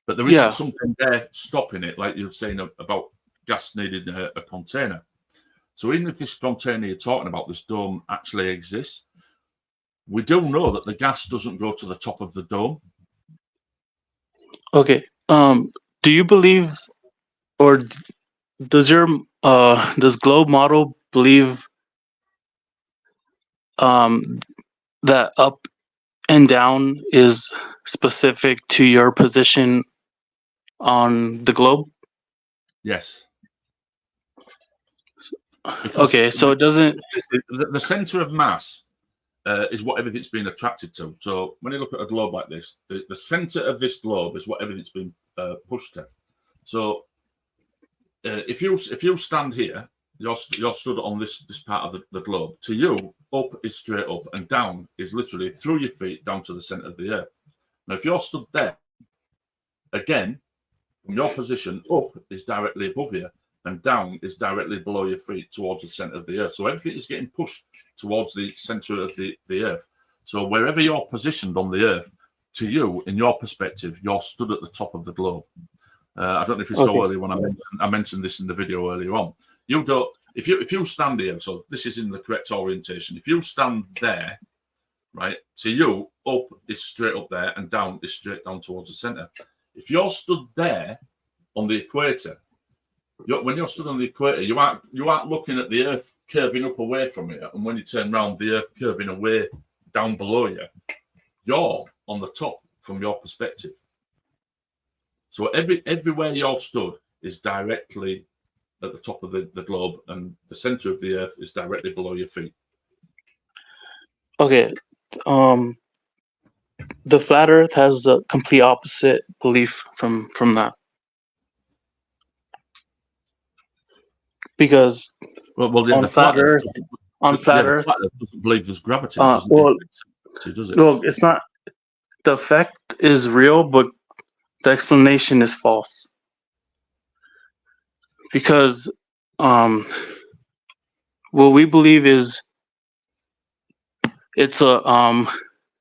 but there isn't something there stopping it, like you're saying about gas needing a container. So even if this container you're talking about, this dome, actually exists, we do know that the gas doesn't go to the top of the dome. Okay. Do you believe, or does Globe Model believe that up and down is specific to your position on the globe? Yes. Okay, so it doesn't. The center of mass is what everything's been attracted to. So when you look at a globe like this, the center of this globe is what everything's been pushed to. So if you stand here, you're stood on this part of the globe. To you, up is straight up, and down is literally through your feet down to the center of the earth. Now, if you're stood there, again, from your position, up is directly above you, and down is directly below your feet towards the center of the earth. So everything is getting pushed towards the center of the earth. So wherever you're positioned on the earth, to you, in your perspective, you're stood at the top of the globe. I don't know if you saw earlier when I mentioned this in the video earlier on. You don't. If you stand here, so this is in the correct orientation. If you stand there, right, to you, up is straight up there, and down is straight down towards the center. If you're stood there on the equator, when you're stood on the equator, you aren't looking at the earth curving up away from you, and when you turn around, the earth curving away down below you. You're on the top from your perspective. So everywhere you're stood is directly at the top of the globe, and the center of the earth is directly below your feet. Okay. The flat Earth has a complete opposite belief from that, because Well, yeah, on the flat Earth, flat Earth doesn't believe there's gravity, doesn't well, it? Does it? well, it's not. The effect is real, but the explanation is false, because what we believe is it's a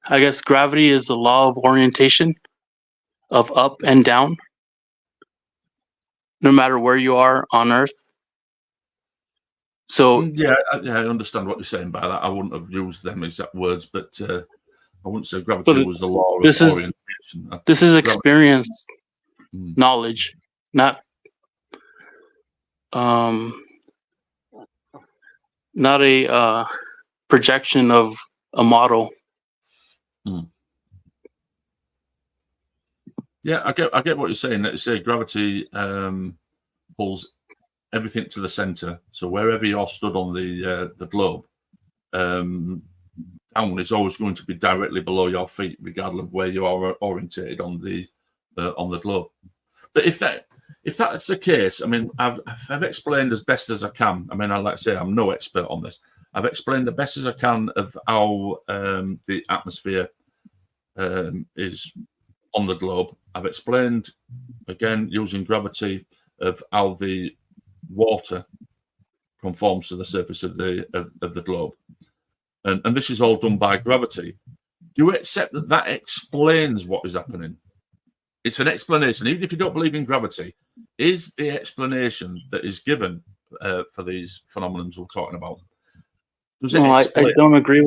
I guess gravity is the law of orientation of up and down, no matter where you are on Earth. So Yeah, I understand what you're saying by that. I wouldn't have used them exact words, but I wouldn't say gravity was the law of orientation. This is experience, knowledge, not a projection of a model. Yeah, I get what you're saying. That you say gravity pulls everything to the center. So wherever you're stood on the globe, down is always going to be directly below your feet, regardless of where you are orientated on the globe. But if that's the case, I mean, I've explained as best as I can. I mean, I like to say I'm no expert on this. I've explained the best as I can of how the atmosphere is on the globe. I've explained again using gravity of how the water conforms to the surface of the globe, and this is all done by gravity. Do you accept that explains what is happening? It's an explanation, even if you don't believe in gravity. Is the explanation that is given for these phenomena we're talking about? Does it explain? I don't agree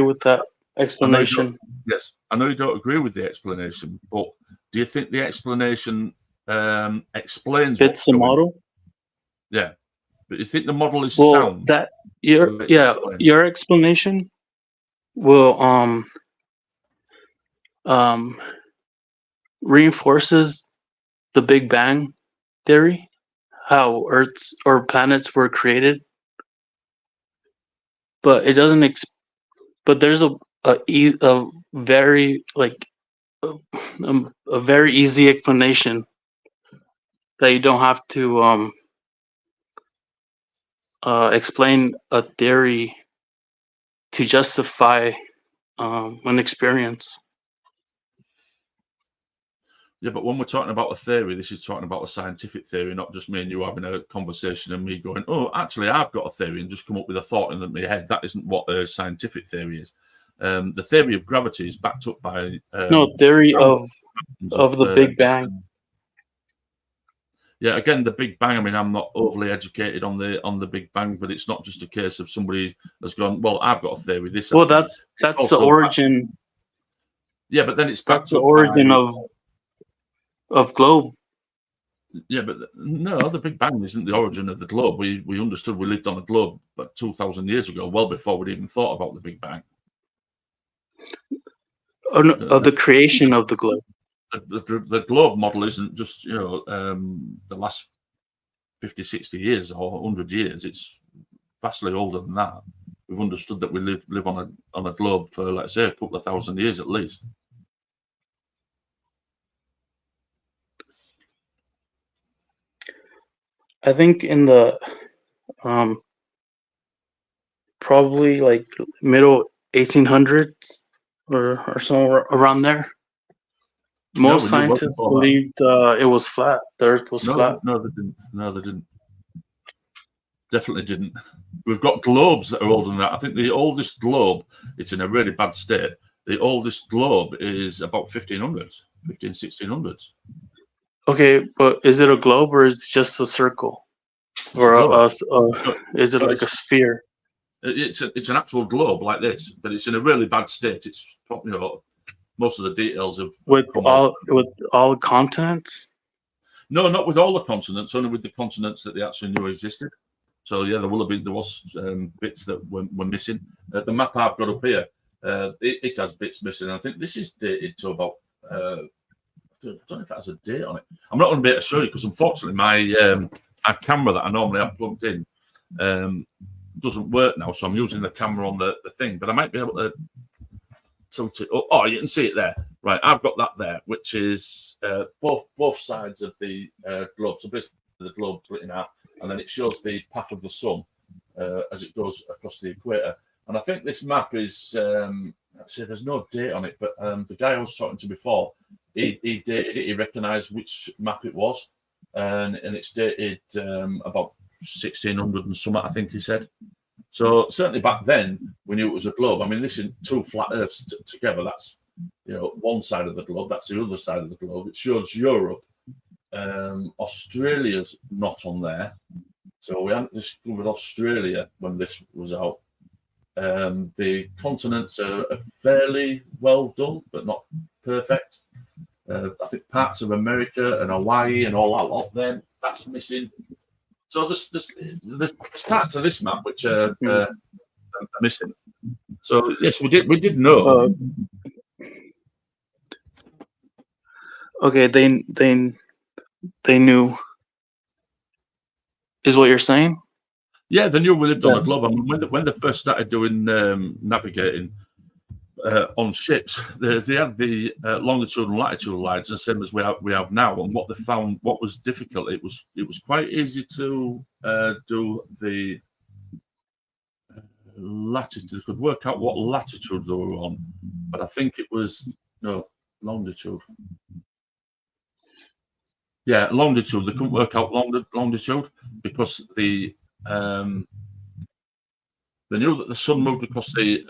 with that explanation. Yes, I know you don't agree with the explanation, but do you think the explanation explains fits the model? Yeah, but you think the model is sound? That your explanation will reinforces the Big Bang theory, how Earths or planets were created, but it doesn't. But there's a very a very easy explanation that you don't have to explain a theory to justify an experience. Yeah, but when we're talking about a theory, this is talking about a scientific theory, not just me and you having a conversation and me going, oh, actually, I've got a theory, and just come up with a thought in my head. That isn't what a scientific theory is. The theory of gravity is backed up by theory of the Big Bang. Yeah, again, the Big Bang. I mean, I'm not overly educated on the Big Bang, but it's not just a case of somebody has gone, well, I've got a theory. That's the origin. Yeah, but then that's the origin of globe. Yeah, but no, the Big Bang isn't the origin of the globe. We understood we lived on a globe about 2,000 years ago, well before we'd even thought about the Big Bang. Of the creation of the globe. The globe model isn't just the last 50, 60 years or 100 years. It's vastly older than that. We've understood that we live on a globe for, let's say, a couple of thousand years at least. I think in the probably like middle 1800s or somewhere around there, most scientists believed it was flat. The Earth was flat. No, they didn't. No, they didn't. Definitely didn't. We've got globes that are older than that. I think the oldest globe, it's in a really bad state. The oldest globe is about 1600s. Okay, but is it a globe or is it just a circle? Or is it like a sphere? It's an actual globe like this, but it's in a really bad state. It's most of the details of with all continents. No, not with all the continents. Only with the continents that they actually knew existed. So yeah, there was bits that were missing. The map I've got up here, it has bits missing. I think this is dated to about. I don't know if that has a date on it. I'm not going to be able to show you because unfortunately my camera that I normally have plugged in doesn't work now, so I'm using the camera on the thing, but I might be able to tilt it up. Oh, you can see it there. Right, I've got that there, which is both sides of the globe. So basically the globe split in half, and then it shows the path of the sun as it goes across the equator. And I think this map is, actually, there's no date on it, but the guy I was talking to before, he dated it, he recognised which map it was, and it's dated about 1600 and something, I think he said. So certainly back then, we knew it was a globe. I mean, this is two flat Earths together. That's, one side of the globe. That's the other side of the globe. It shows Europe. Australia's not on there. So we hadn't discovered Australia when this was out. The continents are fairly well done, but not perfect. I think parts of America and Hawaii and all that lot then, that's missing. So there's parts of this map which are missing. So yes, we did know. Okay, they knew, is what you're saying? Yeah, they knew we lived on a globe. I mean, when they first started doing navigating on ships, they had the longitude and latitude lines, the same as we have now. And what they found, what was difficult, it was quite easy to do the latitude. They could work out what latitude they were on, but I think it was longitude. Yeah, longitude. They couldn't work out longitude because they knew that the sun moved across the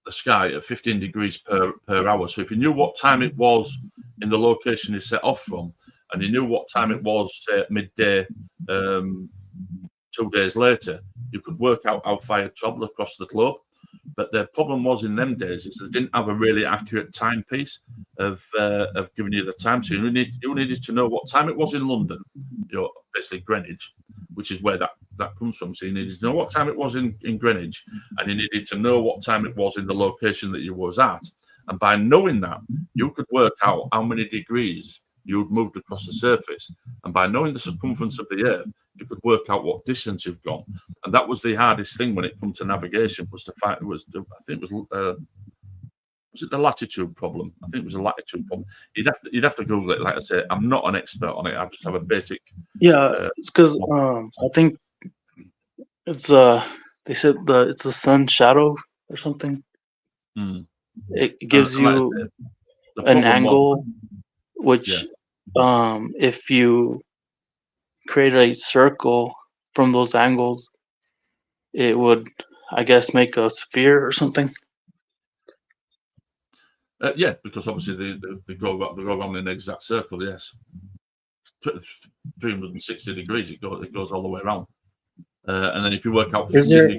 sky at 15 degrees per hour. So if you knew what time it was in the location you set off from, and you knew what time it was, say, at midday 2 days later, you could work out how far you'd travel across the globe. But the problem was in them days is they didn't have a really accurate timepiece of giving you the time. So you needed to know what time it was in London, basically Greenwich, which is where that comes from. So you needed to know what time it was in Greenwich, and you needed to know what time it was in the location that you was at. And by knowing that, you could work out how many degrees you'd moved across the surface. And by knowing the circumference of the Earth, you could work out what distance you've gone. And that was the hardest thing when it comes to navigation, was to find, was it the latitude problem? I think it was a latitude problem. You'd have to Google it. Like I say, I'm not an expert on it. I just have a basic. Yeah, it's because I think it's they said it's the sun shadow or something. It gives you an angle, which if you create a circle from those angles, it would, I guess, make a sphere or something. Yeah, because obviously they go around in an exact circle. Yes, 360 degrees. It goes all the way around. And then if you work out, is there any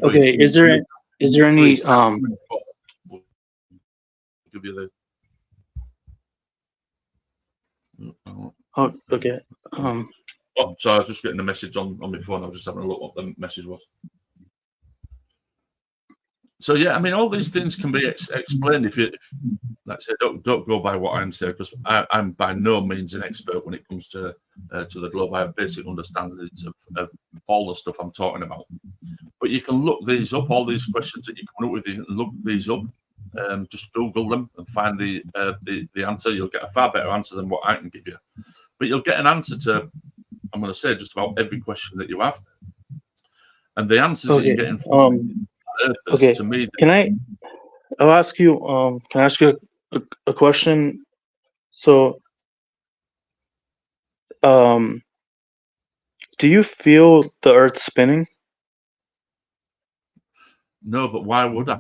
give you the. Oh, okay. So I was just getting a message on my phone. I was just having a look what the message was. So yeah, I mean, all these things can be explained if like I said, don't go by what I'm saying, because I'm by no means an expert when it comes to the globe. I have basic understandings of all the stuff I'm talking about. But you can look these up. All these questions that you come up with, you can look these up. Just Google them and find the answer. You'll get a far better answer than what I can give you. But you'll get an answer to, I'm going to say, just about every question that you have. And the answers that you're getting from Earthers, to me. I'll ask you. Can I ask you a question? So, do you feel the Earth spinning? No, but why would I?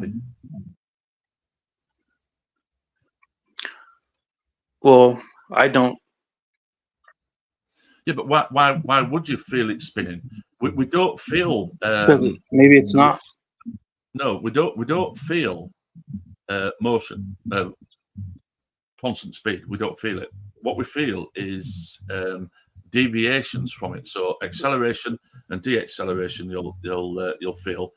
Well, I don't. Yeah, but why would you feel it spinning? We don't feel because maybe it's not. No, we don't feel motion, constant speed. We don't feel it. What we feel is deviations from it. So acceleration and deacceleration, you'll feel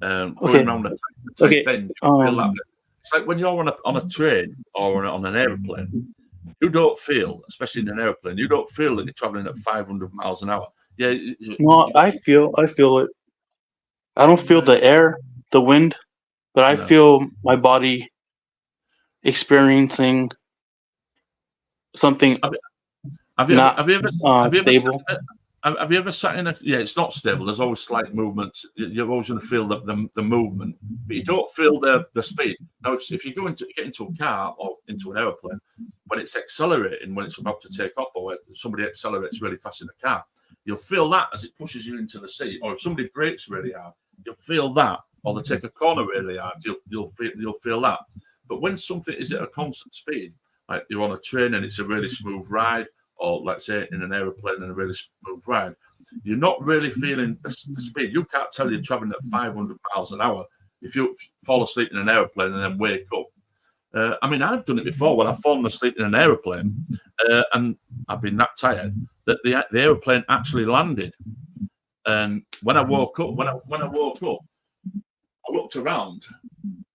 going around the tight bend. You feel that. It's like when you're on a train or on an airplane. You don't feel, especially in an airplane, you don't feel that you're traveling at 500 miles an hour. Yeah. No, I feel it. I don't feel the air, the wind, but I feel my body experiencing something Have you not stable. stable. Have you ever sat in a? Yeah, it's not stable. There's always slight movement. You're always going to feel the movement, but you don't feel the speed. Now, if you get into a car or into an aeroplane, when it's accelerating, when it's about to take off, or when somebody accelerates really fast in the car, you'll feel that as it pushes you into the seat. Or if somebody brakes really hard, you'll feel that. Or they take a corner really hard, you'll feel that. But when something is at a constant speed, like you're on a train and it's a really smooth ride, or let's say in an aeroplane and a really smooth ride, you're not really feeling the speed. You can't tell you're traveling at 500 miles an hour if you fall asleep in an aeroplane and then wake up. I mean, I've done it before when I've fallen asleep in an aeroplane and I've been that tired that the aeroplane actually landed. And when I woke up, I looked around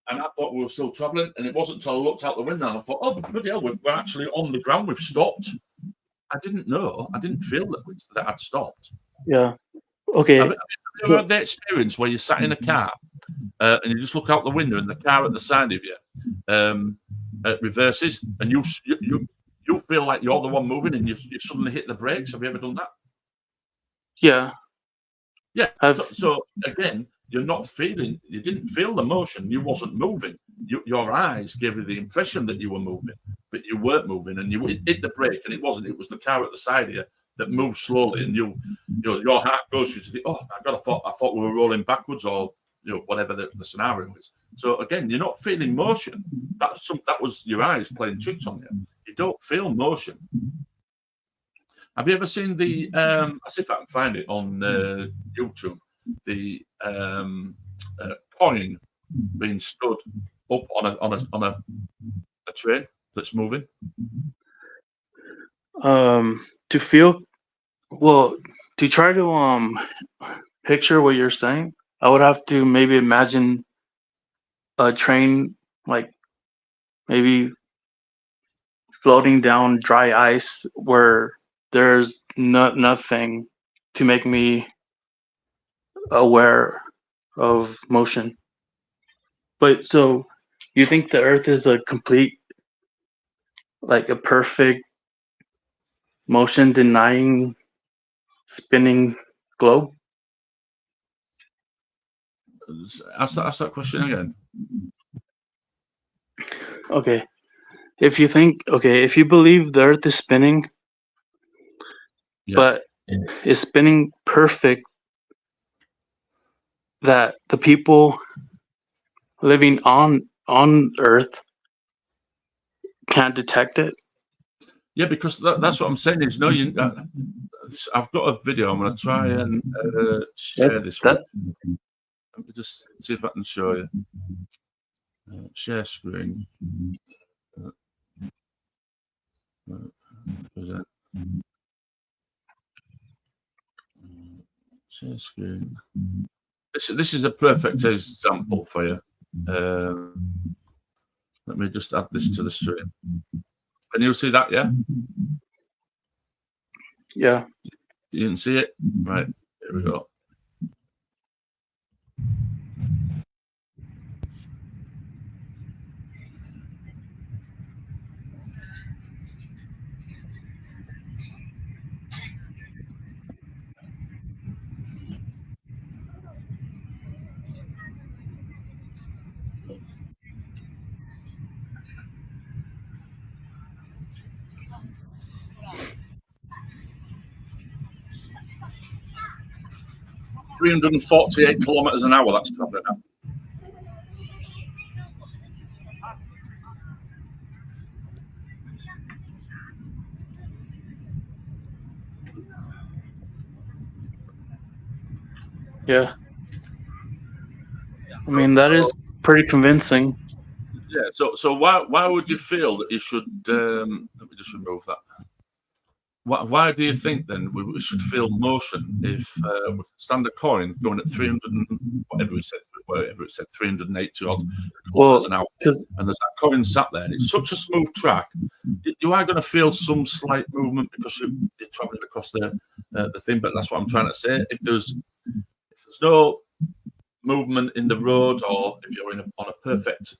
and I thought we were still traveling. And it wasn't until I looked out the window and I thought, oh, bloody hell, we're actually on the ground. We've stopped. I didn't know. I didn't feel that I'd stopped. Yeah. Okay. Have you ever had the experience where you sat in a car and you just look out the window and the car at the side of you reverses and you feel like you're the one moving and you suddenly hit the brakes? Have you ever done that? Yeah. Yeah. So again, you didn't feel the motion. You wasn't moving. Your eyes gave you the impression that you were moving, but you weren't moving, and you hit the brake, and it wasn't. It was the car at the side of you that moved slowly, and your heart goes to the, oh my God, I thought we were rolling backwards, or whatever the scenario is. So again, you're not feeling motion. That was your eyes playing tricks on you. You don't feel motion. Have you ever seen the? I'll see if I can find it on YouTube. The coin being stood up on a train that's moving. To try to picture what you're saying, I would have to maybe imagine a train like maybe floating down dry ice where there's nothing to make me aware of motion. But so you think the Earth is a complete, like a perfect motion denying spinning globe? Ask that question again. Okay. If you believe the Earth is spinning, but is spinning perfect, that the people living on Earth can't detect it? Yeah, because that's what I'm saying is I've got a video. I'm going to try and share this. Let me just see if I can show you. Share screen. Present. Share screen. This is a perfect example for you. Let me just add this to the stream. Can you see that? Yeah. Yeah. You can see it, right? Here we go. ...348 kilometers an hour that's traveling at. Yeah. I mean, that is pretty convincing. Yeah. So why would you feel that you should? Let me just remove that. Why do you think then we should feel motion if we stand a coin going at 300 whatever it said 380 odd kilometers an hour, and there's that coin sat there, and it's such a smooth track, you are going to feel some slight movement because you're traveling across the thing. But that's what I'm trying to say. If there's no movement in the road, or if you're on a perfect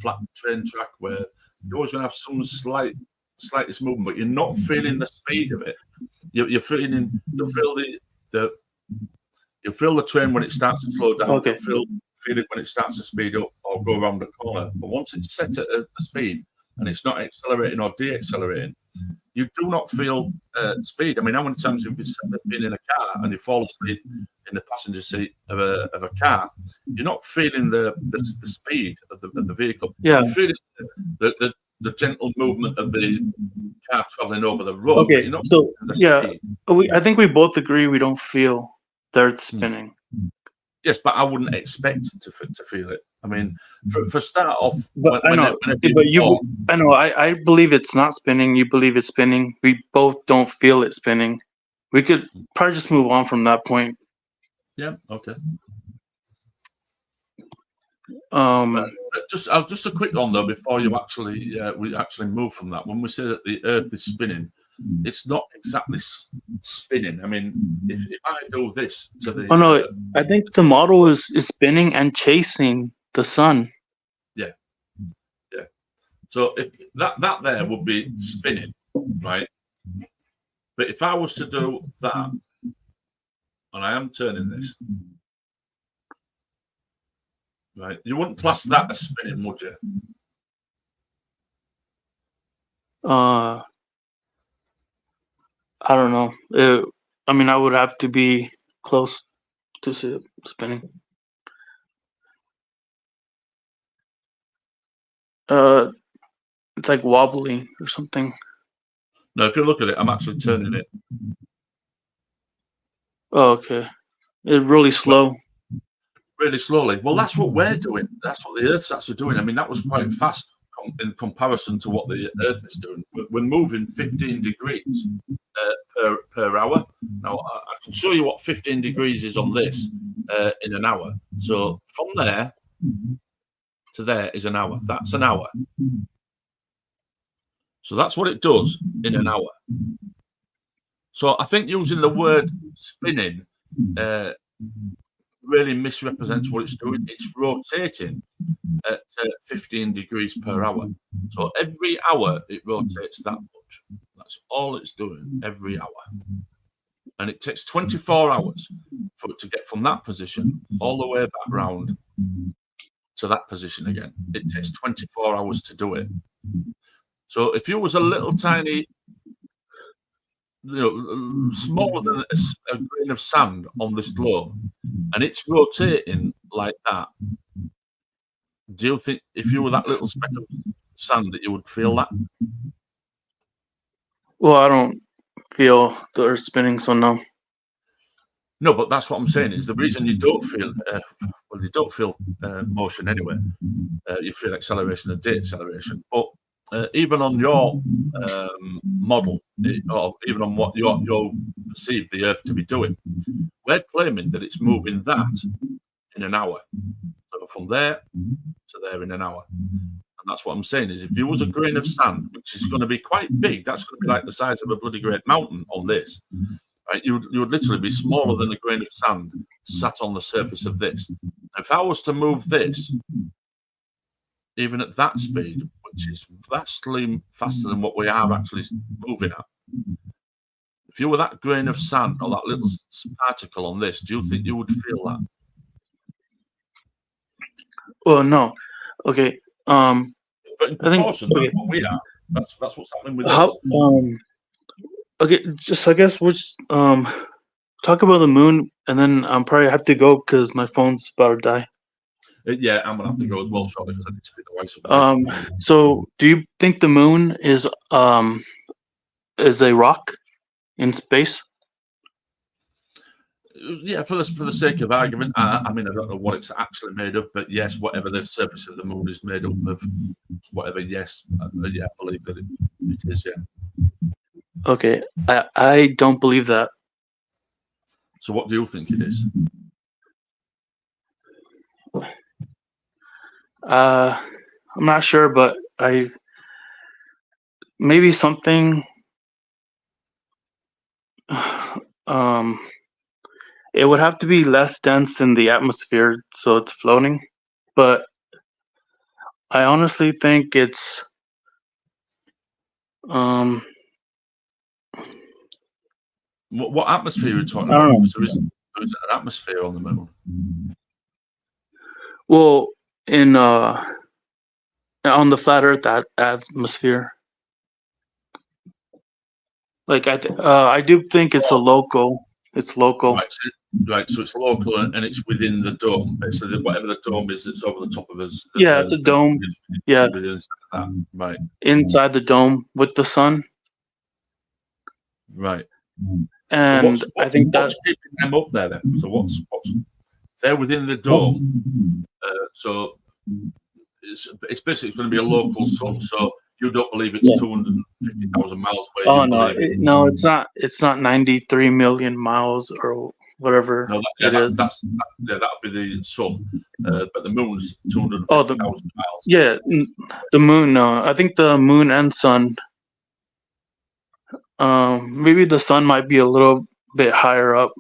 flat train track, where you're always going to have some slightest movement, but you're not feeling the speed of it. You'll feel the train when it starts to slow down. Okay. You'll feel it when it starts to speed up or go around the corner. But once it's set at a speed and it's not accelerating or de-accelerating, you do not feel speed. I mean, how many times have you been in a car and you fall asleep in the passenger seat of a car? You're not feeling the speed of the vehicle. Yeah. You're feeling the gentle movement of the car traveling over the road. Okay. So speed. I think we both agree we don't feel the earth spinning. Yes, but I wouldn't expect to feel it. I mean, for start off, I believe it's not spinning. You believe it's spinning. We both don't feel it spinning. We could probably just move on from that point. Yeah. Okay. Just a quick one though before you we actually move from that. When we say that the Earth is spinning, it's not exactly spinning. I mean, if I do this to the I think the model is spinning and chasing the sun. Yeah. So if that there would be spinning, right? But if I was to do that, and I am turning this, right? You wouldn't class that as spinning, would you? I don't know. I mean, I would have to be close to see it spinning. It's like wobbly or something. No, if you look at it, I'm actually turning it. Oh, okay. It's really slow. Really slowly. Well, that's what we're doing. That's what the Earth's actually doing. I mean, that was quite fast in comparison to what the Earth is doing. We're moving 15 degrees per hour. Now, I can show you what 15 degrees is on this in an hour. So from there to there is an hour. That's an hour. So that's what it does in an hour. So I think using the word spinning really misrepresents what it's doing. It's rotating at 15 degrees per hour. So every hour it rotates that much. That's all it's doing every hour. And it takes 24 hours for it to get from that position all the way back round to that position again. It takes 24 hours to do it. So if you was a little tiny, smaller than a grain of sand on this globe, and it's rotating like that, do you think if you were that little speck of sand that you would feel that? Well, I don't feel the Earth spinning, so no. No, but that's what I'm saying. Is the reason you don't feel you don't feel motion anyway. You feel acceleration and deceleration, but even on your model, or even on what you perceive the Earth to be doing, we're claiming that it's moving that in an hour. So from there to there in an hour. And that's what I'm saying is if you was a grain of sand, which is going to be quite big, that's going to be like the size of a bloody great mountain on this. Right? You would literally be smaller than a grain of sand sat on the surface of this. If I was to move this, even at that speed, which is vastly faster than what we are actually moving at, if you were that grain of sand or that little particle on this, do you think you would feel that? Well, no. Okay. But in proportion, that's what we are. That's what's happening with us. Okay, just I guess we'll just, talk about the moon, and then I'm probably have to go because my phone's about to die. Yeah, I'm gonna have to go as well shortly because I need to pick the wife up. So do you think the moon is a rock in space? Yeah, for the sake of argument, I mean, I don't know what it's actually made of, but yes, whatever the surface of the moon is made up of, whatever. Yes, yeah, I believe that it is. Yeah. Okay, I don't believe that. So, what do you think it is? I'm not sure, but maybe something. it would have to be less dense in the atmosphere, so it's floating. But I honestly think it's What atmosphere are you talking I don't about? know. Because there is an atmosphere on the moon. Well, in on the flat Earth atmosphere. Like I do think it's a local. It's local. Right, so it's local and it's within the dome. So whatever the dome is that's over the top of us. Yeah, it's a dome. Yeah, within that. Right. Inside the dome with the sun. Right. And so I think what's keeping them up there then? So what's they're within the dome. So it's basically going to be a local sun. So you don't believe it's 250,000 miles away? Oh no, no, it's not. It's not 93 million miles or whatever. No, that'll be the sun. But the moon's 250,000 miles. Yeah, the moon. No, I think the moon and sun. Maybe the sun might be a little bit higher up.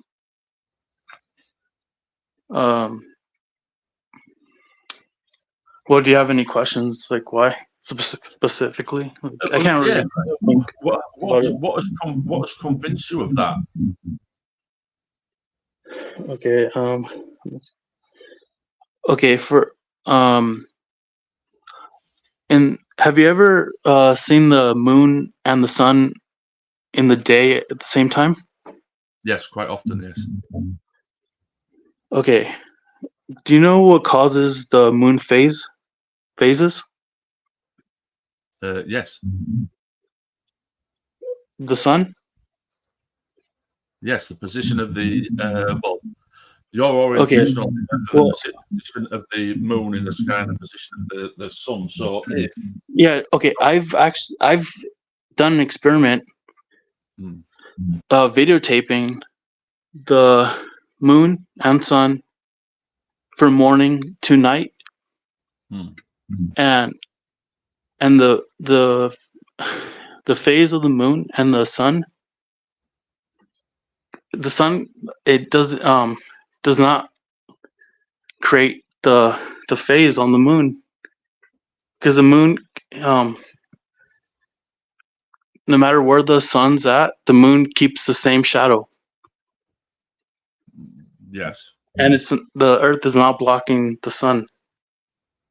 Well, do you have any questions? Like why specifically? I can't really think. What has convinced you of that? Okay. Okay. And have you ever seen the moon and the sun in the day at the same time? Yes, quite often. Yes. Okay. Do you know what causes the moon phases? Yes. The sun? Yes, the position of the your orientation on the position of the moon in the sky and the position of the sun. So I've done an experiment videotaping the moon and sun from morning to night, and the phase of the moon and the sun. The sun, it does not create the phase on the moon, because the moon, no matter where the sun's at, the moon keeps the same shadow. Yes. And the Earth is not blocking the sun.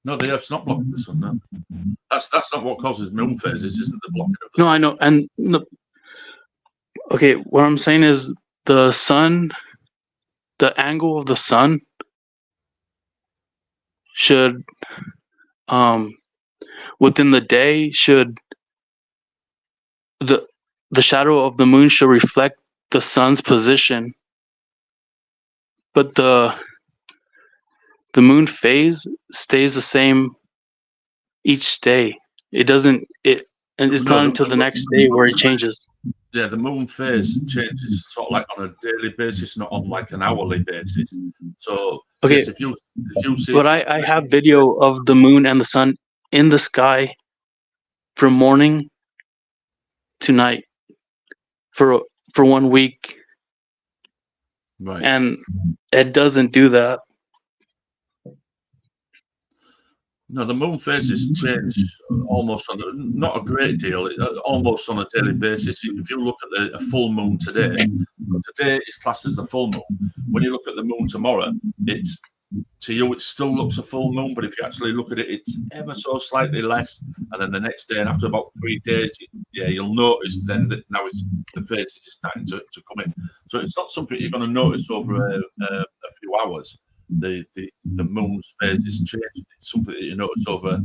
No, the Earth's not blocking the sun. No, that's not what causes moon phases, isn't the blocking of the sun? No, I know. And okay, what I'm saying is the sun, the angle of the sun should, within the day, should the shadow of the moon should reflect the sun's position, but the moon phase stays the same each day. It doesn't. And it's not until the next day where it changes. Yeah, the moon phase changes sort of like on a daily basis, not on like an hourly basis. So okay, yes, if you see, but I have video of the moon and the sun in the sky from morning to night for 1 week, right? And it doesn't do that. No, the moon phases change almost not a great deal, almost on a daily basis. If you look at a full moon today is classed as the full moon. When you look at the moon tomorrow, to you it still looks a full moon, but if you actually look at it, it's ever so slightly less. And then the next day, and after about 3 days, you'll notice then that now the phases are starting to come in. So it's not something you're going to notice over a few hours. The moon's phases change. It's something that you notice over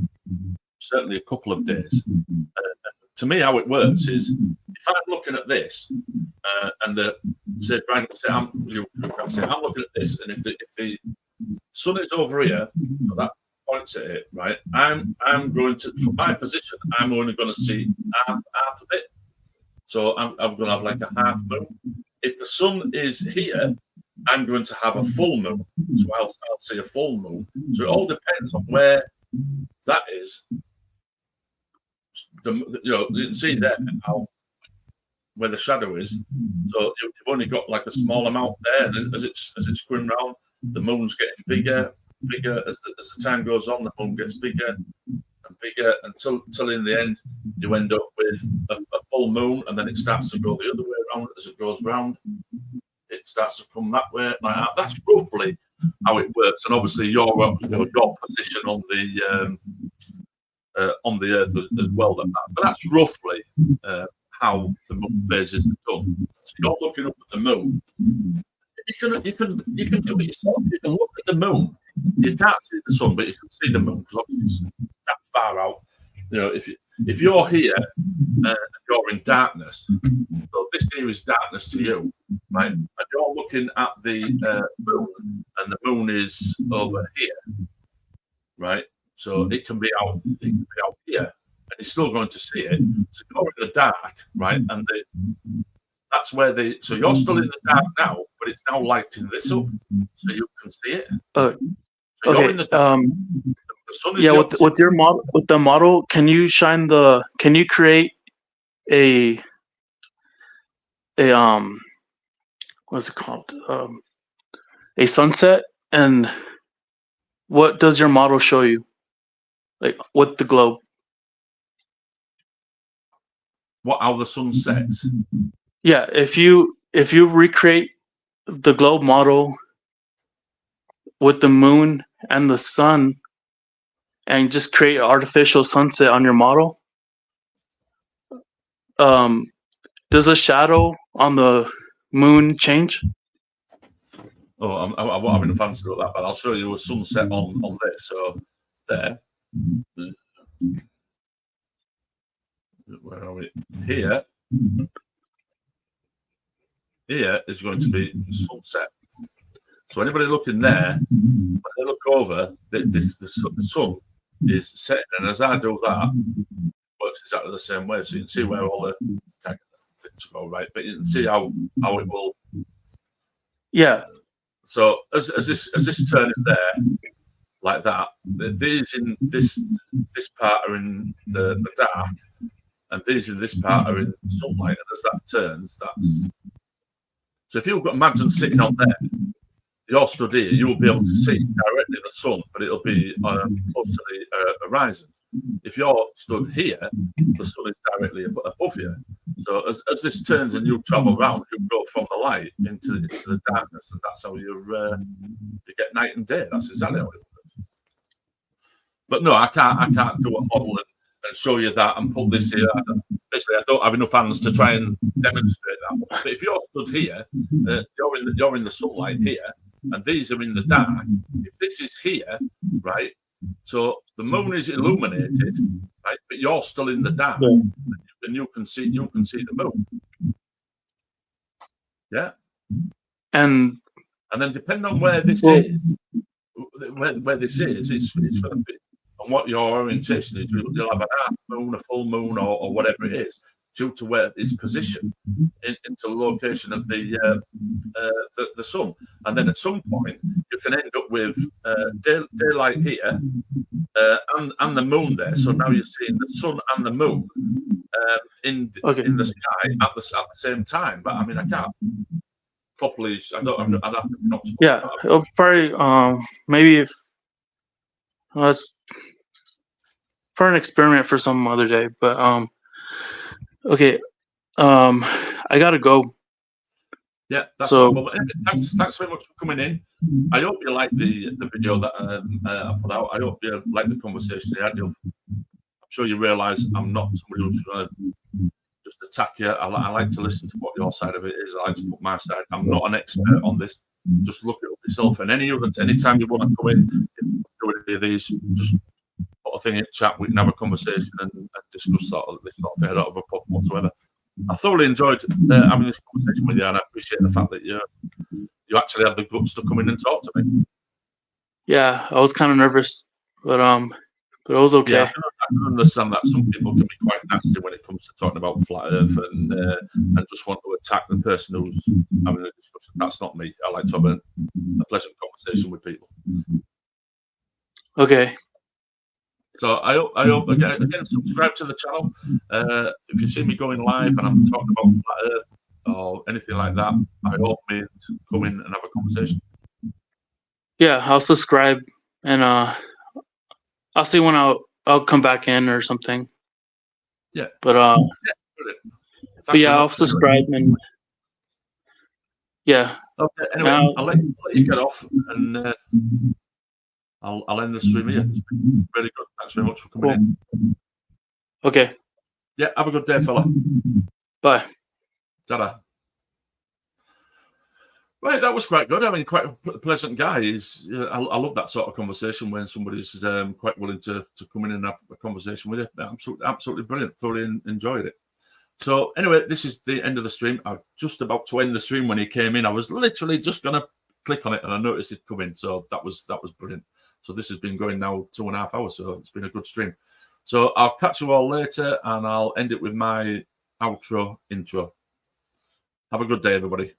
certainly a couple of days. To me, how it works is if I'm looking at this, and I'm looking at this, and if the sun is over here, so that points at it, right? I'm going to, from my position, I'm only going to see half of it. So I'm going to have like a half moon. If the sun is here, I'm going to have a full moon, so I'll see a full moon. So it all depends on where that is. You can see there how where the shadow is. So you've only got like a small amount there, and as it's going round, the moon's getting bigger as the time goes on. The moon gets bigger and bigger until in the end you end up with a full moon, and then it starts to go the other way around as it goes round. It starts to come that way like that. That's roughly how it works, and obviously your position on the Earth as well. But that's roughly how the moon phases are done. So you're looking up at the moon. You can do it yourself. You can look at the moon. You can't see the sun, but you can see the moon because obviously it's that far out. You know, if you're here and you're in darkness, so this here is darkness to you, right? And you're looking at the moon, and the moon is over here, right? So it can be out here, and you're still going to see it. So you're in the dark, right? And that's where so you're still in the dark now, but it's now lighting this up, so you can see it. So you're in the dark. The sun is with your model, with the model, can you create a what's it called? A sunset, and what does your model show you? Like with the globe? How the sun sets? Yeah, if you recreate the globe model with the moon and the sun, and just create an artificial sunset on your model, does the shadow on the moon change? Oh, I won't have enough answer to that, but I'll show you a sunset on this. So there. Where are we? Here. Here is going to be sunset. So anybody looking there, when they look over, the sun is setting, and as I do that, it works exactly the same way. So you can see where all the kind of things go, right? But you can see how it will. Yeah. So as this turning there, like that, these in this part are in the dark, and these in this part are in sunlight. And as that turns, that's. So if you've got imagine sitting on there, you're stood here, you will be able to see directly the sun, but it'll be close to the horizon. If you're stood here, the sun is directly above you. So as this turns and you travel around, you go from the light into the darkness, and that's how you get night and day. That's exactly how it works. But no, I can't do a model and show you that and put this here. Basically, I don't have enough hands to try and demonstrate that. But if you're stood here, you're in the sunlight here, and these are in the dark. If this is here, right? So the moon is illuminated, right? But you're still in the dark, and you can see the moon. Yeah. And then depending on where this is, it's for the bit. And what your orientation is, you'll have a half moon, a full moon, or whatever it is, due to where it's positioned into the location of the sun. And then at some point, you can end up with daylight here and the moon there. So now you're seeing the sun and the moon in the sky at the same time. But I mean, I can't properly. I'd have to be optimal. Yeah, it'll probably maybe if that's for an experiment for some other day. But okay, I gotta go. Yeah, that's so. Well, thanks very much for coming in. I hope you like the video that I put out. I hope you like the conversation we had. I'm sure you realise I'm not somebody who's going to just attack you. I like to listen to what your side of it is. I like to put my side. I'm not an expert on this. Just look it up yourself. And anytime you want to come in, do any of these, just put a thing in chat. We can have a conversation and discuss this sort of thing. I don't have a problem whatsoever. I thoroughly enjoyed having this conversation with you, and I appreciate the fact that you actually have the guts to come in and talk to me. Yeah, I was kind of nervous, but it was okay. Yeah, I can understand that some people can be quite nasty when it comes to talking about flat Earth and just want to attack the person who's having a discussion. That's not me. I like to have a pleasant conversation with people. Okay. So I hope again subscribe to the channel. If you see me going live and I'm talking about flat Earth or anything like that, I hope me come in and have a conversation. Yeah, I'll subscribe and I'll see when I'll come back in or something. Yeah. But I'll subscribe and yeah. Okay. Anyway, I'll let you get off and I'll end the stream here. It's been really good. Thanks very much for coming in. Okay. Yeah. Have a good day, fella. Bye. Ta-da. Right, that was quite good. I mean, quite a pleasant guy. I love that sort of conversation when somebody's quite willing to come in and have a conversation with you. Absolutely brilliant. Thoroughly enjoyed it. So anyway, this is the end of the stream. I was just about to end the stream when he came in. I was literally just going to click on it and I noticed it come in. So that was brilliant. So this has been going now 2.5 hours. So it's been a good stream. So I'll catch you all later and I'll end it with my outro intro. Have a good day, everybody.